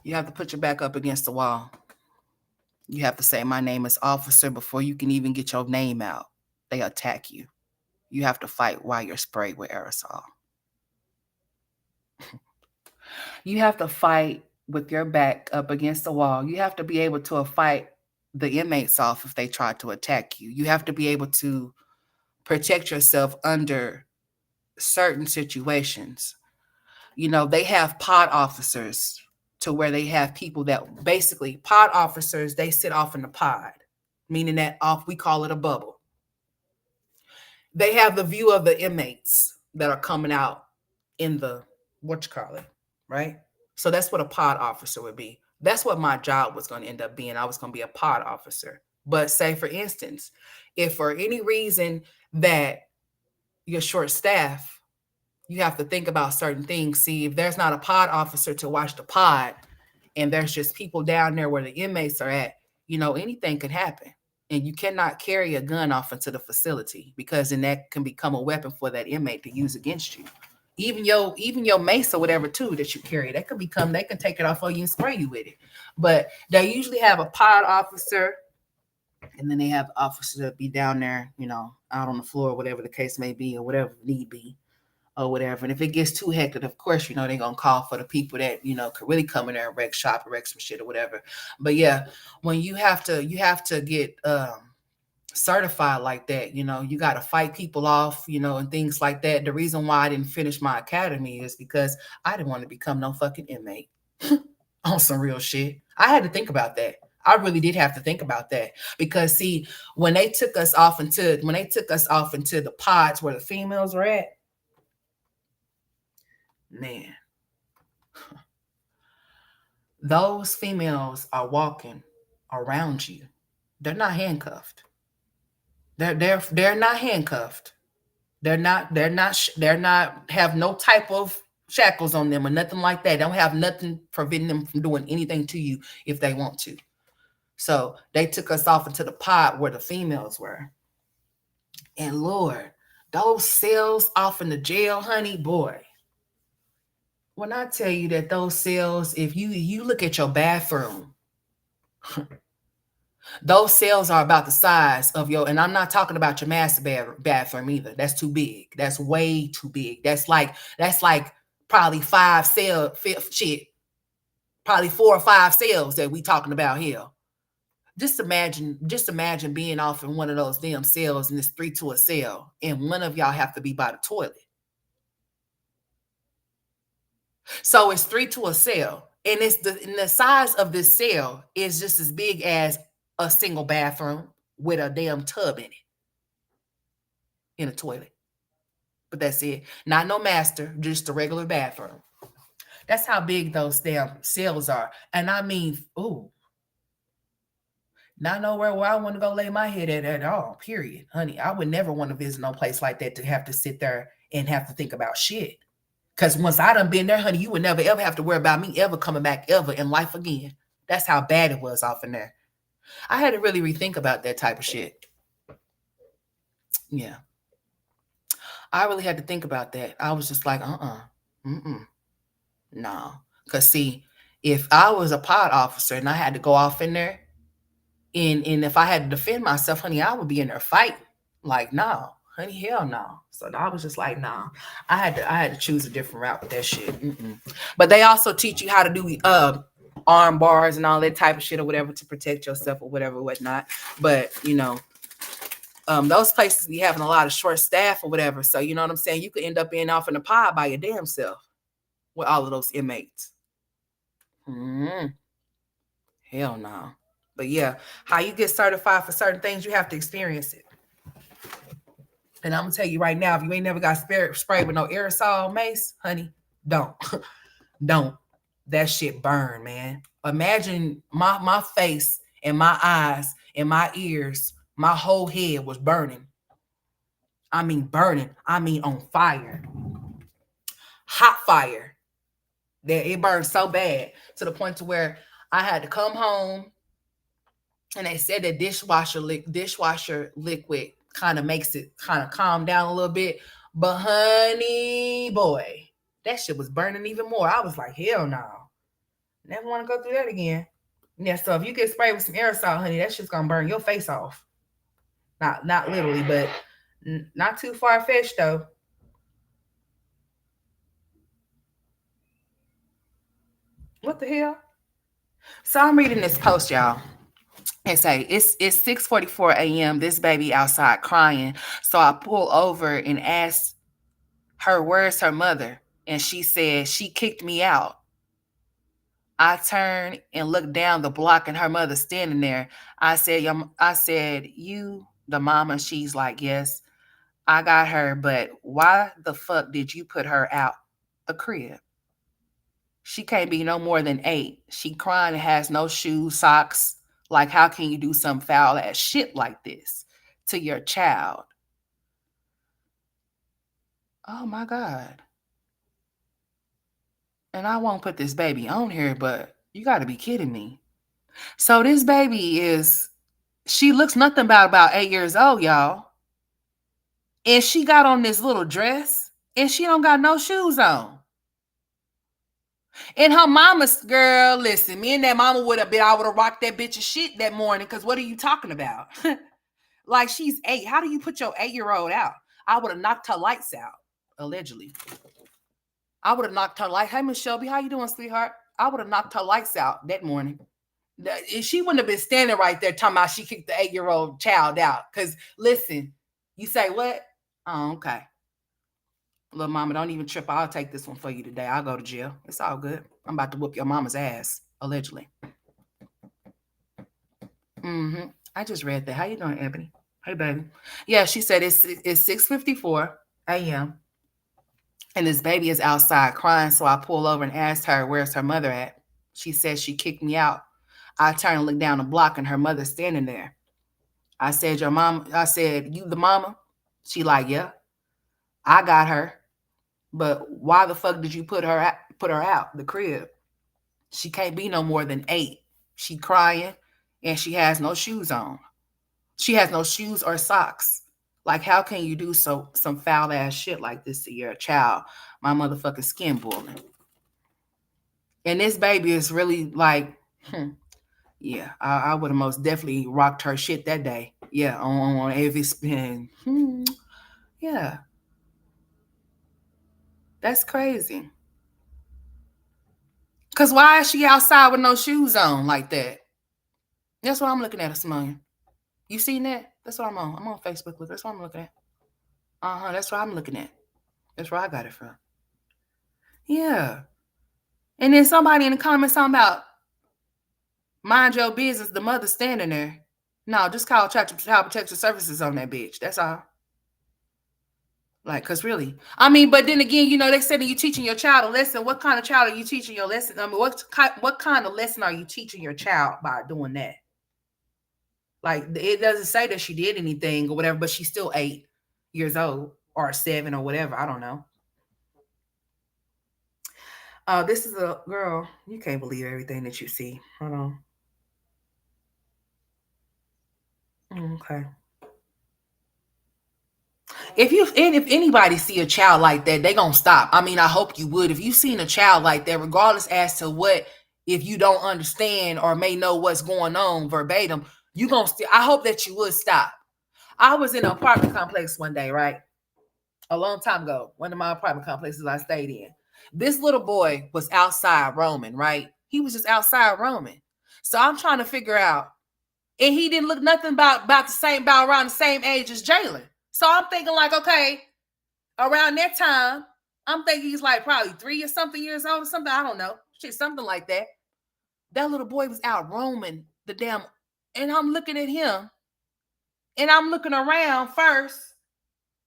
You have to put your back up against the wall. You have to say, my name is Officer before you can even get your name out. They attack you. You have to fight while you're sprayed with aerosol. You have to fight with your back up against the wall. You have to be able to fight the inmates off if they try to attack you. You have to be able to protect yourself under certain situations. They have pod officers to where they have people that basically pod officers, they sit off in the pod, meaning that we call it a bubble. They have the view of the inmates that are coming out in the, right? So that's what a pod officer would be. That's what my job was going to end up being. I was going to be a pod officer. But say, for instance, if for any reason that you're short staffed, you have to think about certain things. See, if there's not a pod officer to watch the pod and there's just people down there where the inmates are at, anything could happen. And you cannot carry a gun off into the facility because then that can become a weapon for that inmate to use against you. Even your mace or whatever too that you carry, they can take it off of you and spray you with it. But they usually have a pod officer, and then they have officers that be down there, out on the floor, whatever the case may be, or whatever need be. or whatever. And if it gets too hectic, of course, they're gonna call for the people that, could really come in there and wreck shop or wreck some shit or whatever. But yeah, when you have to get certified like that, you gotta fight people off, and things like that. The reason why I didn't finish my academy is because I didn't want to become no fucking inmate. On some real shit. I had to think about that. I really did have to think about that because see, when they took us off into the pods where the females were at, man, those females are walking around you. They're not handcuffed. They're not handcuffed. They're not have no type of shackles on them or nothing like that. They don't have nothing preventing them from doing anything to you if they want to. So they took us off into the pod where the females were. And Lord, those cells off in the jail, honey, boy. When I tell you that those cells, if you look at your bathroom, those cells are about the size of your, and I'm not talking about your master bathroom either. That's too big. That's way too big. That's like probably shit, probably 4 or 5 cells that we talking about here. Just imagine being off in one of those damn cells and it's 3 to a cell, and one of y'all have to be by the toilet. So it's 3 to a cell, and the size of this cell is just as big as a single bathroom with a damn tub in it, in a toilet. But that's it. Not no master, just a regular bathroom. That's how big those damn cells are. And I mean, ooh, not nowhere where I want to go lay my head at all, period. Honey, I would never want to visit no place like that to have to sit there and have to think about shit. Because once I done been there, honey, you would never ever have to worry about me ever coming back ever in life again. That's how bad it was off in there. I had to really rethink about that type of shit. Yeah. I really had to think about that. I was just like, no. Because see, if I was a pod officer and I had to go off in there, and if I had to defend myself, honey, I would be in there fighting. Like, no, honey, hell no. So I was just like, no. I had to choose a different route with that shit. But they also teach you how to do arm bars and all that type of shit or whatever to protect yourself or whatever, whatnot. But those places be having a lot of short staff or whatever. So you know what I'm saying? You could end up being off in the pod by your damn self with all of those inmates. Hell no. But yeah, how you get certified for certain things, you have to experience it. And I'm gonna tell you right now, if you ain't never got sprayed with no aerosol mace, honey, don't. Don't. That shit burn, man. Imagine my face and my eyes and my ears, my whole head was burning. I mean burning. I mean on fire. Hot fire. That it burned so bad to the point to where I had to come home, and they said that dishwasher liquid kind of makes it kind of calm down a little bit. But honey, boy, that shit was burning even more. I was like, hell no. Never want to go through that again. Yeah, so if you get sprayed with some aerosol, honey, that shit's gonna burn your face off. Not literally, but not too far fetched though. What the hell? So I'm reading this post, y'all. And say it's 6:44 a.m. This baby outside crying. So I pull over and ask her where's her mother, and she said she kicked me out. I turned and looked down the block, and her mother standing there. I said, you the mama? She's like, yes, I got her, but why the fuck did you put her out the crib? She can't be no more than 8. She crying and has no shoes, socks. Like, how can you do some foul ass shit like this to your child? Oh my God. And I won't put this baby on here, but you got to be kidding me. So this baby she looks nothing about 8 years old, y'all. And she got on this little dress and she don't got no shoes on. And her mama's, girl, listen, me and that mama I would have rocked that bitch's shit that morning. Cause what are you talking about? Like, she's 8. How do you put your 8-year-old out? I would have knocked her lights out. allegedly. I would have knocked her light. Hey, Miss Shelby, how you doing, sweetheart? I would have knocked her lights out that morning. She wouldn't have been standing right there talking about she kicked the 8-year-old child out. Because listen, you say what? Oh, okay. Little mama, don't even trip. I'll take this one for you today. I'll go to jail. It's all good. I'm about to whoop your mama's ass, allegedly. Mm-hmm. I just read that. How you doing, Ebony? Hey, baby. Yeah, she said it's 6:54 a.m. and this baby is outside crying. So I pull over and asked her, where's her mother at? She says she kicked me out. I turn and look down the block and her mother's standing there. I said, your mom, I said, you the mama? She like, yeah, I got her. But why the fuck did you put her out the crib? She can't be no more than 8. She crying and she has no shoes on. She has no shoes or socks. Like, how can you do some foul ass shit like this to your child? My motherfucking skin boiling. And this baby is really like, yeah, I would have most definitely rocked her shit that day. Yeah, on every spin. Yeah, that's crazy. Cause why is she outside with no shoes on like that? That's what I'm looking at this morning. You seen that? That's what I'm on. I'm on Facebook with. That's what I'm looking at. That's what I'm looking at. That's where I got it from. Yeah. And then somebody in the comments talking about mind your business. The mother standing there. No, just call Child Protection Services on that bitch. That's all. Like, cause really, I mean, but then again, they said that you teaching your child a lesson. What kind of child are you teaching your lesson? I mean, what kind of lesson are you teaching your child by doing that? Like, it doesn't say that she did anything or whatever, but she's still 8 years old or 7 or whatever. I don't know. This is a girl. You can't believe everything that you see. Hold on. Okay. If anybody see a child like that, they gonna stop. I mean, I hope you would. If you seen a child like that, regardless as to what, if you don't understand or may know what's going on verbatim, you gonna still. I hope that you would stop. I was in an apartment complex one day, right? A long time ago, one of my apartment complexes I stayed in. This little boy was outside roaming, right? He was just outside roaming. So I'm trying to figure out, and he didn't look nothing about around the same age as Jalen. So I'm thinking like, okay, around that time, I'm thinking he's like probably 3 or something years old or something. I don't know. Shit, something like that. That little boy was out roaming the damn, and I'm looking at him, and I'm looking around first,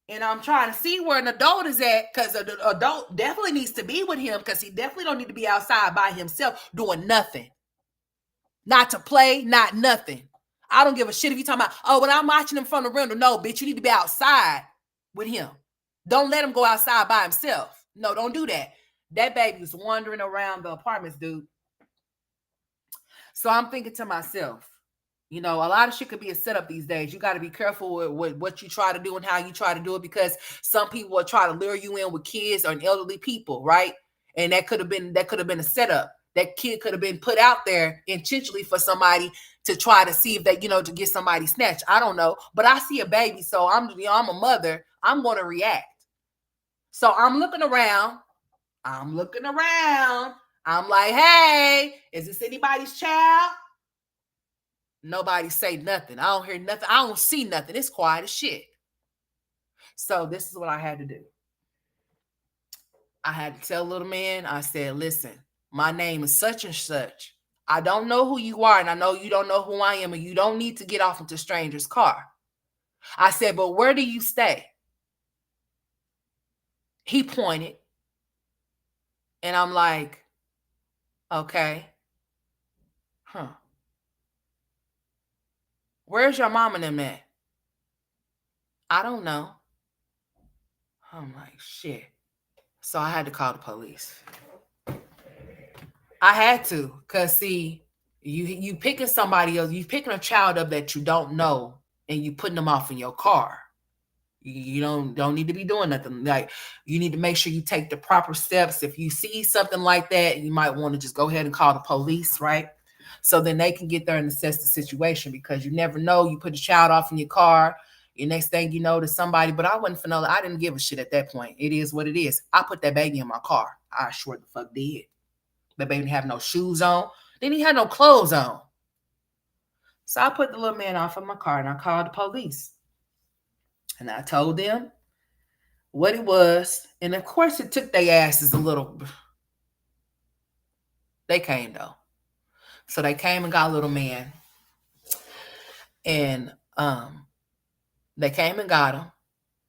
and I'm trying to see where an adult is at, because the adult definitely needs to be with him, because he definitely don't need to be outside by himself doing nothing. Not to play, not nothing. I don't give a shit if you talking about, oh, when I'm watching him from the window. No, bitch, you need to be outside with him. Don't let him go outside by himself. No, don't do that. That baby was wandering around the apartments, dude. So I'm thinking to myself, a lot of shit could be a setup these days. You got to be careful with what you try to do and how you try to do it, because some people will try to lure you in with kids or elderly people, right? And that could have been a setup. That kid could have been put out there intentionally for somebody to try to see if they, to get somebody snatched. I don't know, but I see a baby, so I'm a mother. I'm going to react. So I'm looking around. I'm like, hey, is this anybody's child? Nobody say nothing. I don't hear nothing. I don't see nothing. It's quiet as shit. So this is what I had to do. I had to tell little man, I said, listen, my name is such and such. I don't know who you are, and I know you don't know who I am, and you don't need to get off into a stranger's car. I said, but where do you stay? He pointed, and I'm like, okay, where's your mom and them at? I don't know. I'm like, shit. So I had to call the police. I had to, cause see, you picking somebody else, you picking a child up that you don't know, and you putting them off in your car. You don't need to be doing nothing. Like, you need to make sure you take the proper steps. If you see something like that, you might want to just go ahead and call the police, right? So then they can get there and assess the situation, because you never know. You put a child off in your car, Your next thing you know, to somebody, but I wasn't finna, I didn't give a shit at that point. It is what it is. I put that baby in my car. I sure the fuck did. The baby didn't have no shoes on. Didn't even have no clothes on. So I put the little man off in my car and I called the police. And I told them what it was. And of course it took their asses a little. They came though. So they came and got little man. And they came and got him.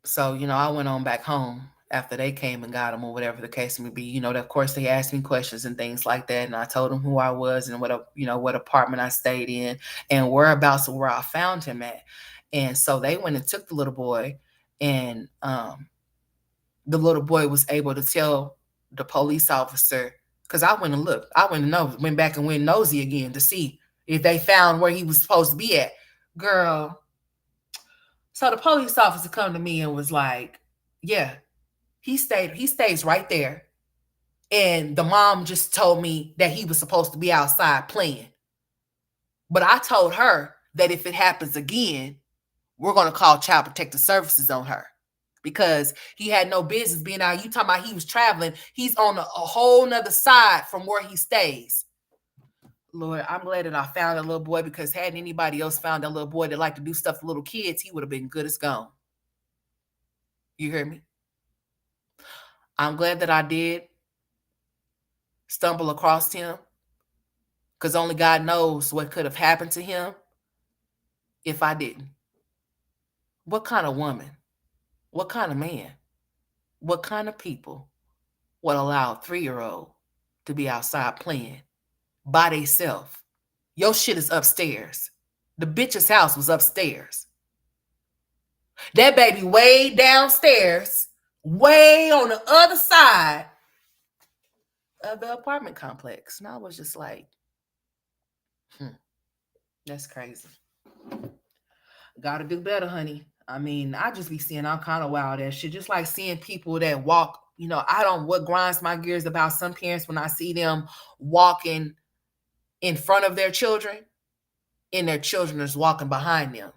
So, I went on back home after they came and got him or whatever the case may be. Of course they asked me questions and things like that. And I told them who I was and what apartment I stayed in and whereabouts of where I found him at. And so they went and took the little boy, and the little boy was able to tell the police officer, because I went and looked. I went back and went nosy again to see if they found where he was supposed to be at. Girl. So the police officer come to me and was like, yeah, he stays right there. And the mom just told me that he was supposed to be outside playing. But I told her that if it happens again, we're going to call Child Protective Services on her, because he had no business being out. You talking about he was traveling. He's on a whole nother side from where he stays. Lord, I'm glad that I found a little boy, because had anybody else found a little boy that liked to do stuff to little kids, he would have been good as gone. You hear me? I'm glad that I did stumble across him, because only God knows what could have happened to him if I didn't. What kind of woman, what kind of man, what kind of people would allow a 3-year-old to be outside playing by themselves? Your shit is upstairs. The bitch's house was upstairs. That baby way downstairs, way on the other side of the apartment complex. And I was just like, that's crazy. Gotta do better, honey. I mean, I just be seeing all kind of wild ass shit. Just like seeing people that walk, what grinds my gears about some parents when I see them walking in front of their children and their children is walking behind them.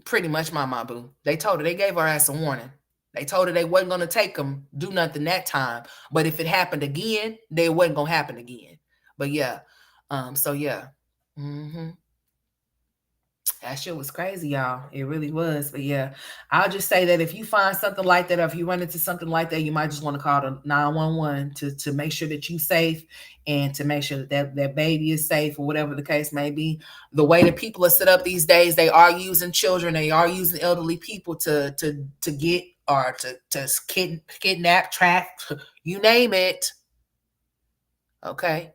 Pretty much my boo. They told her, they gave her ass a warning. They told her they wasn't going to take them, do nothing that time. But if it happened again, they wasn't going to happen again. But yeah. So yeah. That shit was crazy, y'all. It really was. But yeah, I'll just say that if you find something like that, or if you run into something like that, you might just want to call the 911 to make sure that you're safe, and to make sure that baby is safe, or whatever the case may be. The way that people are set up these days, they are using children, they are using elderly people to get, or to kidnap, trap, you name it. Okay.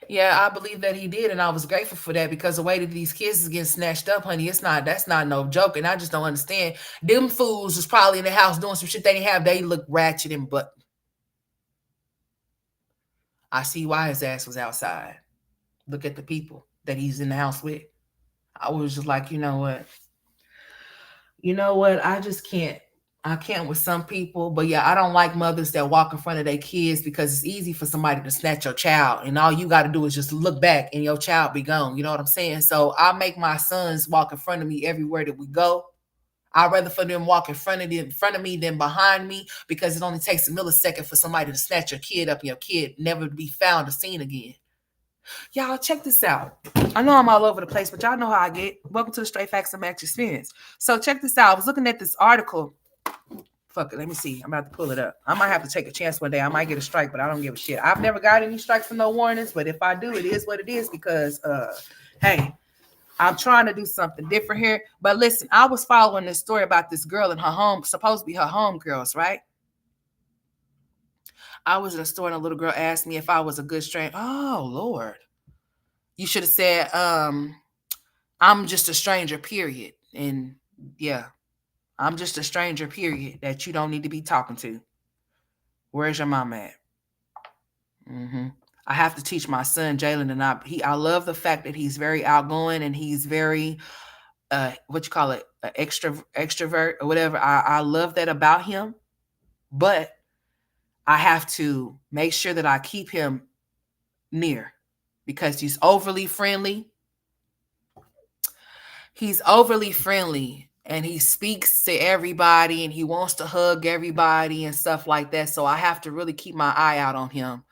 Yeah, I believe that he did, and I was grateful for that, because the way that these kids is getting snatched up, honey, that's not no joke, and I just don't understand. Them fools was probably in the house doing some shit they didn't have. They look ratchet and but I see why his ass was outside. Look at the people that he's in the house with. I was just like, you know what? I just can't. I can't with some people, but yeah, I don't like mothers that walk in front of their kids, because it's easy for somebody to snatch your child, and all you got to do is just look back and your child be gone. You know what I'm saying? So I make my sons walk in front of me everywhere that we go. I'd rather for them walk in front of me than behind me, because it only takes a millisecond for somebody to snatch your kid up and your kid never to be found or seen again. Y'all, check this out. I know I'm all over the place, but y'all know how I get. Welcome to the Straight Facts Unmatched Experience. So check this out. I was looking at this article. Fuck it, let me see. I'm about to pull it up. I might have to take a chance one day. I might get a strike, but I don't give a shit. I've never got any strikes for no warnings, but if I do, it is what it is, because hey, I'm trying to do something different here. But listen, I was following this story about this girl in her home, supposed to be her home girls, right? I was in a store and a little girl asked me if I was a good stranger. Oh Lord. You should have said, I'm just a stranger, period. And yeah, I'm just a stranger, period, that you don't need to be talking to. Where's your mom at? I have to teach my son Jalen, and I love the fact that he's very outgoing, and he's very what you call it, extrovert or whatever. I love that about him, but I have to make sure that I keep him near, because he's overly friendly he's overly friendly and he speaks to everybody and he wants to hug everybody and stuff like that. So I have to really keep my eye out on him.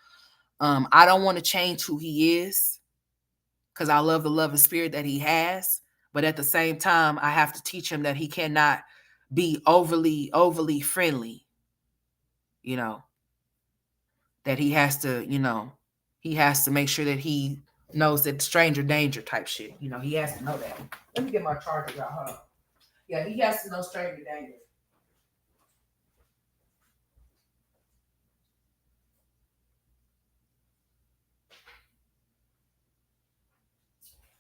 I don't want to change who he is because I love the love and spirit that he has. But at the same time, I have to teach him that he cannot be overly friendly, you know, that he has to, he has to make sure that he knows that stranger danger type shit. He has to know that. Let me get my charger out. Hold on. Yeah, he has to know stranger danger.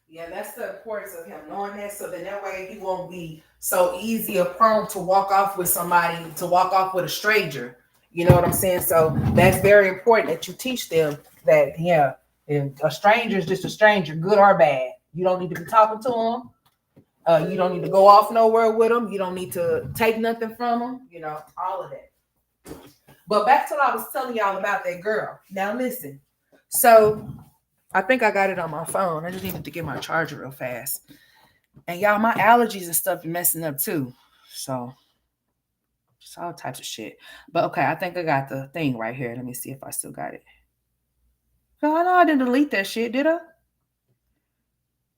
Yeah, that's the importance of him knowing that, so then that way he won't be so easy or prone to walk off with somebody, to walk off with a stranger. You know what I'm saying? So that's very important that you teach them that, yeah, if a stranger is just a stranger, good or bad. You don't need to be talking to them. You don't need to go off nowhere with them. You don't need to take nothing from them. All of that. But back to what I was telling y'all about that girl. Now listen. So I think I got it on my phone. I just needed to get my charger real fast. And y'all, my allergies and stuff are messing up too. So just all types of shit. But okay, I think I got the thing right here. Let me see if I still got it. No, I know I didn't delete that shit, did I?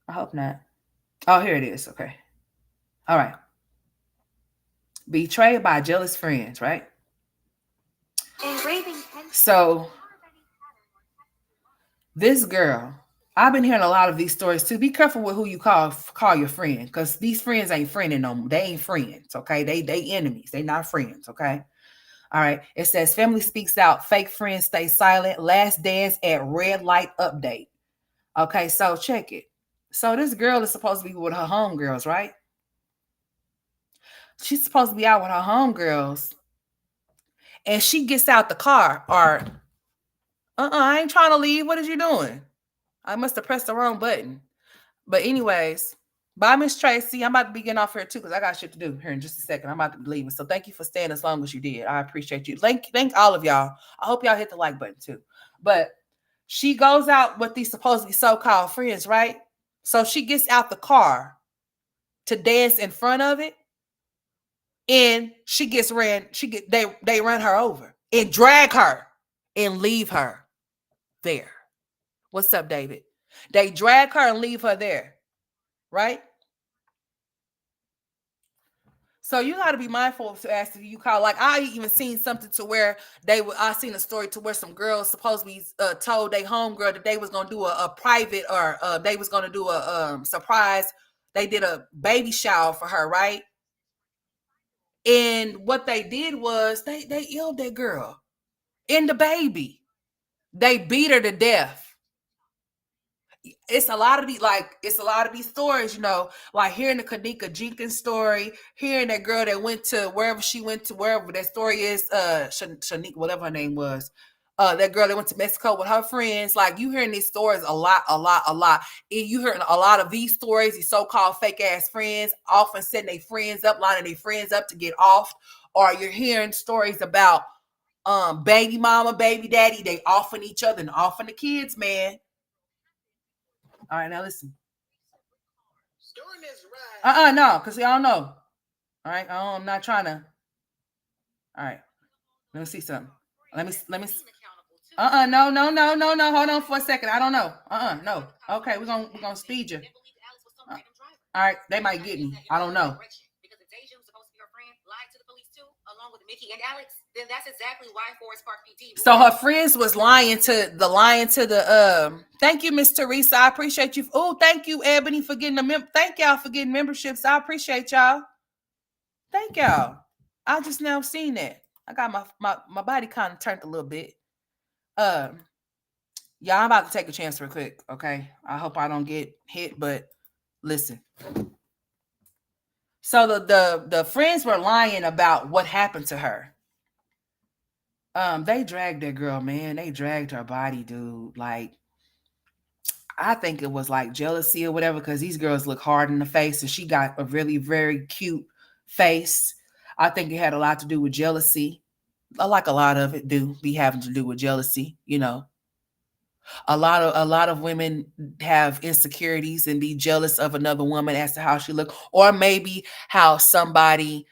I hope not. Oh, here it is. Okay. All right. Betrayed by jealous friends, right? So this girl, I've been hearing a lot of these stories too. Be careful with who you call your friend, because these friends ain't friending no more. They ain't friends, okay? They enemies. They not friends, okay? All right. It says family speaks out. Fake friends stay silent. Last dance at red light update. Okay, so check it. So this girl is supposed to be with her homegirls, right? She's supposed to be out with her homegirls, and she gets out the car. Or I ain't trying to leave. What is you doing? I must have pressed the wrong button. But anyways, bye, Miss Tracy. I'm about to be getting off here too because I got shit to do here in just a second. I'm about to be leaving. So thank you for staying as long as you did. I appreciate you. Thank all of y'all. I hope y'all hit the like button too. But she goes out with these supposedly so-called friends, right? So she gets out the car to dance in front of it, and she gets ran. They run her over and drag her and leave her there. What's up, David? They drag her and leave her there, right? So you got to be mindful to ask if you call. Like I even seen something to where I seen a story to where some girls supposedly told they homegirl that they was gonna do a private, or they was gonna do a surprise. They did a baby shower for her, right? And what they did was they killed that girl and the baby. They beat her to death. It's a lot of these stories, like hearing the Kanika Jenkins story, hearing that girl that went to wherever she went to, wherever that story is, Shanique, whatever her name was. That girl that went to Mexico with her friends. Like you hearing these stories a lot. And you hearing a lot of these stories, these so-called fake ass friends often setting their friends up, lining their friends up to get off. Or you're hearing stories about baby mama, baby daddy, they offing each other and offing the kids, man. All right, now listen. No, because y'all know. All right, I'm not trying to. All right, let me see something. Let me. No. Hold on for a second. I don't know. No. Okay, we're gonna speed you. All right, they might get me. I don't know. So her friends was lying to the. Thank you, Miss Teresa. I appreciate you. Oh, thank you, Ebony, for getting thank y'all for getting memberships. I appreciate y'all. Thank y'all. I just now seen that. I got my body kind of turned a little bit. Yeah, I'm about to take a chance real quick. Okay, I hope I don't get hit, but listen. So the friends were lying about what happened to her. They dragged that girl, man. They dragged her body, dude. Like, I think it was like jealousy or whatever, because these girls look hard in the face, and she got a really very cute face. I think it had a lot to do with jealousy. I like a lot of it do be having to do with jealousy, A lot of women have insecurities and be jealous of another woman as to how she look, or maybe how somebody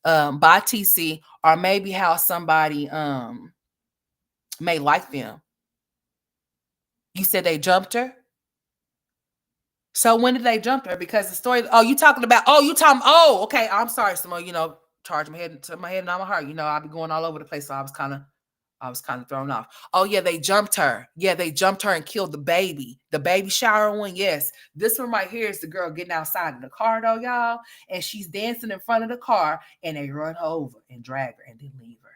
by TC, or maybe how somebody may like them. You said they jumped her. So when did they jump her? Because the story. Oh, you talking about? Oh, you talking? Oh, okay. I'm sorry, Simone. Charge my head to my head and on my heart. I'll be going all over the place. So I was kind of thrown off. Oh yeah, they jumped her. Yeah, they jumped her and killed the baby. The baby shower one. Yes, this one right here is the girl getting outside of the car though, y'all, and she's dancing in front of the car, and they run her over and drag her and then leave her.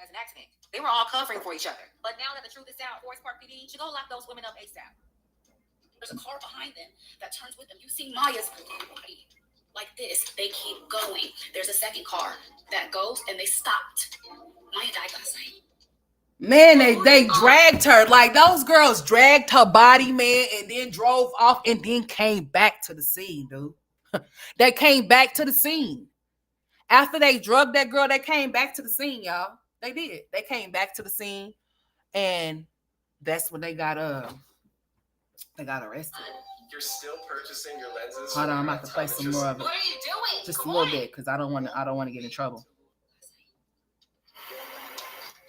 As an accident, they were all covering for each other. But now that the truth is out, Forest Park PD should go lock those women up ASAP. There's a car behind them that turns with them. You see Maya's body like this. They keep going. There's a second car that goes and they stopped. Maya died last night. Man, they dragged her. Like those girls dragged her body, man, and then drove off and then came back to the scene, dude. They came back to the scene. After they drugged that girl, they came back to the scene, y'all. They did. They came back to the scene, and that's when they got arrested. You're still purchasing your lenses. Hold on, I'm about to play some more of it. What are you doing? Just a little bit, because I don't want to get in trouble.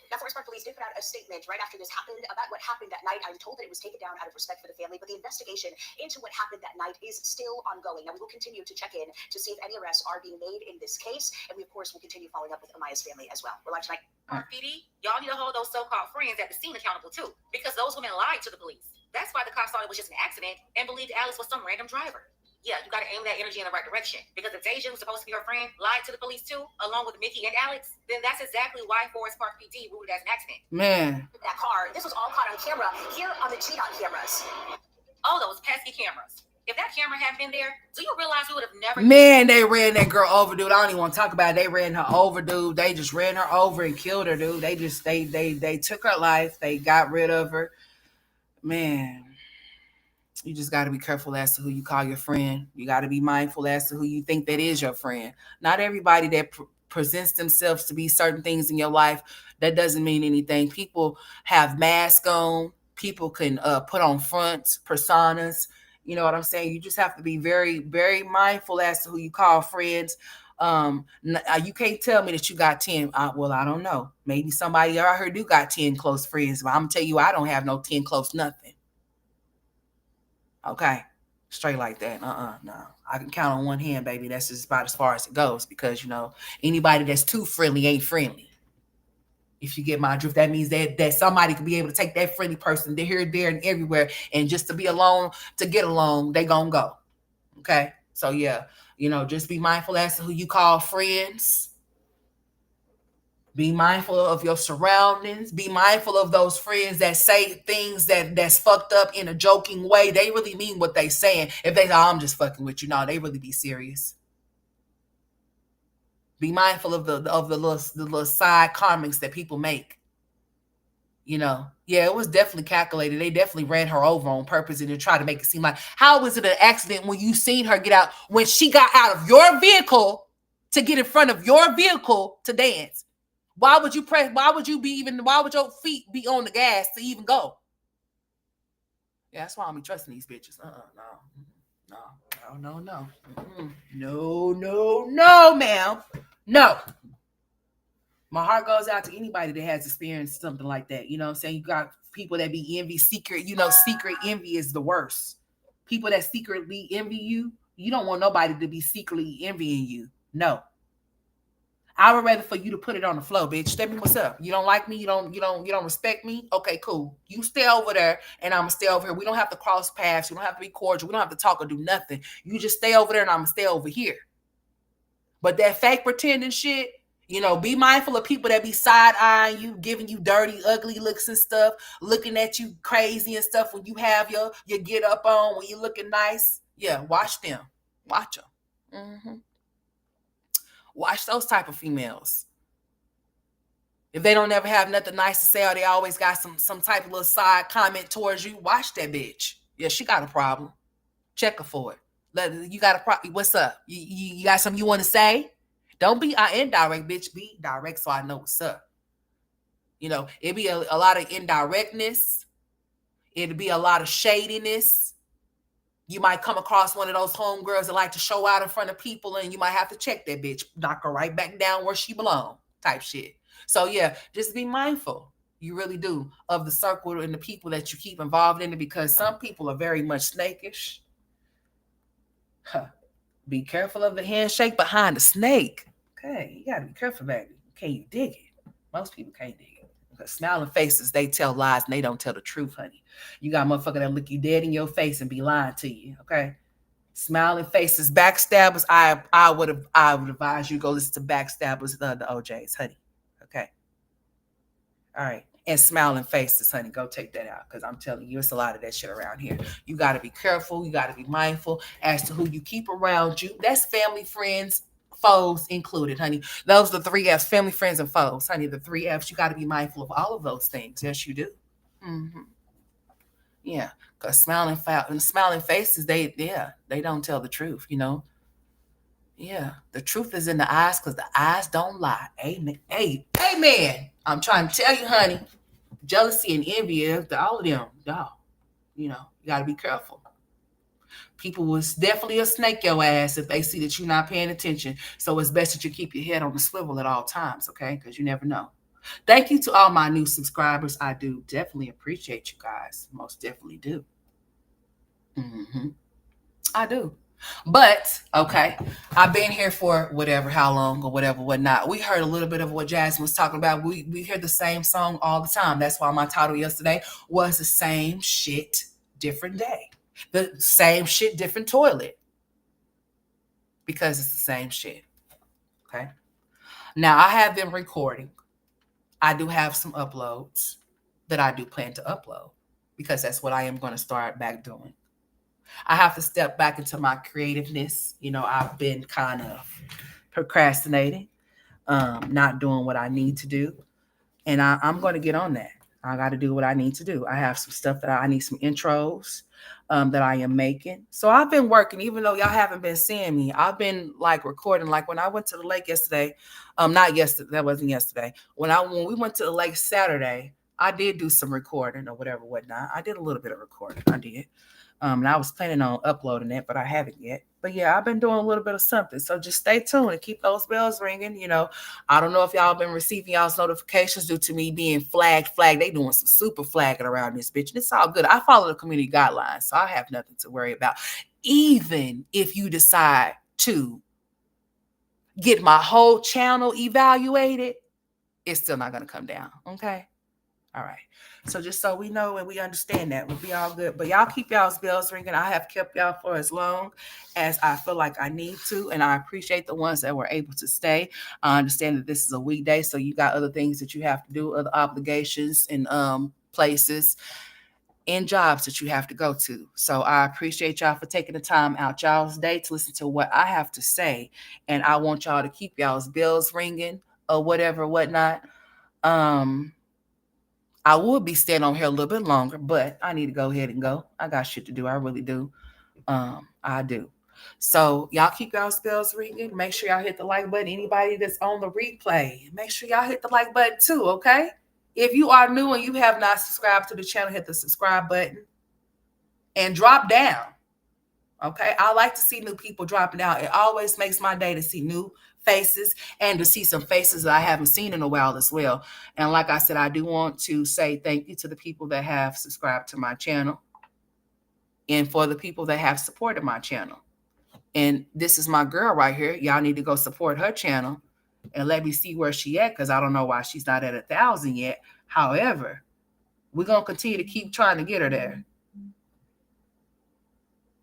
Now, Forest Park Police did put out a statement right after this happened about what happened that night. I'm told that it was taken down out of respect for the family, but the investigation into what happened that night is still ongoing. Now, we will continue to check in to see if any arrests are being made in this case, and we, of course, will continue following up with Amaya's family as well. We're live tonight. PD, y'all need to hold those so-called friends at the scene accountable, too, because those women lied to the police. That's why the cops thought it was just an accident and believed Alice was some random driver. Yeah, you got to aim that energy in the right direction. Because if Deja, who's supposed to be her friend, lied to the police too, along with Mickey and Alex, then that's exactly why Forest Park PD ruled it as an accident. Man. That car, this was all caught on camera here on the GDOT cameras. Oh, those pesky cameras. If that camera hadn't been there, do you realize we would have never... Man, they ran that girl over, dude. I don't even want to talk about it. They ran her over, dude. They just ran her over and killed her, dude. They took her life. They got rid of her. Man. You just got to be careful as to who you call your friend. You got to be mindful as to who you think that is your friend. Not everybody that presents themselves to be certain things in your life, that doesn't mean anything. People have masks on. People can put on fronts, personas. You know what I'm saying? You just have to be very, very mindful as to who you call friends. You can't tell me that you got 10. Well, I don't know. Maybe somebody I heard do got 10 close friends, but I'm going to tell you, I don't have no 10 close nothing. Okay, straight like that. No. I can count on one hand, baby. That's just about as far as it goes because, anybody that's too friendly ain't friendly. If you get my drift, that means that somebody could be able to take that friendly person here, there, and everywhere, and just to be alone, to get along, they gonna go. Okay? So, yeah, just be mindful as to who you call friends. Be mindful of your surroundings. Be mindful of those friends that say things that's fucked up in a joking way. They really mean what they saying. If they say, oh, I'm just fucking with you, no, they really be serious. Be mindful of the little side comments that people make. Yeah, it was definitely calculated. They definitely ran her over on purpose and to try to make it seem like, how was it an accident when you seen her get out, when she got out of your vehicle to get in front of your vehicle to dance? Why would your feet be on the gas to even go? Yeah, that's why I don't be trusting these bitches. No. No, ma'am. No. My heart goes out to anybody that has experienced something like that. You know what I'm saying? You got people that be envy, secret envy is the worst. People that secretly envy you, you don't want nobody to be secretly envying you. No. I would rather for you to put it on the floor, bitch. Tell me what's up. You don't like me? You don't respect me? Okay, cool. You stay over there and I'm gonna stay over here. We don't have to cross paths. We don't have to be cordial. We don't have to talk or do nothing. You just stay over there and I'm gonna stay over here. But that fake pretending shit, be mindful of people that be side-eyeing you, giving you dirty, ugly looks and stuff, looking at you crazy and stuff when you have your get up on, when you looking nice. Yeah, watch them. Watch them. Mm-hmm. Watch those type of females. If they don't ever have nothing nice to say or they always got some type of little side comment towards you, watch that bitch. Yeah, she got a problem. Check her for it. You got a problem. What's up? You got something you want to say? Don't be indirect, bitch. Be direct so I know what's up. It'd be a lot of indirectness. It'd be a lot of shadiness. You might come across one of those homegirls that like to show out in front of people, and you might have to check that bitch, knock her right back down where she belong, type shit. So yeah, just be mindful. You really do of the circle and the people that you keep involved in it, because some people are very much snakish. Huh. Be careful of the handshake behind the snake. Okay, you gotta be careful, baby. Can you dig it? Most people can't dig it. Because smiling faces, they tell lies and they don't tell the truth, honey. You got a motherfucker that look you dead in your face and be lying to you, okay? Smiling faces, backstabbers. I would advise you go listen to backstabbers, the OJs, honey. Okay. All right. And smiling faces, honey. Go take that out. Because I'm telling you, it's a lot of that shit around here. You gotta be careful. You gotta be mindful as to who you keep around you. That's family, friends, foes included, honey. Those are the three F's: family, friends, and foes, honey. The three F's. You got to be mindful of all of those things. Yes, you do. Mm-hmm. Yeah, because smiling faces, they don't tell the truth. Yeah, the truth is in the eyes, because the eyes don't lie. Amen. Hey, amen. I'm trying to tell you, honey. Jealousy and envy, all of them, dog. You got to be careful. People will definitely snake your ass if they see that you're not paying attention. So it's best that you keep your head on the swivel at all times, okay? Because you never know. Thank you to all my new subscribers. I do definitely appreciate you guys. Most definitely do. Mm-hmm. I do. But okay, I've been here for whatever, how long or whatever, whatnot. We heard a little bit of what Jasmine was talking about. We hear the same song all the time. That's why my title yesterday was the same shit, different day. The same shit, different toilet. Because it's the same shit. Okay. Now I have been recording. I do have some uploads that I do plan to upload, because that's what I am going to start back doing. I have to step back into my creativeness. I've been kind of procrastinating, not doing what I need to do. And I'm going to get on that. I got to do what I need to do. I have some stuff that I need, some intros that I am making. So I've been working, even though y'all haven't been seeing me. I've been like recording. Like when I went to the lake yesterday, not yesterday, that wasn't yesterday. When we went to the lake Saturday, I did do some recording or whatever, whatnot. I did a little bit of recording. I did. And I was planning on uploading it, but I haven't yet. But yeah, I've been doing a little bit of something. So just stay tuned and keep those bells ringing. I don't know if y'all been receiving y'all's notifications due to me being flagged. They doing some super flagging around this bitch. And it's all good. I follow the community guidelines, so I have nothing to worry about. Even if you decide to get my whole channel evaluated, it's still not going to come down. Okay? All right. So just so we know and we understand that, we'll be all good. But y'all keep y'all's bells ringing. I have kept y'all for as long as I feel like I need to. And I appreciate the ones that were able to stay. I understand that this is a weekday, so you got other things that you have to do, other obligations and places and jobs that you have to go to. So I appreciate y'all for taking the time out y'all's day to listen to what I have to say. And I want y'all to keep y'all's bells ringing or whatever, whatnot. I would be staying on here a little bit longer, but I need to go ahead and go. I got shit to do. I really do. I do. So y'all keep y'all's bells ringing. Make sure y'all hit the like button. Anybody that's on the replay, make sure y'all hit the like button too, okay? If you are new and you have not subscribed to the channel, hit the subscribe button and drop down. Okay, I like to see new people dropping out. It always makes my day to see new faces and to see some faces that I haven't seen in a while as well. And like I said, I do want to say thank you to the people that have subscribed to my channel and for the people that have supported my channel. And this is my girl right here. Y'all need to go support her channel and let me see where she at, because I don't know why she's not at 1,000 yet. However, we're going to continue to keep trying to get her there.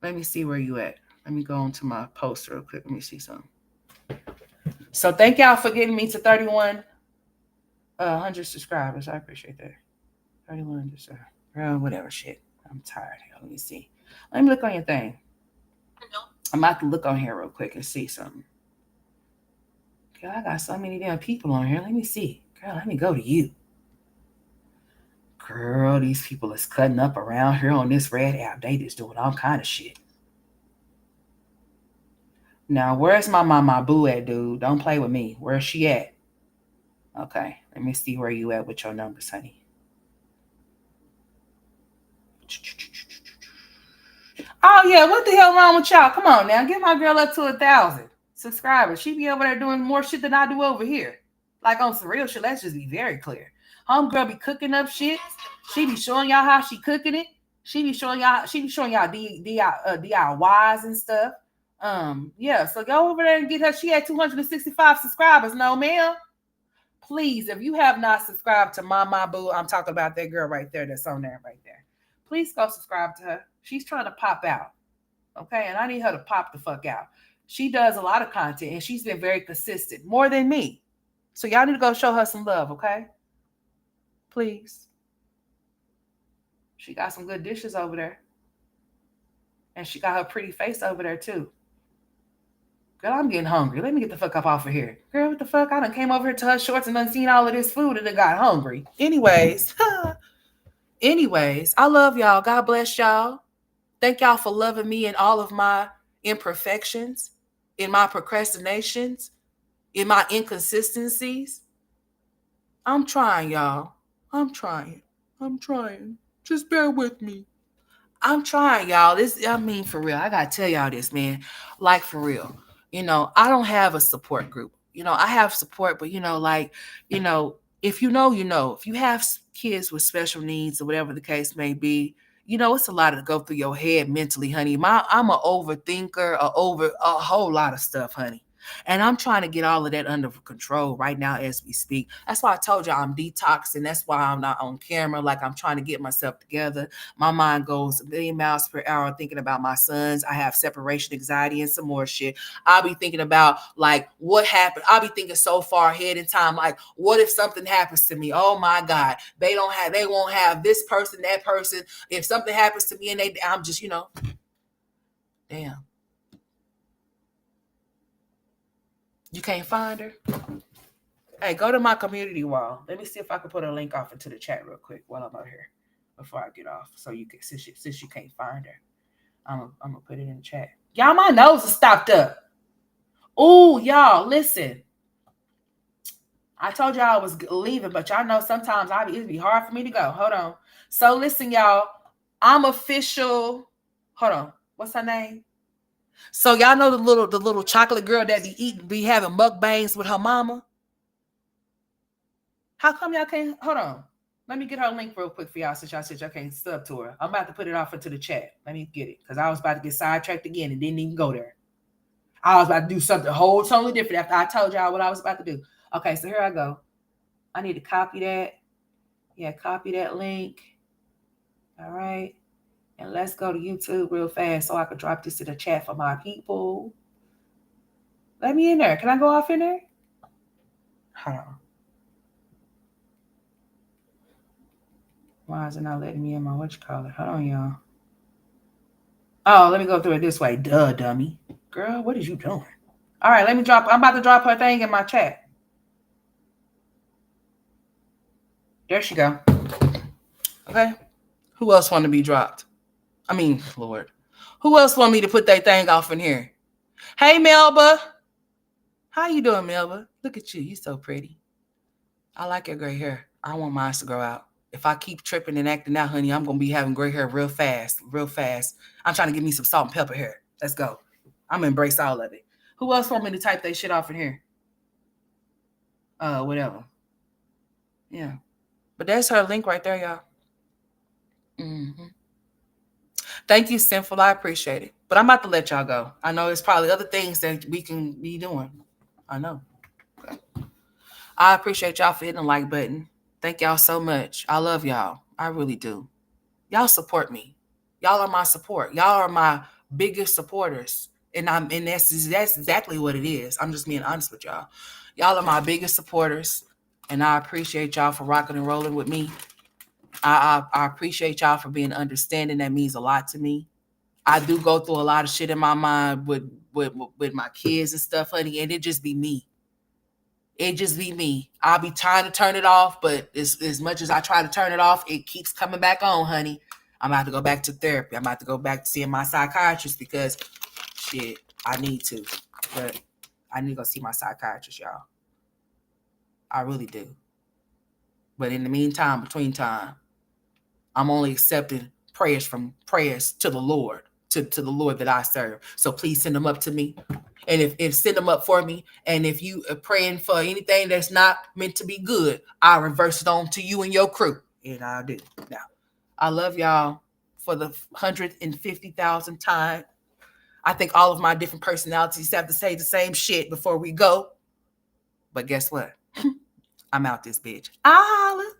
Let me see where you at. Let me go into my post real quick. Let me see something. So thank y'all for getting me to 3,100 subscribers. I appreciate that. 3,100 subscribers. Whatever shit. I'm tired. Let me see. Let me look on your thing. I'm about to look on here real quick and see something. Girl, I got so many damn people on here. Let me see. Girl, let me go to you. Girl, these people is cutting up around here on this red app. They just doing all kind of shit. Now, where's my boo at, dude? Don't play with me. Where's she at? Okay, Let me see where you at with your numbers, honey. Oh yeah, what the hell wrong with y'all? Come on now, get my girl up to 1,000 subscribers. She be over there doing more shit than I do over here. Like on some real shit. Let's just be very clear. Homegirl be cooking up shit. She be showing y'all how she cooking it. She be showing y'all. She be showing y'all DIYs and stuff. Yeah. So go over there and get her. She had 265 subscribers. No, ma'am. Please, if you have not subscribed to my boo, I'm talking about that girl right there that's on there right there. Please go subscribe to her. She's trying to pop out. Okay. And I need her to pop the fuck out. She does a lot of content and she's been very consistent, more than me. So y'all need to go show her some love, okay? Please. She got some good dishes over there. And she got her pretty face over there too. Girl, I'm getting hungry. Let me get the fuck up off of here. Girl, what the fuck? I done came over here to her shorts and done seen all of this food and then got hungry. Anyways. Anyways, I love y'all. God bless y'all. Thank y'all for loving me and all of my imperfections, in my procrastinations, in my inconsistencies. I'm trying, y'all. I'm trying. I'm trying. Just bear with me. I'm trying, y'all. I mean, for real. I gotta tell y'all this, man. Like, for real. I don't have a support group. I have support, but if you know, you know. If you have kids with special needs or whatever the case may be, it's a lot to go through your head mentally, honey. I'm an overthinker, over a whole lot of stuff, honey. And I'm trying to get all of that under control right now as we speak. That's why I told you I'm detoxing. That's why I'm not on camera. Like, I'm trying to get myself together. My mind goes a million miles per hour thinking about my sons. I have separation anxiety and some more shit. I'll be thinking about, like, what happened. I'll be thinking so far ahead in time. Like, what if something happens to me? Oh my God. They won't have this person, that person. If something happens to me and I'm just, damn. You can't find her? Hey, go to my community wall. Let me see if I can put a link off into the chat real quick while I'm out here before I get off. So you can, since you can't find her, I'm gonna put it in the chat. Y'all, my nose is stopped up. Oh, y'all, listen. I told y'all I was leaving, but y'all know sometimes it'd be hard for me to go. Hold on. So listen, y'all. I'm official. Hold on. What's her name? So y'all know the little chocolate girl that be having mukbangs with her mama? How come y'all can't? Hold on. Let me get her link real quick for y'all since y'all said y'all can't sub to her. I'm about to put it off into the chat. Let me get it because I was about to get sidetracked again and didn't even go there. I was about to do something whole totally different after I told y'all what I was about to do. Okay, so here I go. I need to copy that. Yeah, copy that link. All right. And let's go to YouTube real fast so I can drop this in the chat for my people. Let me in there. Can I go off in there? Hold on. Why is it not letting me in my whatchamacallit? Hold on, y'all. Oh, let me go through it this way. Duh, dummy. Girl, what is you doing? All right, I'm about to drop her thing in my chat. There she go. Okay. Who else want to be dropped? I mean, Lord. Who else want me to put that thing off in here? Hey, Melba. How you doing, Melba? Look at you. You so pretty. I like your gray hair. I want mine to grow out. If I keep tripping and acting out, honey, I'm going to be having gray hair real fast, real fast. I'm trying to give me some salt and pepper hair. Let's go. I'm going to embrace all of it. Who else want me to type that shit off in here? Whatever. Yeah. But there's her link right there, y'all. Mm-hmm. Thank you, Sinful. I appreciate it. But I'm about to let y'all go. I know there's probably other things that we can be doing. I know. Okay. I appreciate y'all for hitting the like button. Thank y'all so much. I love y'all. I really do. Y'all support me. Y'all are my support. Y'all are my biggest supporters. And that's exactly what it is. I'm just being honest with y'all. Y'all are my biggest supporters. And I appreciate y'all for rocking and rolling with me. I appreciate y'all for being understanding. That means a lot to me. I do go through a lot of shit in my mind with my kids and stuff, honey, and it just be me. It just be me. I'll be trying to turn it off, but as much as I try to turn it off, it keeps coming back on, honey. I'm about to go back to therapy. I'm about to go back to seeing my psychiatrist because, shit, I need to. But I need to go see my psychiatrist, y'all. I really do. But in the meantime, between time, I'm only accepting prayers to the Lord, to the Lord that I serve. So please send them up to me. And if send them up for me. And if you are praying for anything that's not meant to be good, I'll reverse it on to you and your crew. And I'll do. Now, I love y'all for the 150,000th time. I think all of my different personalities have to say the same shit before we go. But guess what? I'm out this bitch. I'll holla.